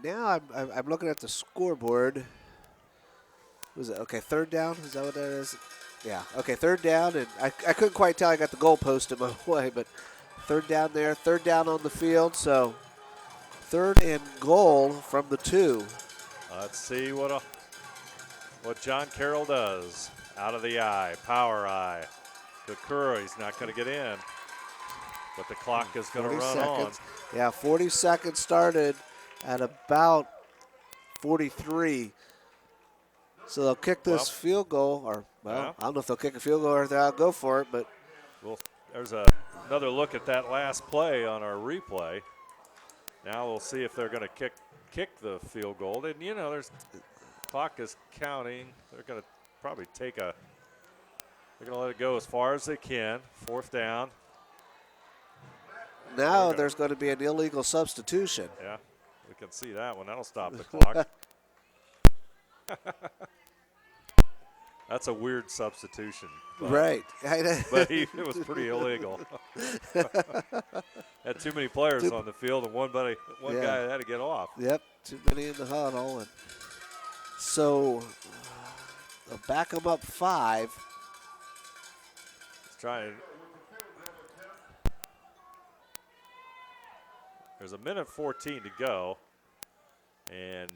Now I'm looking at the scoreboard. Was it okay? Third down. Is that what that is? Yeah. Okay. Third down, and I couldn't quite tell. I got the goalpost in my way, but third down there. Third down on the field. So third and goal from the 2. Let's see what John Carroll does. Out of the eye, power eye. Kakura, he's not going to get in, but the clock is going to run on. Yeah, 40 seconds started at about 43. So they'll kick this field goal, or I don't know if they'll kick a field goal or if they'll go for it, but. Well, there's another look at that last play on our replay. Now we'll see if they're going to kick kick the field goal. And, there's clock is counting. They're going to probably they're going to let it go as far as they can. 4th down. Now there's going to be an illegal substitution. Yeah, we can see that one. That'll stop the clock. That's a weird substitution. Right. But it was pretty illegal. Had too many players on the field, and one guy had to get off. Yep, too many in the huddle. And so back them up 5. Let's try it. There's 1:14 to go, and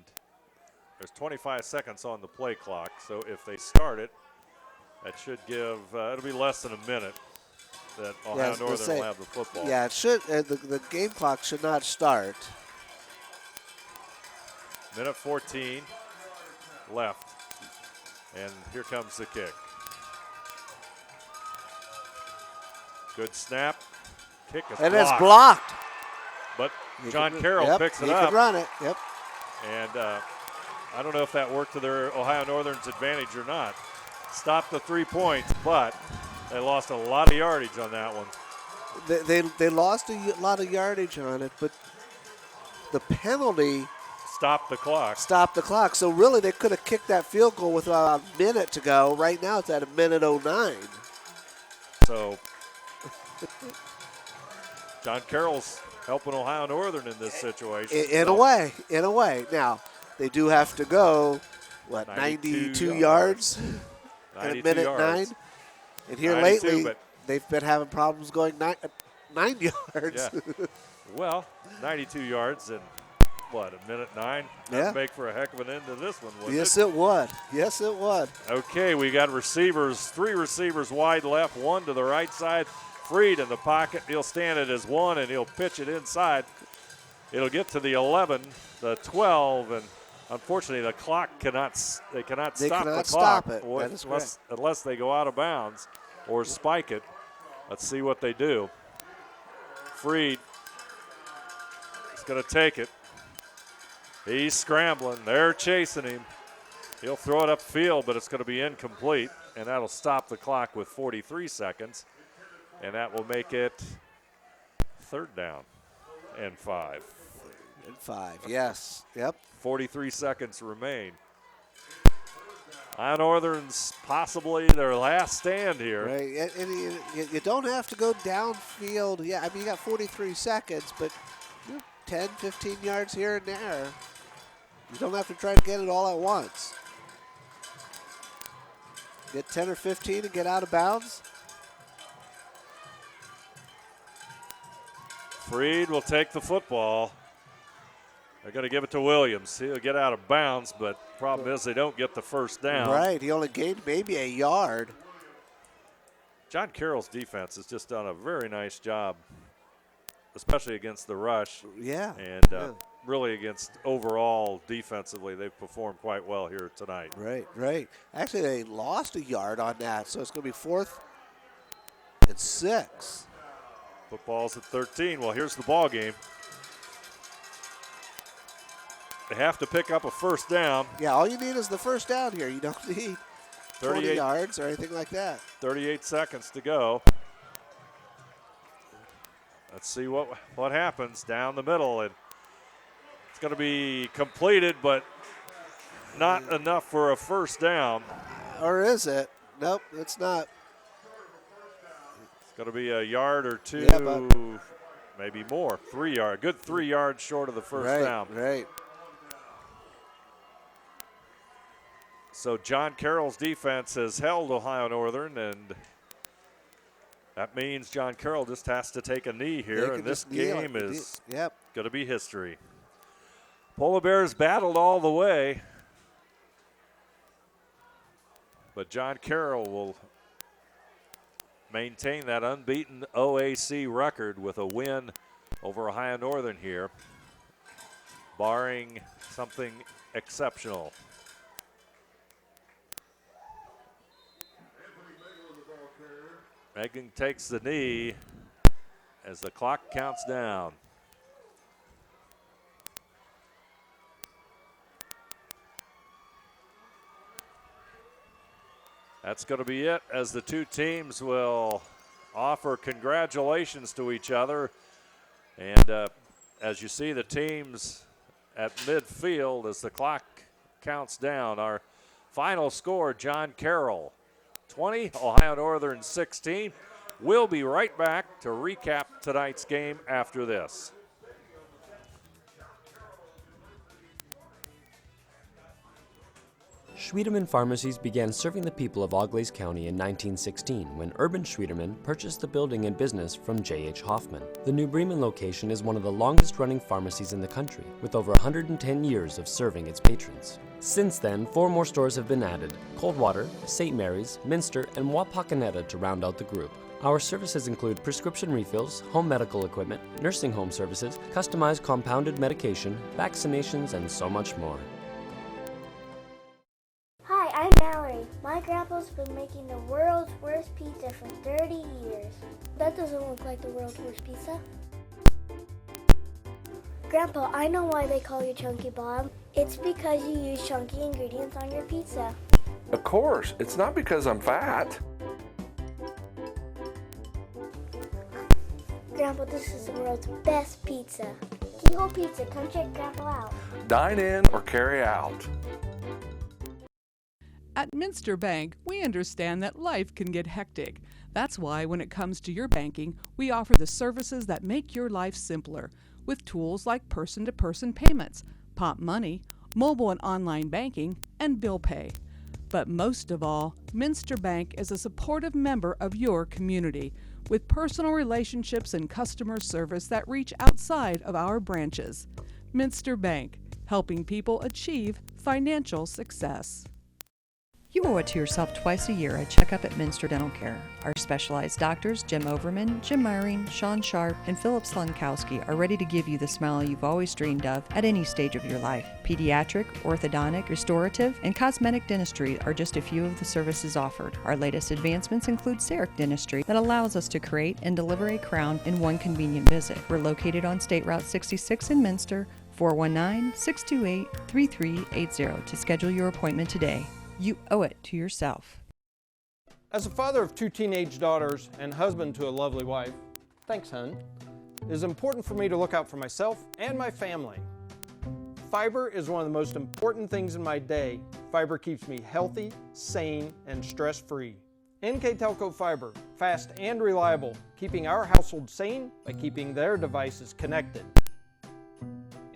there's 25 seconds on the play clock. So if they start it, that should give, it'll be less than a minute that Ohio Northern will have the football. Yeah, it should. The game clock should not start. 1:14 left, and here comes the kick. Good snap. Kick is and blocked. It's blocked. But John Carroll picks it up. He can run it, yep. And I don't know if that worked to their Ohio Northern's advantage or not. Stopped the 3 points, but they lost a lot of yardage on that one. They lost a lot of yardage on it, but the penalty stopped the clock. So really, they could have kicked that field goal with about a minute to go. Right now, it's at 1:09. So John Carroll's helping Ohio Northern in this situation. In a way. Now, they do have to go, 92 yards in 1:09? And here lately, they've been having problems going 9 yards. Yeah. Well, 92 yards in, 1:09? That'd make for a heck of an end to this one, wouldn't Yes, it would. Yes, it would. Okay, we got 3 receivers wide left, 1 to the right side. Freed in the pocket. He'll stand it as 1, and he'll pitch it inside. It'll get to the 11, the 12, and unfortunately the clock cannot stop the clock stop it. That is unless they go out of bounds or spike it. Let's see what they do. Freed is going to take it. He's scrambling. They're chasing him. He'll throw it upfield, but it's going to be incomplete, and that'll stop the clock with 43 seconds. And that will make it 3rd down and 5. And 5, yes. Yep. 43 seconds remain. Ohio Northern's possibly their last stand here. Right, and you don't have to go downfield. Yeah, I mean, you got 43 seconds, but 10, 15 yards here and there. You don't have to try to get it all at once. Get 10 or 15 and get out of bounds. Freed will take the football. They're going to give it to Williams. He'll get out of bounds, but problem is they don't get the 1st down. Right, he only gained maybe a yard. John Carroll's defense has just done a very nice job, especially against the rush. Yeah. And really against overall defensively, they've performed quite well here tonight. Right. Actually, they lost a yard on that, so it's going to be 4th and 6. Football's at 13. Well, here's the ball game. They have to pick up a 1st down. Yeah, all you need is the 1st down here. You don't need 20 yards or anything like that. 38 seconds to go. Let's see what happens down the middle. And it's going to be completed, but not enough for a 1st down. Or is it? Nope, it's not. Going to be a yard or 2, maybe more. 3 yards. Good 3 yards short of the 1st down. Right. So John Carroll's defense has held Ohio Northern, and that means John Carroll just has to take a knee here, and this game is going to be history. Polar Bears battled all the way, but John Carroll will maintain that unbeaten OAC record with a win over Ohio Northern here, barring something exceptional. Megan takes the knee as the clock counts down. That's going to be it as the two teams will offer congratulations to each other. And as you see the teams at midfield as the clock counts down, our final score, John Carroll 20, Ohio Northern 16. We'll be right back to recap tonight's game after this. Schwiedemann Pharmacies began serving the people of Auglaize County in 1916 when Urban Schwiedemann purchased the building and business from J.H. Hoffman. The New Bremen location is one of the longest-running pharmacies in the country, with over 110 years of serving its patrons. Since then, 4 more stores have been added: Coldwater, St. Mary's, Minster, and Wapakoneta to round out the group. Our services include prescription refills, home medical equipment, nursing home services, customized compounded medication, vaccinations, and so much more. Hi, I'm Mallory. My grandpa's been making the world's worst pizza for 30 years. That doesn't look like the world's worst pizza. Grandpa, I know why they call you Chunky Bob. It's because you use chunky ingredients on your pizza. Of course, it's not because I'm fat. Grandpa, this is the world's best pizza. Keyhole Pizza, come check Grandpa out. Dine in or carry out. At Minster Bank, we understand that life can get hectic. That's why when it comes to your banking, we offer the services that make your life simpler, with tools like person-to-person payments, Pop Money, mobile and online banking, and bill pay. But most of all, Minster Bank is a supportive member of your community, with personal relationships and customer service that reach outside of our branches. Minster Bank, helping people achieve financial success. You owe it to yourself twice a year a checkup at Minster Dental Care. Our specialized doctors, Jim Overman, Jim Myring, Sean Sharp, and Philip Slonkowski, are ready to give you the smile you've always dreamed of at any stage of your life. Pediatric, orthodontic, restorative, and cosmetic dentistry are just a few of the services offered. Our latest advancements include CEREC dentistry that allows us to create and deliver a crown in one convenient visit. We're located on State Route 66 in Minster, 419-628-3380 to schedule your appointment today. You owe it to yourself. As a father of 2 teenage daughters and husband to a lovely wife, thanks, hun, it is important for me to look out for myself and my family. Fiber is one of the most important things in my day. Fiber keeps me healthy, sane, and stress-free. NKTelco Fiber, fast and reliable, keeping our household sane by keeping their devices connected.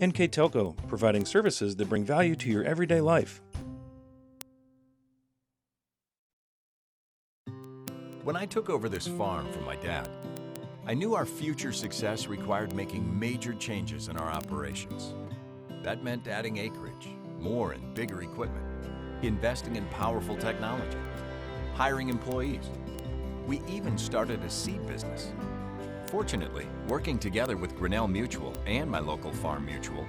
NKTelco, providing services that bring value to your everyday life. When I took over this farm from my dad, I knew our future success required making major changes in our operations. That meant adding acreage, more and bigger equipment, investing in powerful technology, hiring employees. We even started a seed business. Fortunately, working together with Grinnell Mutual and my local farm mutual,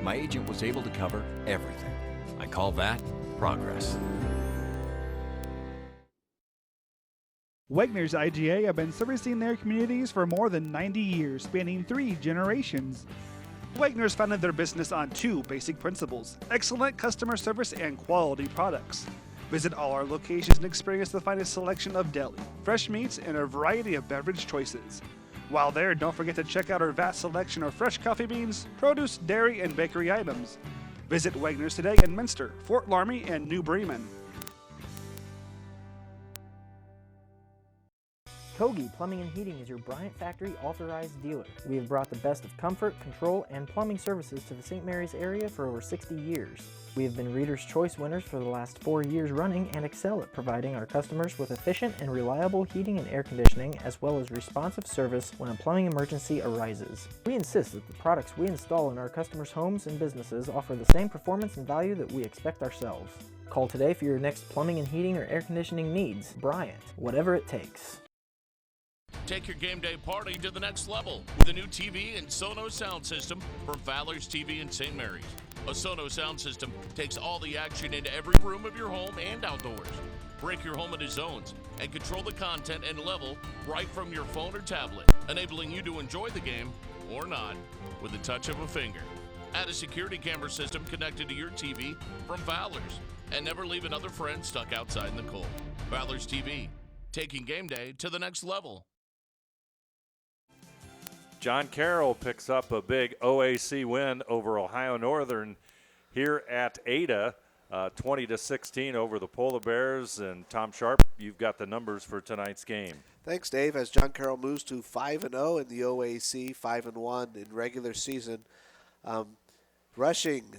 my agent was able to cover everything. I call that progress. Wegner's IGA have been servicing their communities for more than 90 years, spanning 3 generations. Wegner's founded their business on 2 basic principles: excellent customer service and quality products. Visit all our locations and experience the finest selection of deli, fresh meats, and a variety of beverage choices. While there, don't forget to check out our vast selection of fresh coffee beans, produce, dairy, and bakery items. Visit Wegner's today in Minster, Fort Laramie, and New Bremen. Cody Plumbing and Heating is your Bryant Factory authorized dealer. We have brought the best of comfort, control, and plumbing services to the St. Mary's area for over 60 years. We have been Reader's Choice winners for the last 4 years running and excel at providing our customers with efficient and reliable heating and air conditioning, as well as responsive service when a plumbing emergency arises. We insist that the products we install in our customers' homes and businesses offer the same performance and value that we expect ourselves. Call today for your next plumbing and heating or air conditioning needs. Bryant, whatever it takes. Take your game day party to the next level with a new TV and Sonos sound system from Fowler's TV in St. Mary's. A Sonos sound system takes all the action into every room of your home and outdoors. Break your home into zones and control the content and level right from your phone or tablet, enabling you to enjoy the game, or not, with the touch of a finger. Add a security camera system connected to your TV from Fowler's, and never leave another friend stuck outside in the cold. Valor's TV, taking game day to the next level. John Carroll picks up a big OAC win over Ohio Northern here at Ada, 20-16 over the Polar Bears. And Tom Sharp, you've got the numbers for tonight's game. Thanks, Dave. As John Carroll moves to 5-0 in the OAC, 5-1 in regular season. Rushing,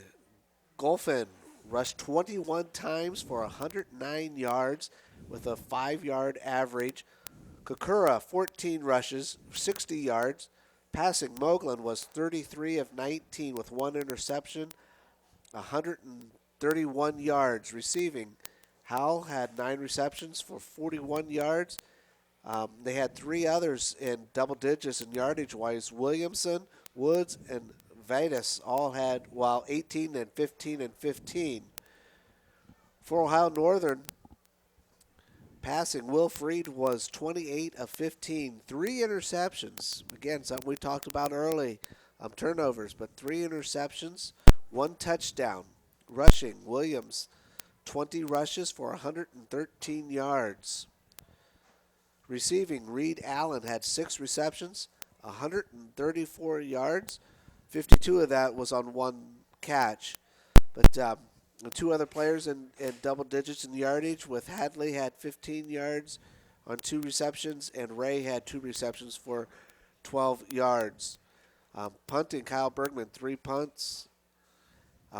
Golfin rushed 21 times for 109 yards with a 5-yard average. Kokura, 14 rushes, 60 yards. Passing, Moglen was 33 of 19 with 1 interception, 131 yards. Receiving, Howell had 9 receptions for 41 yards. They had 3 others in double digits in yardage-wise. Williamson, Woods, and Vedas all had, 18 and 15 and 15. For Ohio Northern, passing, Will Freed was 28 of 15, 3 interceptions. Again, something we talked about early, turnovers, but 3 interceptions, 1 touchdown. Rushing, Williams, 20 rushes for 113 yards. Receiving, Reed Allen had 6 receptions, 134 yards. 52 of that was on 1 catch. But 2 other players in double digits in yardage, with Hadley had 15 yards on 2 receptions, and Ray had 2 receptions for 12 yards. Punting, Kyle Bergman, 3 punts.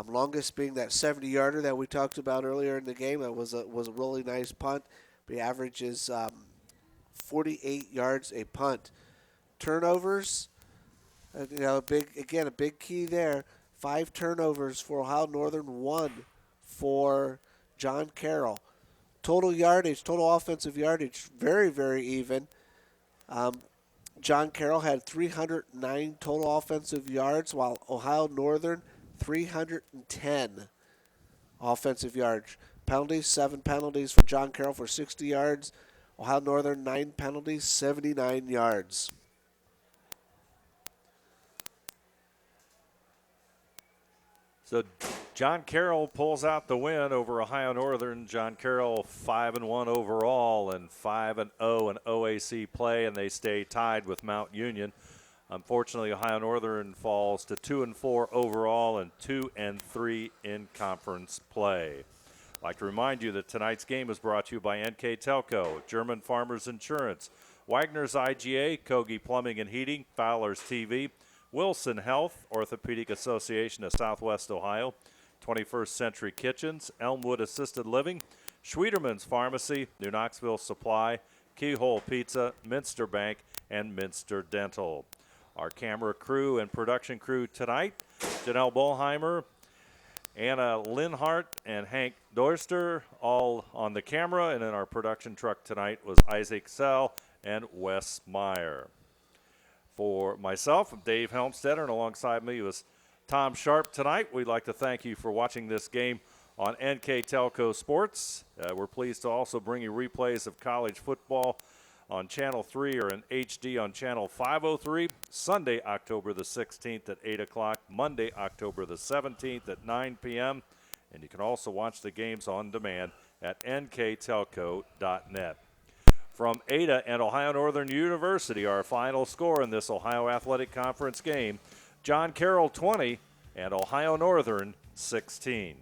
Longest being that 70-yarder that we talked about earlier in the game. That was a really nice punt. The average is 48 yards a punt. Turnovers, a big key there. 5 turnovers for Ohio Northern, 1 for John Carroll. Total yardage, total offensive yardage, very, very even. John Carroll had 309 total offensive yards, while Ohio Northern 310 offensive yards. Penalties, 7 penalties for John Carroll for 60 yards. Ohio Northern, 9 penalties, 79 yards. So John Carroll pulls out the win over Ohio Northern. John Carroll 5-1 overall and 5-0 in OAC play, and they stay tied with Mount Union. Unfortunately, Ohio Northern falls to 2-4 overall and 2-3 in conference play. I'd like to remind you that tonight's game is brought to you by NKTelco, German Farmers Insurance, Wagner's IGA, Kogi Plumbing and Heating, Fowler's TV, Wilson Health, Orthopedic Association of Southwest Ohio, 21st Century Kitchens, Elmwood Assisted Living, Schwieterman's Pharmacy, New Knoxville Supply, Keyhole Pizza, Minster Bank, and Minster Dental. Our camera crew and production crew tonight, Janelle Bollheimer, Anna Linhart, and Hank Doyster, all on the camera. And in our production truck tonight was Isaac Sell and Wes Meyer. For myself, I'm Dave Helmstetter, and alongside me was Tom Sharp tonight. We'd like to thank you for watching this game on NKTelco Sports. We're pleased to also bring you replays of college football on Channel 3 or in HD on Channel 503, Sunday, October the 16th at 8 o'clock, Monday, October the 17th at 9 p.m., and you can also watch the games on demand at nktelco.net. From Ada and Ohio Northern University, our final score in this Ohio Athletic Conference game, John Carroll 20 and Ohio Northern 16.